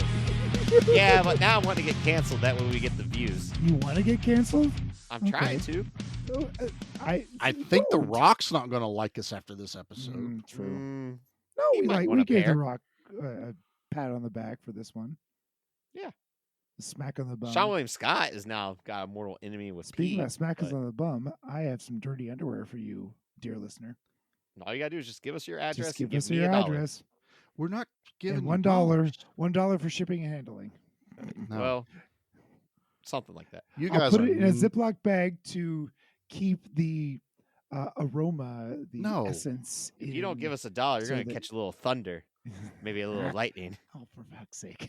S6: Yeah, but now I want to get canceled. That way we get the views.
S7: You want to get canceled?
S6: I'm trying to.
S7: Oh,
S5: I think The Rock's not going to like us after this episode.
S7: True. No,
S6: He might want
S7: we
S6: a
S7: gave The
S6: pair.
S7: Rock a pat on the back for this one.
S6: Yeah.
S7: A smack on the bum.
S6: Sean William Scott is now got a mortal enemy with
S7: Speaking
S6: Pete.
S7: about smackers
S6: but
S7: on the bum, I have some dirty underwear for you, dear listener.
S6: all you gotta do is just give us your address
S7: Just give
S6: and
S7: us
S6: give me
S7: your
S6: $1.
S7: address.
S5: We're not giving
S7: And
S5: you
S7: $1 for shipping and handling.
S5: No.
S6: Well, something like that.
S5: You
S7: I'll
S5: guys
S7: put
S5: are
S7: it in a Ziploc bag to keep the aroma, the
S5: No.
S7: essence.
S6: If you don't
S7: in
S6: give us $1, you're
S7: so
S6: gonna
S7: that-
S6: catch a little thunder, maybe a little lightning.
S7: Oh, for fuck's sake.